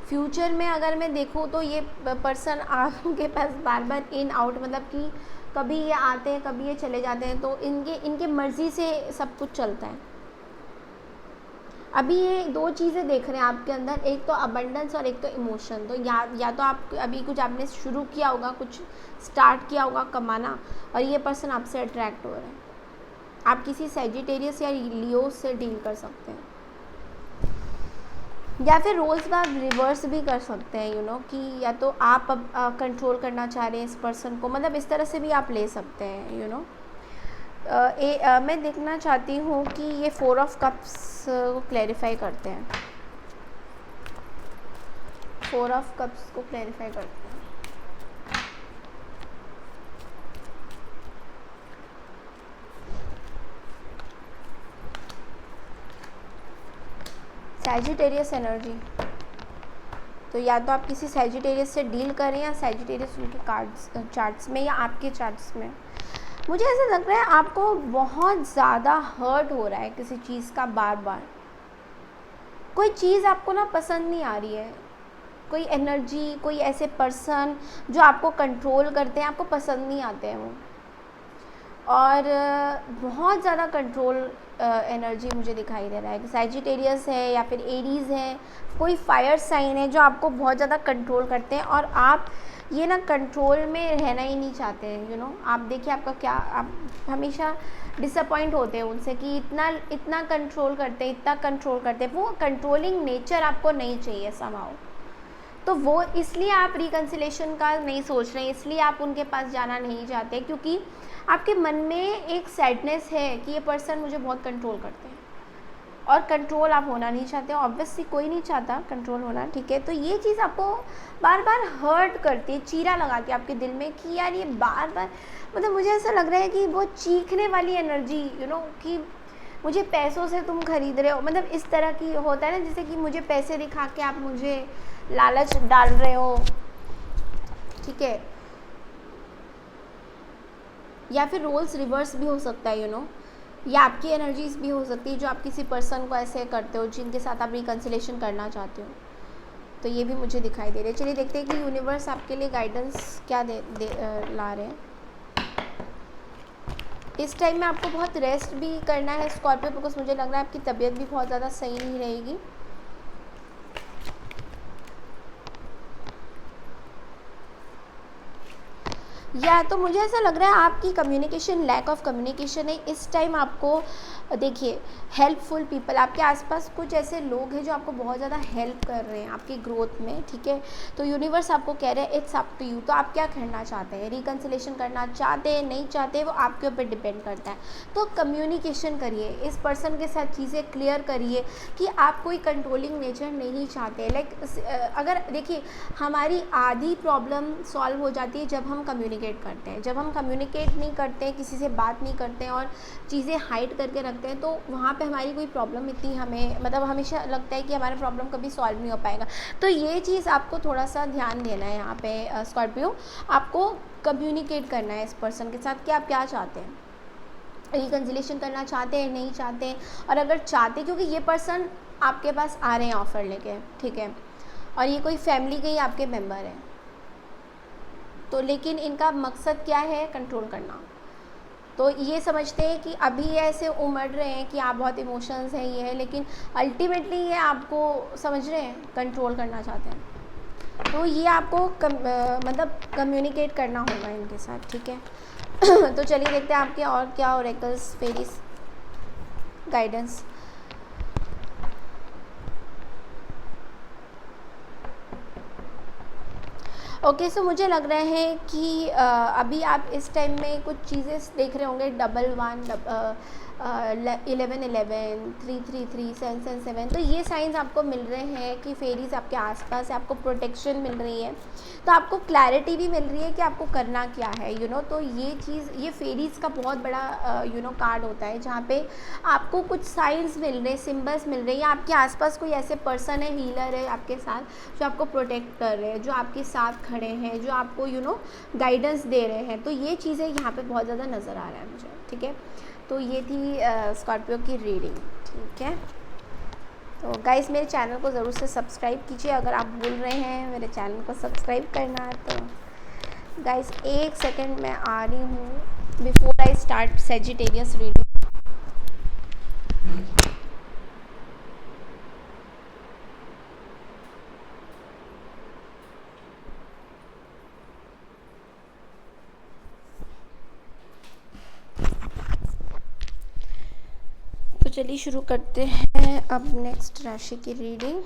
फ्यूचर में अगर मैं देखूँ तो ये पर्सन आपके पास बार बार इन आउट, मतलब कि कभी ये आते हैं कभी ये चले जाते हैं, तो इनके मर्ज़ी से सब कुछ चलता है। अभी ये दो चीज़ें देख रहे हैं आपके अंदर, एक तो अबंडेंस और एक तो इमोशन। तो या तो आप अभी कुछ आपने शुरू किया होगा, कुछ स्टार्ट किया होगा कमाना, और ये पर्सन आपसे अट्रैक्ट हो रहा है। आप किसी सैजिटेरियस या लियो से डील कर सकते हैं, या फिर रोल्स का रिवर्स भी कर सकते हैं, कि या तो आप अब कंट्रोल करना चाह रहे हैं इस पर्सन को, मतलब इस तरह से भी आप ले सकते हैं। मैं देखना चाहती हूँ कि ये 4 ऑफ कप्स को क्लैरिफाई करते हैं, 4 ऑफ कप्स को क्लैरिफाई करते हैं। सैजिटेरियस एनर्जी, तो या तो आप किसी सैजिटेरियस से डील करें, या सैजिटेरियस उनके चार्ट्स में या आपके चार्ट्स में। मुझे ऐसा लग रहा है आपको बहुत ज़्यादा हर्ट हो रहा है किसी चीज़ का, बार बार कोई चीज़ आपको ना पसंद नहीं आ रही है, कोई एनर्जी, कोई ऐसे पर्सन जो आपको कंट्रोल करते हैं, आपको पसंद नहीं आते हैं वो। और बहुत ज़्यादा कंट्रोल एनर्जी मुझे दिखाई दे रहा है कि सैजिटेरियस है या फिर एरीज़ है, कोई फायर साइन है जो आपको बहुत ज़्यादा कंट्रोल करते हैं और आप ये ना कंट्रोल में रहना ही नहीं चाहते हैं। यू नो, आप देखिए आपका क्या, आप हमेशा डिसअपॉइंट होते हैं उनसे कि इतना इतना कंट्रोल करते हैं, इतना कंट्रोल करते हैं। वो कंट्रोलिंग नेचर आपको नहीं चाहिए समहाउ। तो वो इसलिए आप रिकन्सिलेशन का नहीं सोच रहे हैं, इसलिए आप उनके पास जाना नहीं चाहते, क्योंकि आपके मन में एक सैडनेस है कि ये पर्सन मुझे बहुत कंट्रोल करते हैं और कंट्रोल आप होना नहीं चाहते। ऑब्वियसली कोई नहीं चाहता कंट्रोल होना, ठीक है। तो ये चीज़ आपको बार बार हर्ट करती है, चीरा लगाती है आपके दिल में कि यार ये बार बार, मतलब मुझे ऐसा लग रहा है कि वो चीखने वाली एनर्जी, यू नो, कि मुझे पैसों से तुम खरीद रहे हो, मतलब इस तरह की होता है ना, जैसे कि मुझे पैसे दिखा के आप मुझे लालच डाल रहे हो, ठीक है। या फिर रोल्स रिवर्स भी हो सकता है, यू नो, या आपकी एनर्जीज भी हो सकती है जो आप किसी पर्सन को ऐसे करते हो जिनके साथ आप रिकन्सिलेशन करना चाहते हो। तो ये भी मुझे दिखाई दे रहे हैं। चलिए देखते हैं कि यूनिवर्स आपके लिए गाइडेंस क्या ला रहे हैं। इस टाइम में आपको बहुत रेस्ट भी करना है स्कॉर्पियो, बिकॉज मुझे लग रहा है आपकी तबीयत भी बहुत ज़्यादा सही नहीं रहेगी। या तो मुझे ऐसा लग रहा है आपकी कम्युनिकेशन, लैक ऑफ कम्युनिकेशन है इस टाइम। आपको देखिए हेल्पफुल पीपल, आपके आसपास कुछ ऐसे लोग हैं जो आपको बहुत ज़्यादा हेल्प कर रहे हैं आपकी ग्रोथ में, ठीक है। तो यूनिवर्स आपको कह रहे हैं इट्स अप टू यू। तो आप क्या करना चाहते हैं, रिकन्सिलेशन करना चाहते हैं, नहीं चाहते, वो आपके ऊपर डिपेंड करता है। तो कम्युनिकेशन करिए, इस पर्सन के साथ चीज़ें क्लियर करिए कि आप कोई कंट्रोलिंग नेचर नहीं चाहते। लाइक अगर देखिए हमारी आधी प्रॉब्लम सॉल्व हो जाती है जब हम कम्युनिकेट करते हैं। जब हम कम्युनिकेट नहीं करते हैं, किसी से बात नहीं करते हैं और चीज़ें हाइड करके रखते हैं, तो वहाँ पे हमारी कोई प्रॉब्लम इतनी हमें, मतलब हमेशा लगता है कि हमारा प्रॉब्लम कभी सॉल्व नहीं हो पाएगा। तो ये चीज़ आपको थोड़ा सा ध्यान देना है यहाँ पे स्कॉर्पियो। आपको कम्युनिकेट करना है इस पर्सन के साथ कि आप क्या चाहते हैं, रिकन्सिलेशन करना चाहते हैं, नहीं चाहते हैं। और अगर चाहते, क्योंकि ये पर्सन आपके पास आ रहे हैं ऑफ़र लेके, ठीक है, और ये कोई फैमिली के ही आपके मेंबर हैं, तो लेकिन इनका मकसद क्या है, कंट्रोल करना। तो ये समझते हैं कि अभी ये ऐसे उमड़ रहे हैं कि आप बहुत इमोशंस हैं, ये है, लेकिन अल्टीमेटली ये आपको समझ रहे हैं कंट्रोल करना चाहते हैं। तो ये आपको मतलब कम्युनिकेट करना होगा इनके साथ, ठीक है। तो चलिए देखते हैं आपके और क्या ओरेकल्स, फेरीज गाइडेंस। ओके, सो मुझे लग रहा है कि अभी आप इस टाइम में कुछ चीज़ें देख रहे होंगे, 1111, 1111, 333, 777। तो ये साइंस आपको मिल रहे हैं कि फेरीज आपके आसपास है, आपको प्रोटेक्शन मिल रही है। तो आपको क्लैरिटी भी मिल रही है कि आपको करना क्या है, यू नो। तो ये चीज़, ये फेरीज का बहुत बड़ा यू नो कार्ड होता है जहाँ पे आपको कुछ साइंस मिल रहे हैं, सिम्बल्स मिल रहे हैं, या आपके आसपास कोई ऐसे पर्सन है, हीलर है आपके साथ जो आपको प्रोटेक्ट कर रहे हैं, जो आपके साथ खड़े हैं, जो आपको यू नो गाइडेंस दे रहे हैं। तो ये चीज़ें यहाँ पे बहुत ज़्यादा नज़र आ रहा है मुझे, ठीक है। तो ये थी स्कॉर्पियो की रीडिंग, ठीक है। तो गाइस मेरे चैनल को ज़रूर से सब्सक्राइब कीजिए, अगर आप भूल रहे हैं मेरे चैनल को सब्सक्राइब करना। तो गाइस 1 सेकेंड मैं आ रही हूँ before I start Sagittarius reading. तो चलिए शुरू करते हैं अब नेक्स्ट राशि की रीडिंग।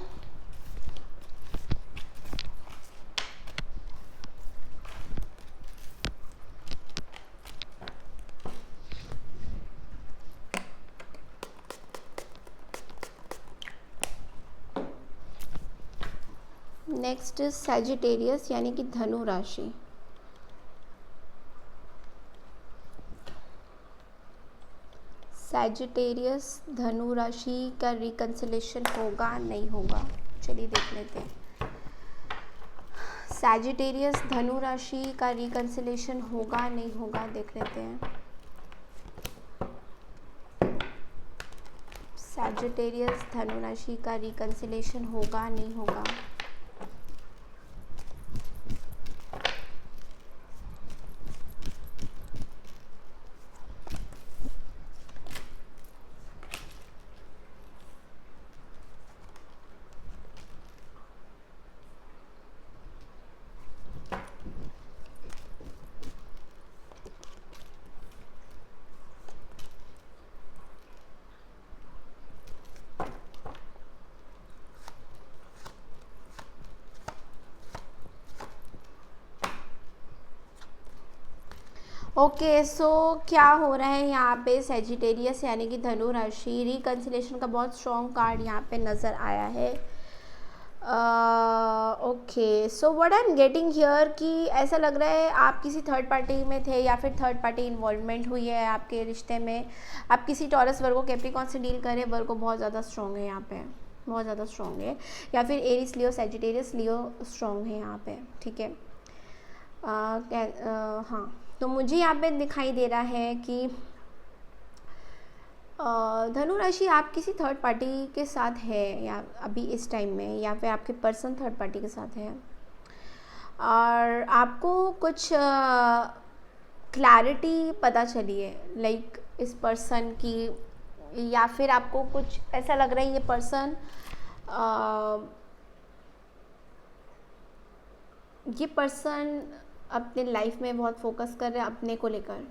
नेक्स्ट इज सैजिटेरियस यानी कि धनु राशि। सैजिटेरियस धनु राशि का रिकन्सिलेशन होगा, नहीं होगा, चलिए देख लेते हैं। सैजिटेरियस धनु राशि का रिकन्सिलेशन होगा, नहीं होगा, देख लेते हैं। सैजिटेरियस धनु राशि का रिकन्सिलेशन होगा, नहीं होगा। ओके सो क्या हो रहा है यहाँ पे, सेजिटेरियस यानी कि धनु राशि, रिकंसिलेशन का बहुत स्ट्रॉन्ग कार्ड यहाँ पे नज़र आया है। Okay so what I am getting here कि ऐसा लग रहा है आप किसी थर्ड पार्टी में थे या फिर थर्ड पार्टी इन्वॉल्वमेंट हुई है आपके रिश्ते में। आप किसी टॉरस वर्गो कैप्रिकॉर्न से डील करें, वर्गो बहुत ज़्यादा स्ट्रॉन्ग है यहाँ पे, बहुत ज़्यादा स्ट्रॉन्ग है, या फिर एरिस लियो सेजिटेरियस लियो स्ट्रॉन्ग है यहाँ पे, ठीक है। हाँ, तो मुझे यहाँ पे दिखाई दे रहा है कि धनु राशि आप किसी थर्ड पार्टी के साथ है या अभी इस टाइम में, या फिर आपके पर्सन थर्ड पार्टी के साथ है और आपको कुछ क्लैरिटी पता चली है लाइक इस पर्सन की, या फिर आपको कुछ ऐसा लग रहा है ये पर्सन अपने लाइफ में बहुत फोकस कर रहे हैं अपने को लेकर,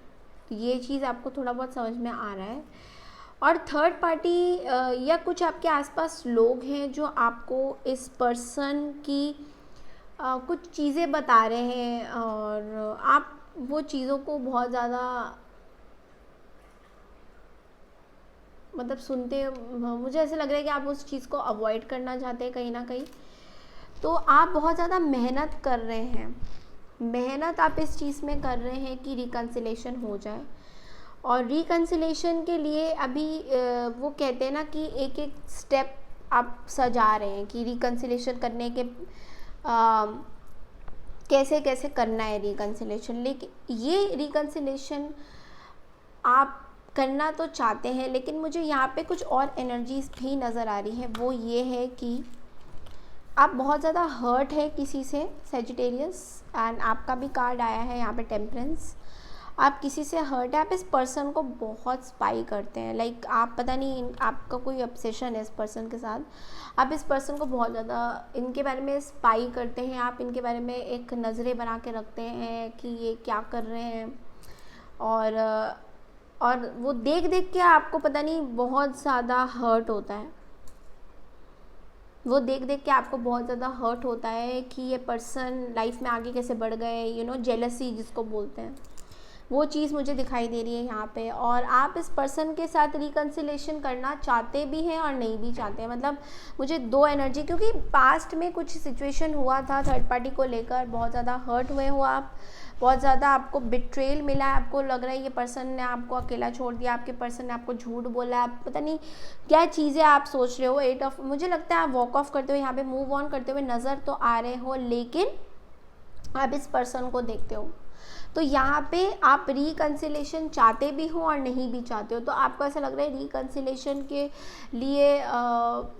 ये चीज़ आपको थोड़ा बहुत समझ में आ रहा है। और थर्ड पार्टी या कुछ आपके आसपास लोग हैं जो आपको इस पर्सन की कुछ चीज़ें बता रहे हैं और आप वो चीज़ों को बहुत ज़्यादा मतलब सुनते, मुझे ऐसा लग रहा है कि आप उस चीज़ को अवॉइड करना चाहते हैं कहीं ना कहीं। तो आप बहुत ज़्यादा मेहनत कर रहे हैं, मेहनत आप इस चीज़ में कर रहे हैं कि रिकंसिलेशन हो जाए। और रिकंसिलेशन के लिए अभी वो कहते हैं ना कि एक एक स्टेप आप सजा रहे हैं कि रिकंसिलेशन करने के कैसे कैसे करना है रिकंसिलेशन। लेकिन ये रिकंसिलेशन आप करना तो चाहते हैं, लेकिन मुझे यहाँ पे कुछ और एनर्जीज भी नज़र आ रही है। वो ये है कि आप बहुत ज़्यादा हर्ट है किसी से सेजिटेरियस, एंड आपका भी कार्ड आया है यहाँ पे टेम्परेंस। आप किसी से हर्ट है, आप इस पर्सन को बहुत स्पाई करते हैं, लाइक आप पता नहीं आपका कोई ऑब्सेशन है इस पर्सन के साथ। आप इस पर्सन को बहुत ज़्यादा इनके बारे में स्पाई करते हैं, आप इनके बारे में एक नज़रें बना के रखते हैं कि ये क्या कर रहे हैं। और वो देख देख के आपको पता नहीं बहुत ज़्यादा हर्ट होता है, वो देख देख के आपको बहुत ज़्यादा हर्ट होता है कि ये पर्सन लाइफ में आगे कैसे बढ़ गए, यू नो जेलसी जिसको बोलते हैं, वो चीज़ मुझे दिखाई दे रही है यहाँ पे। और आप इस पर्सन के साथ रिकंसिलेशन करना चाहते भी हैं और नहीं भी चाहते हैं, मतलब मुझे दो एनर्जी, क्योंकि पास्ट में कुछ सिचुएशन हुआ था थर्ड पार्टी को लेकर, बहुत ज़्यादा हर्ट हुए हो आप, बहुत ज़्यादा आपको बिट्रेल मिला है, आपको लग रहा है ये पर्सन ने आपको अकेला छोड़ दिया, आपके पर्सन ने आपको झूठ बोला, आप पता नहीं क्या चीज़ें आप सोच रहे हो। 8 ऑफ, मुझे लगता है आप वॉक ऑफ करते हुए यहाँ पे मूव ऑन करते हुए नज़र तो आ रहे हो, लेकिन आप इस पर्सन को देखते हो। तो यहाँ पे आप रिकंसिलेशन चाहते भी हो और नहीं भी चाहते हो। तो आपको ऐसा लग रहा है रिकंसिलेशन के लिए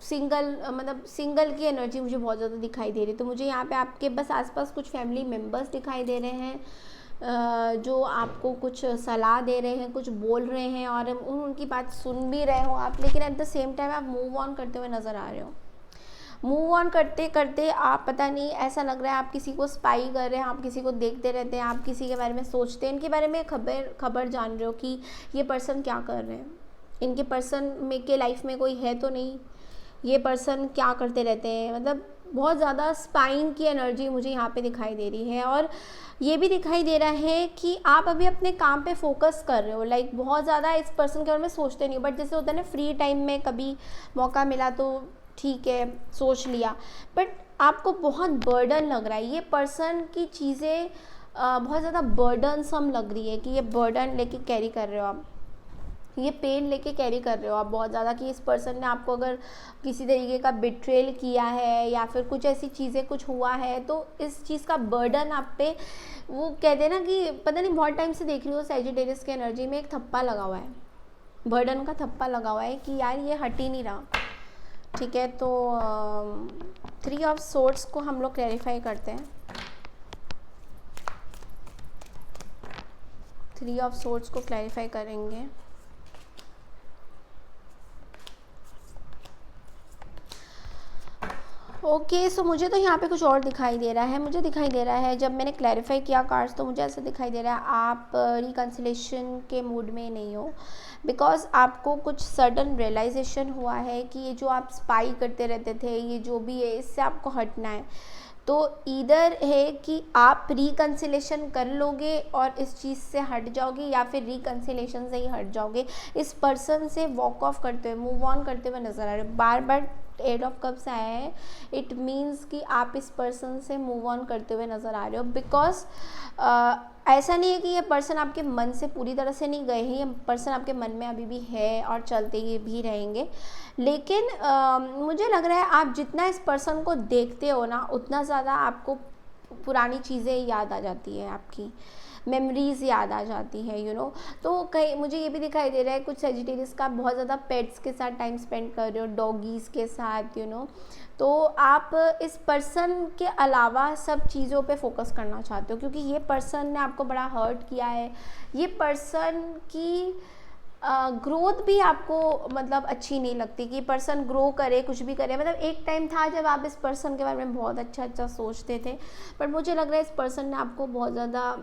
सिंगल की एनर्जी मुझे बहुत ज़्यादा दिखाई दे रही है। तो मुझे यहाँ पे आपके बस आसपास कुछ फैमिली मेम्बर्स दिखाई दे रहे हैं जो आपको कुछ सलाह दे रहे हैं, कुछ बोल रहे हैं और उनकी बात सुन भी रहे हो आप, लेकिन एट द सेम टाइम आप मूव ऑन करते हुए नज़र आ रहे हो। मूव ऑन करते करते आप पता नहीं ऐसा लग रहा है आप किसी को स्पाई कर रहे हैं, आप किसी को देखते रहते हैं, आप किसी के बारे में सोचते हैं, इनके बारे में खबर जान रहे हो कि ये पर्सन क्या कर रहे हैं, इनके पर्सन में के लाइफ में कोई है तो नहीं, ये पर्सन क्या करते रहते हैं, मतलब बहुत ज़्यादा स्पाइंग की एनर्जी मुझे यहाँ पे दिखाई दे रही है। और ये भी दिखाई दे रहा है कि आप अभी अपने काम पे फोकस कर रहे हो, लाइक बहुत ज़्यादा इस पर्सन के बारे में सोचते नहीं हो, बट जैसे होता है ना फ्री टाइम में कभी मौका मिला तो ठीक है सोच लिया, बट आपको बहुत बर्डन लग रहा है, ये पर्सन की चीज़ें बहुत ज़्यादा बर्डनसम लग रही है कि ये बर्डन लेके कैरी कर रहे हो आप, ये पेन लेके कैरी कर रहे हो आप बहुत ज़्यादा, कि इस पर्सन ने आपको अगर किसी तरीके का बिट्रेल किया है या फिर कुछ ऐसी चीज़ें कुछ हुआ है तो इस चीज़ का बर्डन आप पे, वो कहते हैं ना कि पता नहीं बहुत टाइम से देख रही हो सैजिटेरियस की एनर्जी में एक थप्पा लगा हुआ है, बर्डन का थप्पा लगा हुआ है कि यार ये हट ही नहीं रहा। ठीक है, तो 3 ऑफ सोर्ड्स को हम लोग क्लैरिफाई करते हैं। 3 ऑफ सोर्ड्स को क्लैरिफाई करेंगे। ओके सो मुझे तो यहाँ पे कुछ और दिखाई दे रहा है, मुझे दिखाई दे रहा है जब मैंने क्लैरिफाई किया कार्ड्स तो मुझे ऐसा दिखाई दे रहा है आप रिकंसिलेशन के मूड में नहीं हो, बिकॉज आपको कुछ सडन रियलाइजेशन हुआ है कि ये जो आप स्पाई करते रहते थे, ये जो भी है इससे आपको हटना है। तो ईदर है कि आप रिकन्सिलेशन कर लोगे और इस चीज़ से हट जाओगे, या फिर रिकन्सिलेशन से ही हट जाओगे। इस पर्सन से वॉक ऑफ करते हुए, मूव ऑन करते हुए नज़र आ रहे हो। बार बार एट ऑफ कप्स आया है, इट मीन्स कि आप इस पर्सन से मूव ऑन करते हुए नज़र आ रहे हो। बिकॉज ऐसा नहीं है कि ये पर्सन आपके मन से पूरी तरह से नहीं गए हैं, ये पर्सन आपके मन में अभी भी है और चलते ही भी रहेंगे। लेकिन मुझे लग रहा है आप जितना इस पर्सन को देखते हो ना, उतना ज़्यादा आपको पुरानी चीज़ें याद आ जाती है, आपकी मेमोरीज़ याद आ जाती है, यू नो। तो कहीं मुझे ये भी दिखाई दे रहा है कुछ सेजिटेरियस का बहुत ज़्यादा पेट्स के साथ टाइम स्पेंड कर रहे हो, डॉगीज़ के साथ, यू नो। तो आप इस पर्सन के अलावा सब चीज़ों पे फोकस करना चाहते हो, क्योंकि ये पर्सन ने आपको बड़ा हर्ट किया है। ये पर्सन की ग्रोथ भी आपको मतलब अच्छी नहीं लगती कि पर्सन ग्रो करे, कुछ भी करे। मतलब एक टाइम था जब आप इस पर्सन के बारे में बहुत अच्छा सोचते थे, पर मुझे लग रहा है इस पर्सन ने आपको बहुत ज़्यादा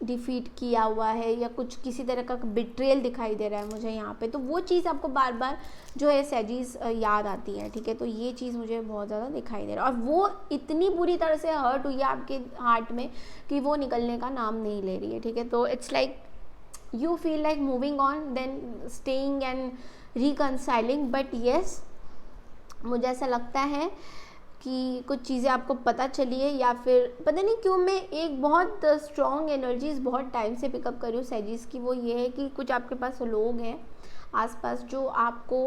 डिफीट किया हुआ है, या कुछ किसी तरह का बिट्रेयल दिखाई दे रहा है मुझे यहाँ पे। तो वो चीज़ आपको बार बार जो है सेजीज याद आती है, ठीक है। तो ये चीज़ मुझे बहुत ज़्यादा दिखाई दे रहा है, और वो इतनी बुरी तरह से हर्ट हुई है आपके हार्ट में कि वो निकलने का नाम नहीं ले रही है, ठीक है। तो it's like you feel like moving on then staying and reconciling, but yes, मुझे ऐसा लगता है कि कुछ चीज़ें आपको पता चली है, या फिर पता नहीं क्यों मैं एक बहुत स्ट्रॉन्ग एनर्जीज बहुत टाइम से पिकअप कर रही हूँ सेजिस की। वो ये है कि कुछ आपके पास लोग हैं आसपास जो आपको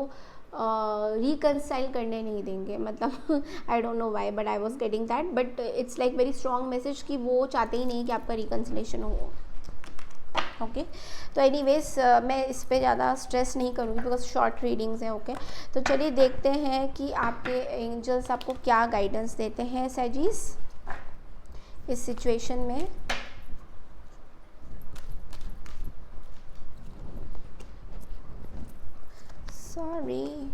रिकनसाइल करने नहीं देंगे। मतलब I don't know why, but I was getting that, but it's like very strong message कि वो चाहते ही नहीं कि आपका रिकन्सिलेशन हो। ओके तो एनीवेज मैं इस पे ज़्यादा स्ट्रेस नहीं करूँगी बिकॉज शॉर्ट रीडिंग्स हैं। ओके तो चलिए देखते हैं कि आपके एंजल्स आपको क्या गाइडेंस देते हैं सेजिस इस सिचुएशन में। सॉरी,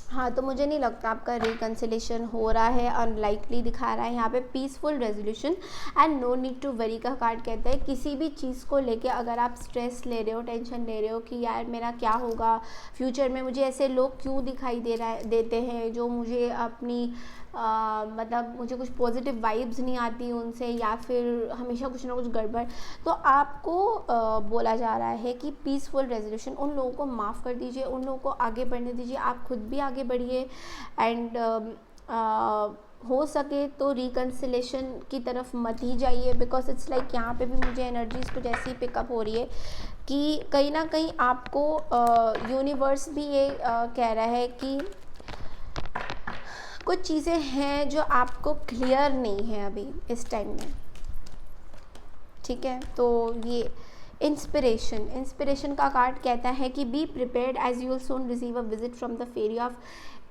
हाँ तो मुझे नहीं लगता आपका रिकन्सिलेशन हो रहा है, अनलाइकली दिखा रहा है यहाँ पे। Peaceful resolution and no need to worry का कार्ड कहता है किसी भी चीज़ को लेके अगर आप स्ट्रेस ले रहे हो, टेंशन ले रहे हो कि यार मेरा क्या होगा फ्यूचर में, मुझे ऐसे लोग क्यों दिखाई देते हैं जो मुझे अपनी मतलब मुझे कुछ पॉजिटिव वाइब्स नहीं आती उनसे, या फिर हमेशा कुछ ना कुछ गड़बड़, तो आपको बोला जा रहा है कि पीसफुल रेजोल्यूशन, उन लोगों को माफ़ कर दीजिए, उन लोगों को आगे बढ़ने दीजिए, आप खुद भी आगे बढ़िए। एंड हो सके तो रिकन्सिलेशन की तरफ मत ही जाइए, बिकॉज इट्स लाइक यहाँ पे भी मुझे एनर्जीज कुछ ऐसी पिकअप हो रही है कि कहीं ना कहीं आपको यूनिवर्स भी ये कह रहा है कि कुछ चीज़ें हैं जो आपको क्लियर नहीं है अभी इस टाइम में, ठीक है। तो ये इंस्पिरेशन का कार्ड कहता है कि be prepared as you will soon receive a visit from the fairy of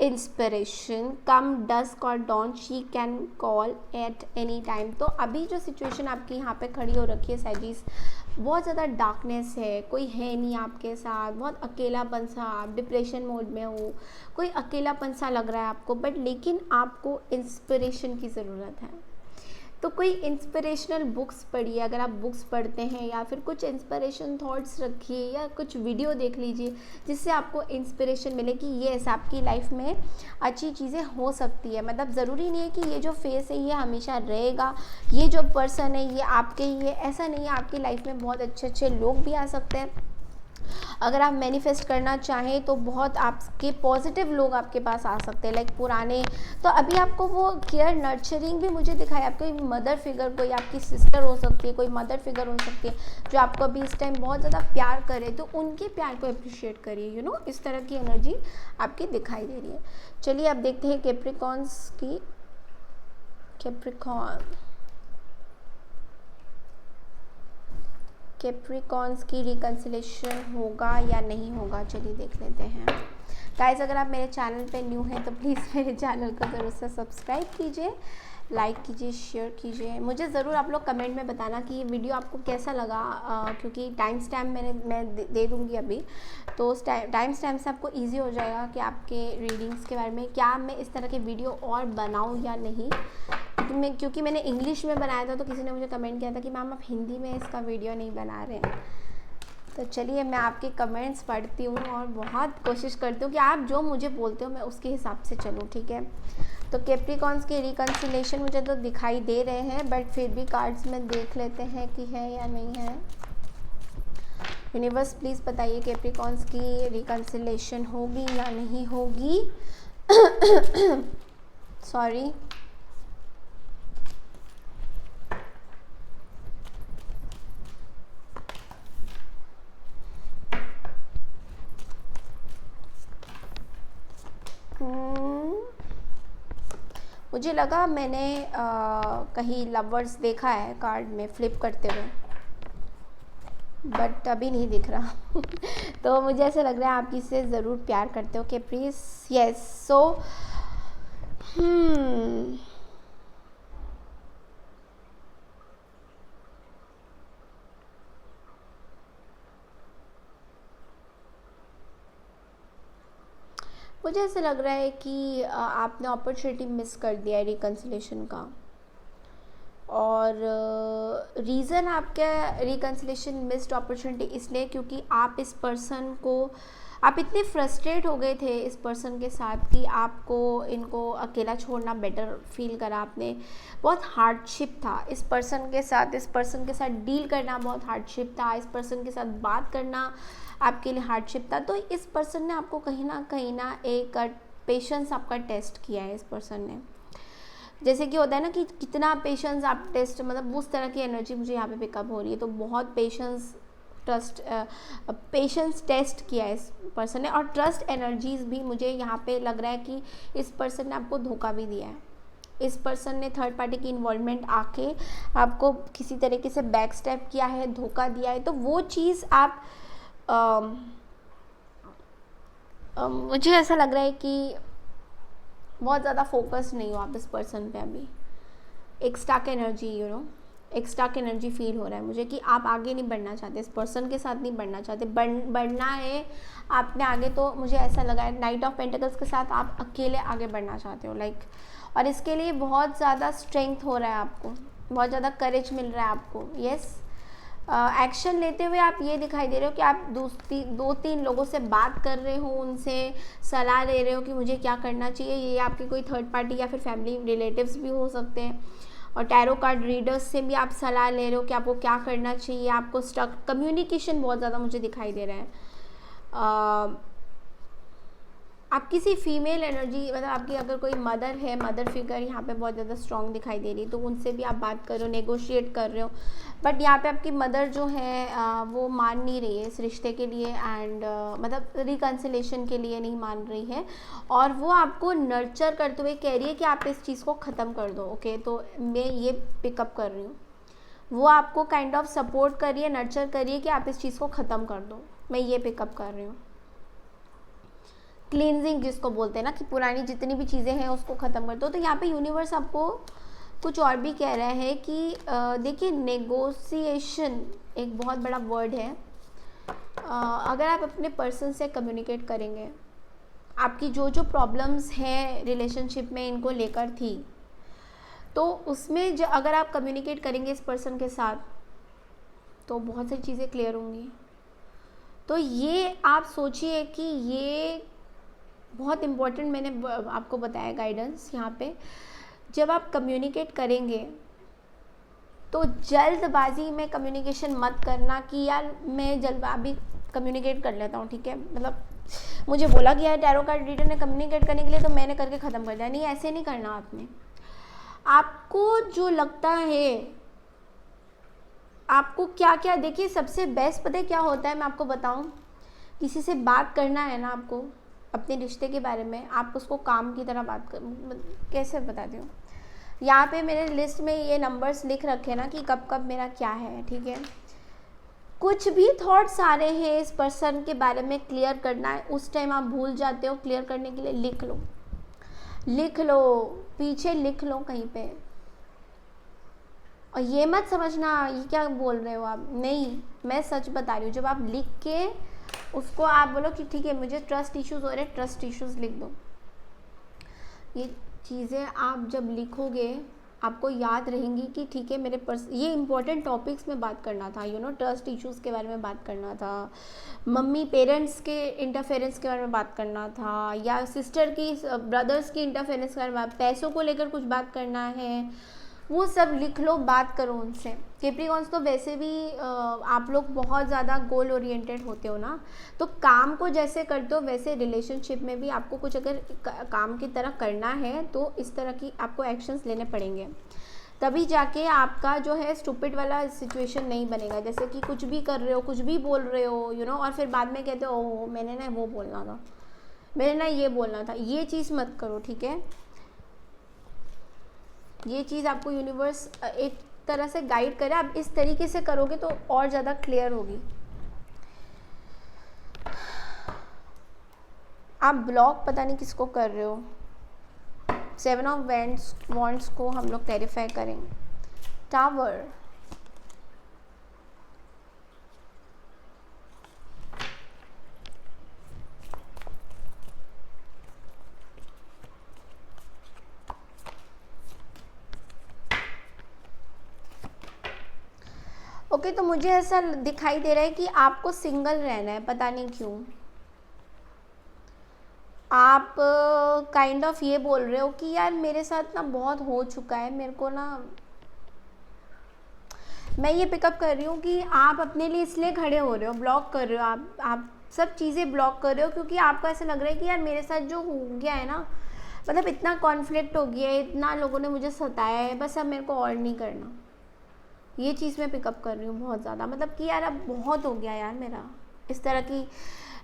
inspiration, come dusk और dawn she can call at any time. तो अभी जो सिचुएशन आपकी यहाँ पे खड़ी हो रखी है सेजिस, बहुत ज़्यादा डार्कनेस है, कोई है नहीं आपके साथ, बहुत अकेलापन सा, आप डिप्रेशन मोड में हो, कोई अकेलापन सा लग रहा है आपको, बट लेकिन आपको इंस्पिरेशन की ज़रूरत है। तो कोई इंस्पिरेशनल बुक्स पढ़िए, अगर आप बुक्स पढ़ते हैं, या फिर कुछ इंस्पिरेशन थॉट्स रखिए, या कुछ वीडियो देख लीजिए जिससे आपको इंस्पिरेशन मिले कि ये ऐसा आपकी लाइफ में अच्छी चीज़ें हो सकती है। मतलब ज़रूरी नहीं है कि ये जो फेस है ये हमेशा रहेगा, ये जो पर्सन है ये आपके ही है, ऐसा नहीं है। आपकी लाइफ में बहुत अच्छे अच्छे लोग भी आ सकते हैं। अगर आप मैनिफेस्ट करना चाहें तो बहुत आपके पॉजिटिव लोग आपके पास आ सकते हैं, लाइक पुराने। तो अभी आपको वो केयर नर्चरिंग भी मुझे दिखाई, आपकी मदर फिगर, कोई आपकी सिस्टर हो सकती है, कोई मदर फिगर हो सकती है जो आपको अभी इस टाइम बहुत ज़्यादा प्यार करे, तो उनके प्यार को अप्रिशिएट करिए, यू नो। इस तरह की एनर्जी आपकी दिखाई दे रही है। चलिए अब देखते हैं कैप्रिकॉर्न्स की। कैप्रिकॉर्न्स की रिकन्सिलेशन होगा या नहीं होगा, चलिए देख लेते हैं। गाइस अगर आप मेरे चैनल पे न्यू हैं तो प्लीज़ मेरे चैनल को ज़रूर से सब्सक्राइब कीजिए, लाइक कीजिए, शेयर कीजिए। मुझे ज़रूर आप लोग कमेंट में बताना कि ये वीडियो आपको कैसा लगा, क्योंकि टाइम स्टैम्प मैं दे दूँगी अभी, तो टाइम स्टैम्प से आपको ईजी हो जाएगा कि आपके रीडिंग्स के बारे में क्या मैं इस तरह के वीडियो और बनाऊँ या नहीं। क्योंकि मैंने इंग्लिश में बनाया था तो किसी ने मुझे कमेंट किया था कि मैम आप हिंदी में इसका वीडियो नहीं बना रहे हैं। तो चलिए मैं आपके कमेंट्स पढ़ती हूँ और बहुत कोशिश करती हूँ कि आप जो मुझे बोलते हो मैं उसके हिसाब से चलूँ, ठीक है। तो कैप्रिकॉन्स के रिकन्सिलेशन मुझे तो दिखाई दे रहे हैं, बट फिर भी कार्ड्स में देख लेते हैं कि है या नहीं है। यूनिवर्स प्लीज़ बताइए कैप्रिकॉन्स की रिकन्सिलेशन होगी या नहीं होगी। सॉरी। मुझे लगा मैंने कहीं लवर्स देखा है कार्ड में फ्लिप करते हुए, बट अभी नहीं दिख रहा। तो मुझे ऐसा लग रहा है आप किससे ज़रूर प्यार करते हो कैप्रीज। यस, सो मुझे ऐसा लग रहा है कि आपने अपॉर्चुनिटी मिस कर दिया है रिकन्सिलेशन का। और रीज़न आपका रिकन्सिलेशन मिस्ड अपॉर्चुनिटी इसलिए क्योंकि आप इस पर्सन को, आप इतने फ्रस्ट्रेट हो गए थे इस पर्सन के साथ कि आपको इनको अकेला छोड़ना बेटर फील करा आपने। बहुत हार्डशिप था इस पर्सन के साथ, इस पर्सन के साथ डील करना बहुत हार्डशिप था, इस पर्सन के साथ बात करना आपके लिए हार्डशिप था। तो इस पर्सन ने आपको कहीं ना एक पेशेंस आपका टेस्ट किया है इस पर्सन ने। जैसे कि होता है ना कि कितना पेशेंस आप टेस्ट, मतलब उस तरह की एनर्जी मुझे यहाँ पे पिकअप हो रही है। तो बहुत पेशेंस टेस्ट किया है इस पर्सन ने, और ट्रस्ट एनर्जीज भी मुझे यहाँ पे लग रहा है कि इस पर्सन ने आपको धोखा भी दिया है। इस पर्सन ने थर्ड पार्टी की इन्वॉल्वमेंट आके आपको किसी तरीके से बैक स्टेप किया है, धोखा दिया है। तो वो चीज़ आप मुझे ऐसा लग रहा है कि बहुत ज़्यादा फोकस नहीं हो आप इस पर्सन पे अभी। एक स्टक एनर्जी, एक स्टक एनर्जी फील हो रहा है मुझे कि आप आगे नहीं बढ़ना चाहते, इस पर्सन के साथ नहीं बढ़ना चाहते। बढ़ना है आपने आगे, तो मुझे ऐसा लगा है नाइट ऑफ पेंटिकल्स के साथ आप अकेले आगे बढ़ना चाहते हो और इसके लिए बहुत ज़्यादा स्ट्रेंथ हो रहा है आपको, बहुत ज़्यादा करेज मिल रहा है आपको। यस, एक्शन लेते हुए आप ये दिखाई दे रहे हो कि आप दो तीन लोगों से बात कर रहे हो, उनसे सलाह ले रहे हो कि मुझे क्या करना चाहिए। ये आपके कोई थर्ड पार्टी या फिर फैमिली रिलेटिव्स भी हो सकते हैं। और टैरो कार्ड रीडर्स से भी आप सलाह ले रहे हो कि आपको क्या करना चाहिए। आपको स्टक कम्युनिकेशन बहुत ज़्यादा मुझे दिखाई दे रहा है। आप किसी फीमेल एनर्जी, मतलब आपकी अगर कोई मदर है, मदर फिगर यहाँ पे बहुत ज़्यादा स्ट्रॉन्ग दिखाई दे रही है, तो उनसे भी आप बात कर रहे हो, नेगोशिएट कर रहे हो। बट यहाँ पे आपकी मदर जो है वो मान नहीं रही है इस रिश्ते के लिए, एंड मतलब रिकन्सिलेशन के लिए नहीं मान रही है। और वो आपको नर्चर करते हुए कह रही है कि आप इस चीज़ को ख़त्म कर दो। ओके, तो मैं ये पिकअप कर रही हूँ, वो आपको काइंड ऑफ सपोर्ट कर रही है, नर्चर कर रही है कि आप इस चीज़ को ख़त्म कर दो। मैं ये पिकअप कर रही हूँ। क्लींजिंग जिसको बोलते हैं ना, कि पुरानी जितनी भी चीज़ें हैं उसको ख़त्म कर दो। तो यहाँ पे यूनिवर्स आपको कुछ और भी कह रहा है कि देखिए, नेगोशिएशन एक बहुत बड़ा वर्ड है। अगर आप अपने पर्सन से कम्युनिकेट करेंगे, आपकी जो जो प्रॉब्लम्स हैं रिलेशनशिप में इनको लेकर थी, तो उसमें अगर आप कम्युनिकेट करेंगे इस पर्सन के साथ, तो बहुत सारी चीज़ें क्लियर होंगी। तो ये आप सोचिए कि ये बहुत इम्पोर्टेंट मैंने आपको बताया गाइडेंस यहाँ पे। जब आप कम्युनिकेट करेंगे तो जल्दबाजी में कम्युनिकेशन मत करना कि यार मैं जल्दबाजी कम्युनिकेट कर लेता हूँ, ठीक है, मतलब मुझे बोला गया है टैरो कार्ड रीडर ने कम्युनिकेट करने के लिए, तो मैंने करके ख़त्म कर दिया। नहीं, ऐसे नहीं करना आपने। आपको जो लगता है, आपको क्या क्या, देखिए सबसे बेस्ट पता है क्या होता है, मैं आपको बताऊँ। किसी से बात करना है ना आपको अपने रिश्ते के बारे में, आप उसको काम की तरह बात कर, कैसे बताती हूँ। यहाँ पे मेरे लिस्ट में ये नंबर्स लिख रखे ना कि कब कब मेरा क्या है, ठीक है। कुछ भी थॉट्स आ रहे हैं इस पर्सन के बारे में क्लियर करना है, उस टाइम आप भूल जाते हो। क्लियर करने के लिए लिख लो, पीछे लिख लो कहीं पे। और ये मत समझना ये क्या बोल रहे हो आप, नहीं, मैं सच बता रही हूँ। जब आप लिख के उसको आप बोलो कि ठीक है मुझे ट्रस्ट इश्यूज़ हो रहे ट्रस्ट इश्यूज़ लिख दो। ये चीज़ें आप जब लिखोगे आपको याद रहेंगी कि ठीक है मेरे ये इंपॉर्टेंट टॉपिक्स में बात करना था, ट्रस्ट इश्यूज़ के बारे में बात करना था, मम्मी पेरेंट्स के इंटरफेरेंस के बारे में बात करना था, या सिस्टर की ब्रदर्स की इंटरफेरेंस के बारे में, पैसों को लेकर कुछ बात करना है, वो सब लिख लो, बात करो उनसे। कैप्रिकॉर्न्स तो वैसे भी आप लोग बहुत ज़्यादा गोल ओरिएंटेड होते हो ना, तो काम को जैसे करते हो वैसे रिलेशनशिप में भी आपको कुछ अगर काम की तरह करना है तो इस तरह की आपको एक्शंस लेने पड़ेंगे, तभी जाके आपका जो है स्टूपिड वाला सिचुएशन नहीं बनेगा। जैसे कि कुछ भी कर रहे हो, कुछ भी बोल रहे हो और फिर बाद में कहते हो ओह मैंने ना वो बोलना था, मैंने ना ये बोलना था। ये चीज़ मत करो, ठीक है। ये चीज़ आपको यूनिवर्स एक तरह से गाइड करे, आप इस तरीके से करोगे तो और ज़्यादा क्लियर होगी। आप ब्लॉक पता नहीं किसको कर रहे हो। 7 ऑफ वॉन्ड्स को हम लोग क्लैरिफाई करेंगे। टावर, ओके तो मुझे ऐसा दिखाई दे रहा है कि आपको सिंगल रहना है, पता नहीं क्यों। आप काइंड ऑफ ये बोल रहे हो कि यार मेरे साथ ना बहुत हो चुका है, मेरे को ना, मैं ये पिकअप कर रही हूँ कि आप अपने लिए इसलिए खड़े हो रहे हो, ब्लॉक कर रहे हो, आप सब चीज़ें ब्लॉक कर रहे हो क्योंकि आपको ऐसा लग रहा है कि यार मेरे साथ जो हो गया है ना, मतलब इतना कॉन्फ्लिक्ट हो गया है, इतना लोगों ने मुझे सताया है, बस अब मेरे को और नहीं करना। ये चीज़ मैं पिकअप कर रही हूँ बहुत ज़्यादा, मतलब कि यार अब बहुत हो गया यार मेरा, इस तरह की,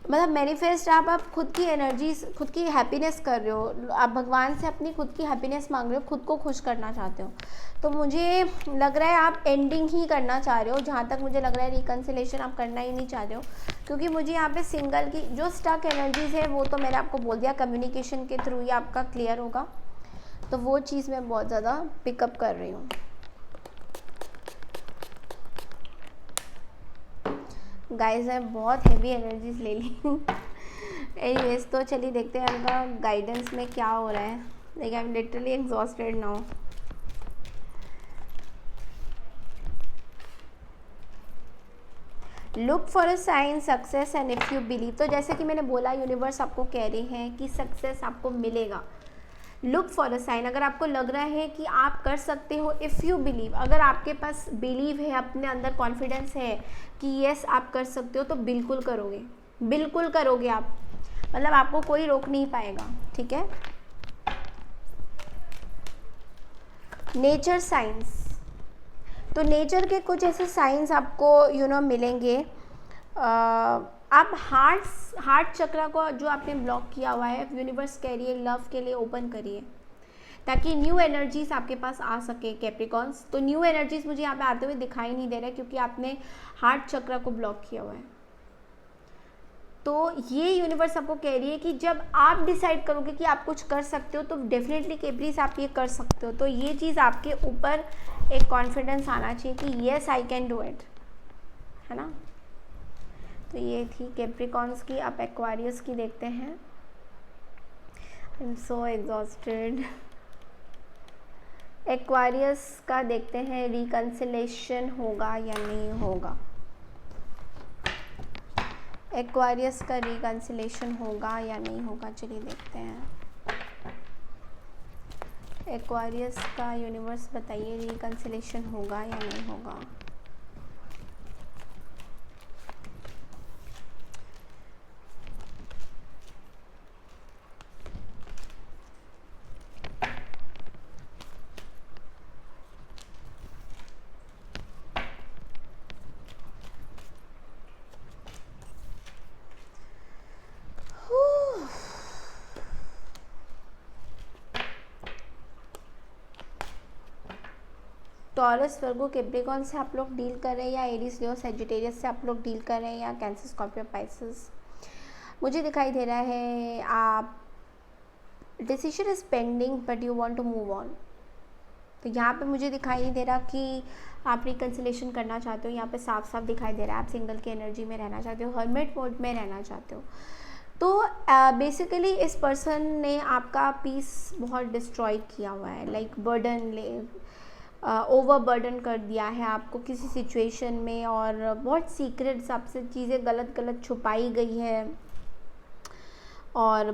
मतलब मैनिफेस्ट आप खुद की एनर्जी, खुद की हैप्पीनेस कर रहे हो, आप भगवान से अपनी खुद की हैप्पीनेस मांग रहे हो, खुद को खुश करना चाहते हो। तो मुझे लग रहा है आप एंडिंग ही करना चाह रहे हो, जहाँ तक मुझे लग रहा है रिकन्सिलेशन आप करना ही नहीं चाह रहे हो, क्योंकि मुझे यहाँ पे सिंगल की जो स्टक एनर्जीज़ है वो तो मैंने आपको बोल दिया, कम्युनिकेशन के थ्रू ही आपका क्लियर होगा। तो वो चीज़ मैं बहुत ज़्यादा पिकअप कर रही हूँ। गाइस मैं बहुत हैवी एनर्जीज ले ली। एनीवेज तो चलिए देखते हैं उनका गाइडेंस में क्या हो रहा है। Like I am literally exhausted now. Look for a sign success and if you believe. तो जैसे कि मैंने बोला यूनिवर्स आपको कह रही है कि सक्सेस आपको मिलेगा। लुक फॉर अ साइन, अगर आपको लग रहा है कि आप कर सकते हो, इफ़ यू बिलीव, अगर आपके पास बिलीव है, अपने अंदर कॉन्फिडेंस है कि यस आप कर सकते हो, तो बिल्कुल करोगे, बिल्कुल करोगे आप, मतलब आपको कोई रोक नहीं पाएगा, ठीक है। नेचर साइंस, तो नेचर के कुछ ऐसे साइंस आपको मिलेंगे। आप हार्ट चक्र को जो आपने ब्लॉक किया हुआ है, यूनिवर्स कह रही है लव के लिए ओपन करिए, ताकि न्यू एनर्जीज आपके पास आ सके कैप्रिकॉर्न्स। तो न्यू एनर्जीज मुझे यहाँ पे आते हुए दिखाई नहीं दे रहा है, क्योंकि आपने हार्ट चक्र को ब्लॉक किया हुआ है। तो ये यूनिवर्स आपको कह रही है कि जब आप डिसाइड करोगे कि आप कुछ कर सकते हो, तो डेफिनेटली कैप्रीज आप ये कर सकते हो। तो ये चीज़ आपके ऊपर एक कॉन्फिडेंस आना चाहिए कि yes I can do it, है ना। तो ये थी कैप्रिकॉर्न्स की। आप एक्वारियस की देखते हैं। आई एम सो एग्जॉस्टेड। एक्वारियस का देखते हैं, रिकन्सिलेशन होगा या नहीं होगा। एक्वारियस का रिकन्सिलेशन होगा या नहीं होगा, चलिए देखते हैं। एक्वारियस का यूनिवर्स बताइए, रिकन्सिलेशन होगा या नहीं होगा। टॉरस, वर्गो, कैप्रिकॉर्न से आप लोग डील कर रहे हैं, या एरीज, लियो, सैजिटेरियस से आप लोग डील कर रहे हैं, या कैंसर, स्कॉर्पियो, पाइसेस। मुझे दिखाई दे रहा है आप decision is pending but you want to move on. तो यहाँ पे मुझे दिखाई नहीं दे रहा कि आप रिकन्सिलेशन करना चाहते हो। यहाँ पे साफ साफ दिखाई दे रहा है आप सिंगल की एनर्जी में रहना चाहते हो, हर्मिट मोड में रहना चाहते हो। तो बेसिकली इस पर्सन ने आपका पीस बहुत डिस्ट्रॉय किया हुआ है, लाइक बर्डन ले ओवर बर्डन कर दिया है आपको किसी सिचुएशन में, और बहुत सीक्रेट्स आपसे चीज़ें गलत गलत छुपाई गई है। और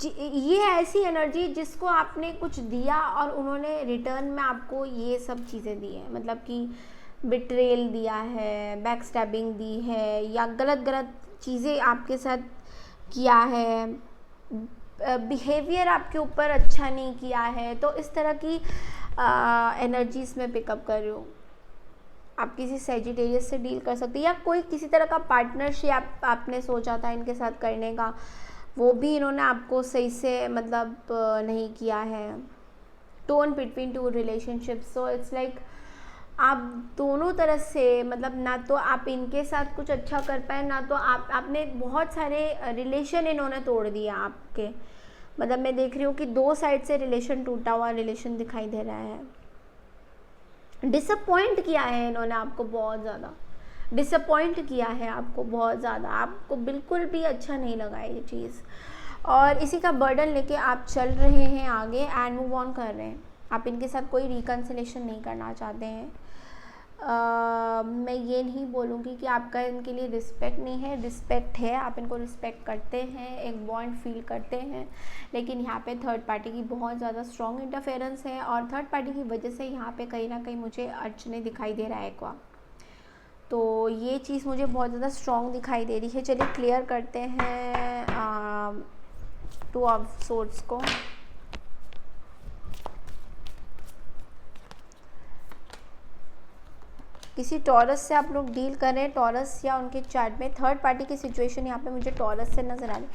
ये ऐसी एनर्जी जिसको आपने कुछ दिया और उन्होंने रिटर्न में आपको ये सब चीज़ें दी हैं, मतलब कि बिट्रेल दिया है, बैक स्टैबिंग दी है, या गलत गलत चीज़ें आपके साथ किया है, बिहेवियर आपके ऊपर अच्छा नहीं किया है। तो इस तरह की एनर्जीज में पिकअप कर रही हूँ। आप किसी सेजिटेरियस से डील कर सकते हैं, या कोई किसी तरह का पार्टनरशिप आपने सोचा था इनके साथ करने का, वो भी इन्होंने आपको सही से मतलब नहीं किया है। Tone between two relationships, so it's like आप दोनों तरह से, मतलब ना तो आप इनके साथ कुछ अच्छा कर पाए, ना तो आपने बहुत सारे रिलेशन इन्होंने तोड़ दिए आपके। मतलब मैं देख रही हूँ कि 2 साइड से रिलेशन टूटा हुआ रिलेशन दिखाई दे रहा है। डिसअपॉइंट किया है इन्होंने आपको, बहुत ज़्यादा डिसअपॉइंट किया है आपको, बहुत ज़्यादा आपको बिल्कुल भी अच्छा नहीं लगा ये चीज़, और इसी का बर्डन लेके आप चल रहे हैं आगे एंड मूव ऑन कर रहे हैं। आप इनके साथ कोई रिकन्सिलेशन नहीं करना चाहते हैं। मैं ये नहीं बोलूँगी कि आपका इनके लिए रिस्पेक्ट नहीं है, रिस्पेक्ट है, आप इनको रिस्पेक्ट करते हैं, एक बॉन्ड फील करते हैं, लेकिन यहाँ पे थर्ड पार्टी की बहुत ज़्यादा स्ट्रॉन्ग इंटरफेरेंस है, और थर्ड पार्टी की वजह से यहाँ पे कहीं ना कहीं मुझे अड़चने दिखाई दे रहा है एक्वा। तो ये चीज़ मुझे बहुत ज़्यादा स्ट्रॉन्ग दिखाई दे रही है। चलिए क्लियर करते हैं 2 ऑफ सोर्ड्स को। किसी टॉरस से आप लोग डील कर रहे हैं, टॉरस या उनके चार्ट में थर्ड पार्टी की सिचुएशन यहाँ पे मुझे टॉरस से नज़र आ रही।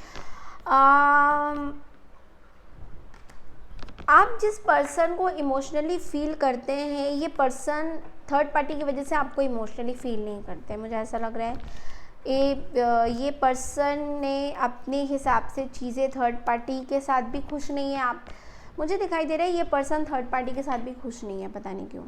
आप जिस पर्सन को इमोशनली फील करते हैं, ये पर्सन थर्ड पार्टी की वजह से आपको इमोशनली फील नहीं करते, मुझे ऐसा लग रहा है। ये पर्सन ने अपने हिसाब से चीज़ें, थर्ड पार्टी के साथ भी खुश नहीं है। आप, मुझे दिखाई दे रहा है ये पर्सन थर्ड पार्टी के साथ भी खुश नहीं है, पता नहीं क्यों।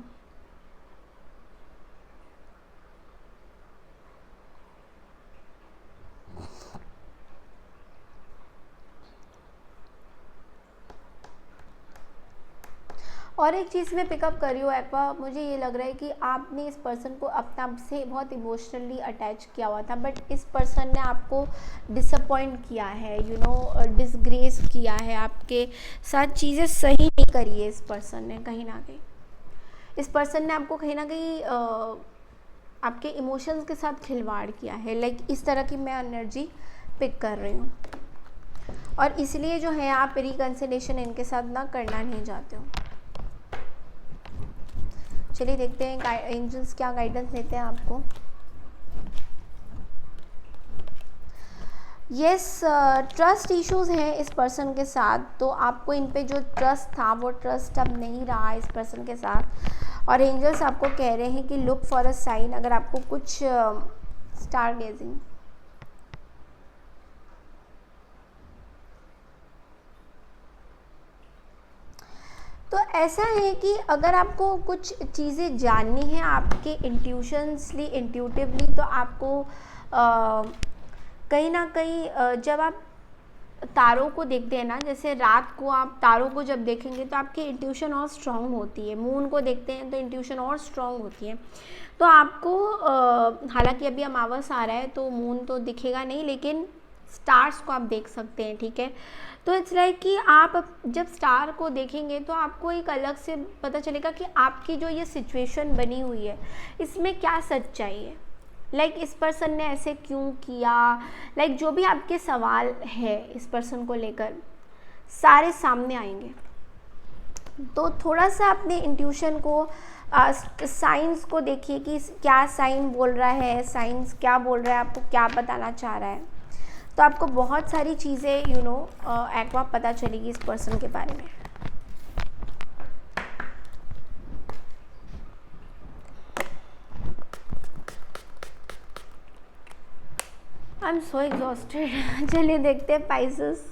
और एक चीज़ मैं पिकअप कर रही हूँ एक्वा, मुझे ये लग रहा है कि आपने इस पर्सन को अपना से बहुत इमोशनली अटैच किया हुआ था, बट इस पर्सन ने आपको डिसअपॉइंट किया है, डिसग्रेस किया है, आपके साथ चीज़ें सही नहीं करी है इस पर्सन ने। कहीं ना कहीं इस पर्सन ने आपको कहीं ना कहीं आपके इमोशंस के साथ खिलवाड़ किया है, लाइक इस तरह की मैं एनर्जी पिक कर रही हूँ, और इसलिए जो है आप रिकन्सिलेशन इनके साथ ना करना नहीं चाहते हो। चलिए देखते हैं एंजल्स क्या गाइडेंस देते हैं आपको। यस, ट्रस्ट इश्यूज हैं इस पर्सन के साथ, तो आपको इन पे जो ट्रस्ट था वो ट्रस्ट अब नहीं रहा इस पर्सन के साथ, और एंजल्स आपको कह रहे हैं कि लुक फॉर अ साइन। अगर आपको कुछ स्टार गेजिंग, तो ऐसा है कि अगर आपको कुछ चीज़ें जाननी है आपके इंट्यूटिवली, तो आपको कहीं ना कहीं जब आप तारों को देखते हैं ना, जैसे रात को आप तारों को जब देखेंगे तो आपकी इंट्यूशन और स्ट्रांग होती है। मून को देखते हैं तो इंट्यूशन और स्ट्रांग होती है। तो आपको हालांकि अभी अमावस आ रहा है तो मून तो दिखेगा नहीं, लेकिन स्टार्स को आप देख सकते हैं, ठीक है। तो इट्स लाइक कि आप जब स्टार को देखेंगे तो आपको एक अलग से पता चलेगा कि आपकी जो ये सिचुएशन बनी हुई है इसमें क्या सच्चाई है, लाइक इस पर्सन ने ऐसे क्यों किया, लाइक जो भी आपके सवाल है इस पर्सन को लेकर सारे सामने आएंगे। तो थोड़ा सा अपने इंट्यूशन को, साइंस को देखिए कि क्या साइन बोल रहा है, साइंस क्या बोल रहा है, आपको क्या बताना चाह रहा है। तो आपको बहुत सारी चीज़ें एक्वा पता चलेगी इस पर्सन के बारे में। I am so exhausted. चलिए देखते हैं Pisces.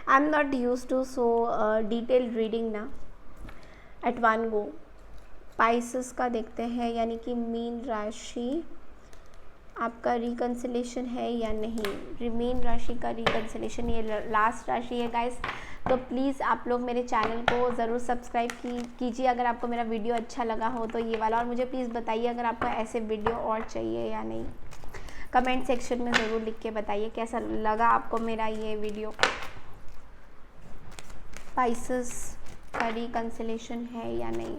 I am not use to so detail reading ना एट वन गो। पाइसेस का देखते हैं, यानी कि मीन राशि आपका रिकन्सिलेशन है या नहीं। मीन राशि का रिकन्सिलेशन, ये लास्ट राशि है गाइस। तो प्लीज़ आप लोग मेरे चैनल को ज़रूर सब्सक्राइब कीजिए अगर आपको मेरा वीडियो अच्छा लगा हो तो ये वाला, और मुझे प्लीज़ बताइए अगर आपको ऐसे वीडियो और चाहिए या नहीं। कमेंट सेक्शन में ज़रूर लिख के बताइए कैसा लगा आपको मेरा ये वीडियो। स्पाइसेस का रिकन्सिलेशन है या नहीं,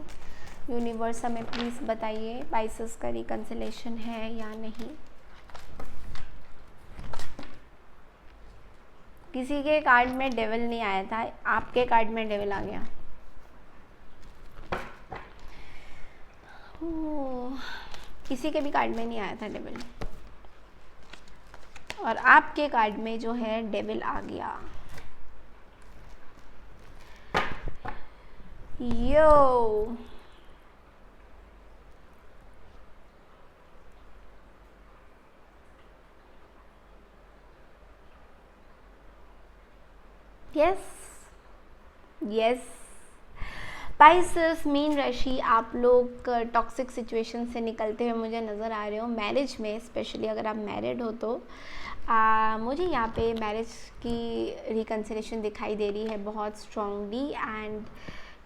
यूनिवर्स हमें प्लीज़ बताइए स्पाइसेस का रिकन्सिलेशन है या नहीं। किसी के कार्ड में डेविल नहीं आया था, आपके कार्ड में डेविल आ गया। किसी के भी कार्ड में नहीं आया था डेविल, और आपके कार्ड में जो है डेविल आ गया। यो यस यस स्पाइसेस मीन राशि, आप लोग टॉक्सिक सिचुएशन से निकलते हुए मुझे नज़र आ रहे हो। मैरिज में स्पेशली अगर आप मैरिड हो तो मुझे यहाँ पे मैरिज की रिकन्सिलेशन दिखाई दे रही है बहुत स्ट्रांगली। एंड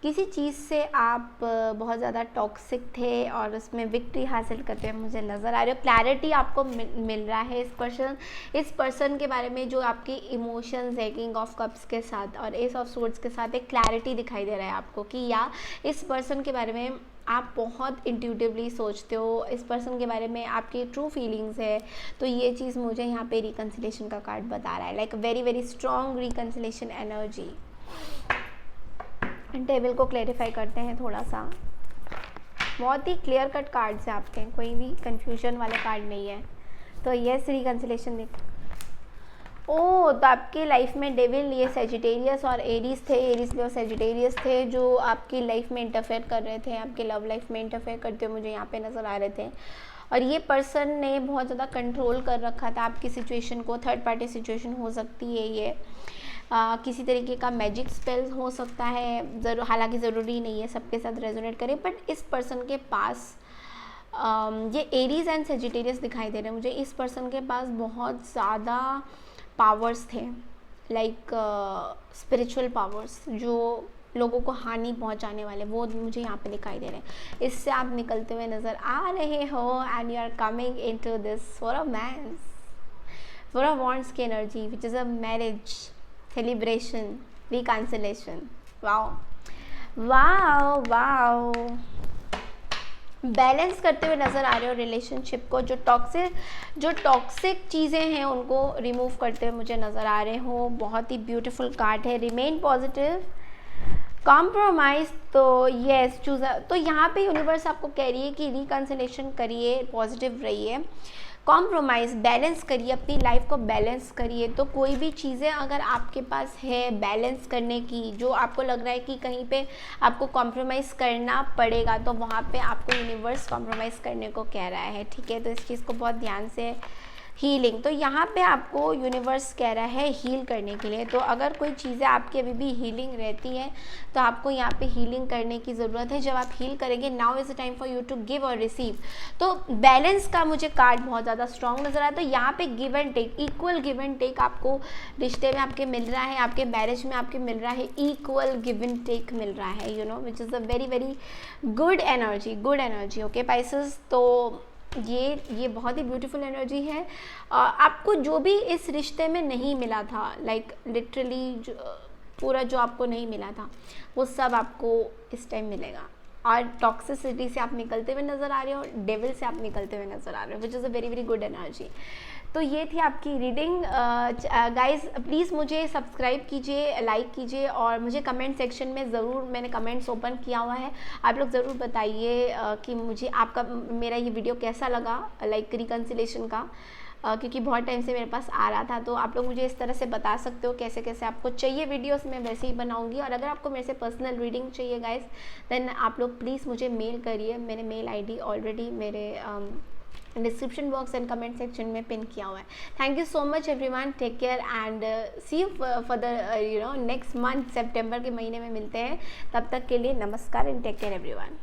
किसी चीज़ से आप बहुत ज़्यादा टॉक्सिक थे और उसमें विक्ट्री हासिल करते हुए मुझे नज़र आ रहे हो। क्लैरिटी आपको मिल रहा है इस पर्सन के बारे में, जो आपकी इमोशंस है किंग ऑफ कप्स के साथ और एस ऑफ सोर्ड्स के साथ एक क्लैरिटी दिखाई दे रहा है आपको कि या इस पर्सन के बारे में आप बहुत इंट्यूटिवली सोचते हो, इस पर्सन के बारे में आपकी ट्रू फीलिंग्स है। तो ये चीज़ मुझे यहाँ पे रिकन्सिलेशन का कार्ड बता रहा है, like very very strong reconciliation energy. Table को क्लैरिफाई करते हैं थोड़ा सा। बहुत ही क्लियर कट कार्ड्स हैं आपके, कोई भी कंफ्यूजन वाले कार्ड नहीं है। तो यस रिकन्सिलेशन तो आपकी लाइफ में डेविल, ये सेजिटेरियस और एरीज थे, एरीज में और सेजिटेरियस थे जो आपकी लाइफ में इंटरफेयर कर रहे थे, आपके लव लाइफ में इंटरफेयर करते हुए मुझे यहाँ पे नज़र आ रहे थे। और ये पर्सन ने बहुत ज़्यादा कंट्रोल कर रखा था आपकी सिचुएशन को। थर्ड पार्टी सिचुएशन हो सकती है ये, किसी तरीके का मैजिक स्पेल्स हो सकता है, हालांकि ज़रूरी नहीं है सबके साथ रेजोनेट करे। बट इस पर्सन के पास ये एरीज एंड सेजिटेरियस दिखाई दे रहे हैं मुझे। इस पर्सन के पास बहुत ज़्यादा पावर्स थे, लाइक स्पिरिचुअल पावर्स जो लोगों को हानि पहुंचाने वाले, वो मुझे यहाँ पे दिखाई दे रहे हैं। इससे आप निकलते हुए नज़र आ रहे हो and you are coming into this four of मैंस, फोर ऑफ वॉन्ड्स की energy which is a marriage celebration reconciliation. Wow wow wow, balance करते हुए नज़र आ रहे हो रिलेशनशिप को। जो टॉक्सिक चीज़ें हैं उनको रिमूव करते हुए मुझे नज़र आ रहे हो। बहुत ही ब्यूटीफुल कार्ड है। रिमेन पॉजिटिव, कॉम्प्रोमाइज़, तो येस चूज़। तो यहाँ पे यूनिवर्स आपको कह रही है कि रिकन्सिलेशन करिए, पॉजिटिव रहिए, कॉम्प्रोमाइज़, बैलेंस करिए, अपनी लाइफ को बैलेंस करिए। तो कोई भी चीज़ें अगर आपके पास है बैलेंस करने की, जो आपको लग रहा है कि कहीं पे आपको कॉम्प्रोमाइज़ करना पड़ेगा, तो वहाँ पे आपको यूनिवर्स कॉम्प्रोमाइज़ करने को कह रहा है। ठीक है, तो इस चीज़ को बहुत ध्यान से हीलिंग, तो यहाँ पे आपको यूनिवर्स कह रहा है हील करने के लिए। तो अगर कोई चीज़ें आपकी अभी भी हीलिंग रहती हैं तो आपको यहाँ पे हीलिंग करने की ज़रूरत है। जब आप हील करेंगे, now is the time for you to give और रिसीव। तो बैलेंस का मुझे कार्ड बहुत ज़्यादा स्ट्रॉन्ग नज़र आता है। तो यहाँ पे give and take, equal give and take आपको रिश्ते में आपके मिल रहा है, आपके मैरिज में आपके मिल रहा है, इक्वल गिव एंड टेक मिल रहा है, you know, which is a very very good energy. Okay Pisces, तो ये बहुत ही ब्यूटीफुल एनर्जी है। आपको जो भी इस रिश्ते में नहीं मिला था, लाइक लिटरली पूरा जो आपको नहीं मिला था वो सब आपको इस टाइम मिलेगा। और टॉक्सिसिटी से आप निकलते हुए नज़र आ रहे हो, डेविल से आप निकलते हुए नज़र आ रहे हो, विच is a very very good energy. तो ये थी आपकी रीडिंग। गाइस प्लीज़ मुझे सब्सक्राइब कीजिए, लाइक कीजिए, और मुझे कमेंट सेक्शन में ज़रूर, मैंने कमेंट्स ओपन किया हुआ है, आप लोग ज़रूर बताइए कि मुझे आपका मेरा ये वीडियो कैसा लगा, लाइक रिकन्सिलेशन का, क्योंकि बहुत टाइम से मेरे पास आ रहा था। तो आप लोग मुझे इस तरह से बता सकते हो कैसे कैसे आपको चाहिए वीडियोस, मैं वैसे ही बनाऊंगी। और अगर आपको मेरे से पर्सनल रीडिंग चाहिए गाइस, देन आप लोग प्लीज़ मुझे मेल करिए। मैंने मेल आईडी ऑलरेडी मेरे description box and comment section में पिन किया हुआ है। Thank you so much everyone, take care and see you for the next month, सितंबर के महीने में मिलते हैं। तब तक के लिए नमस्कार एंड टेक केयर एवरीवन।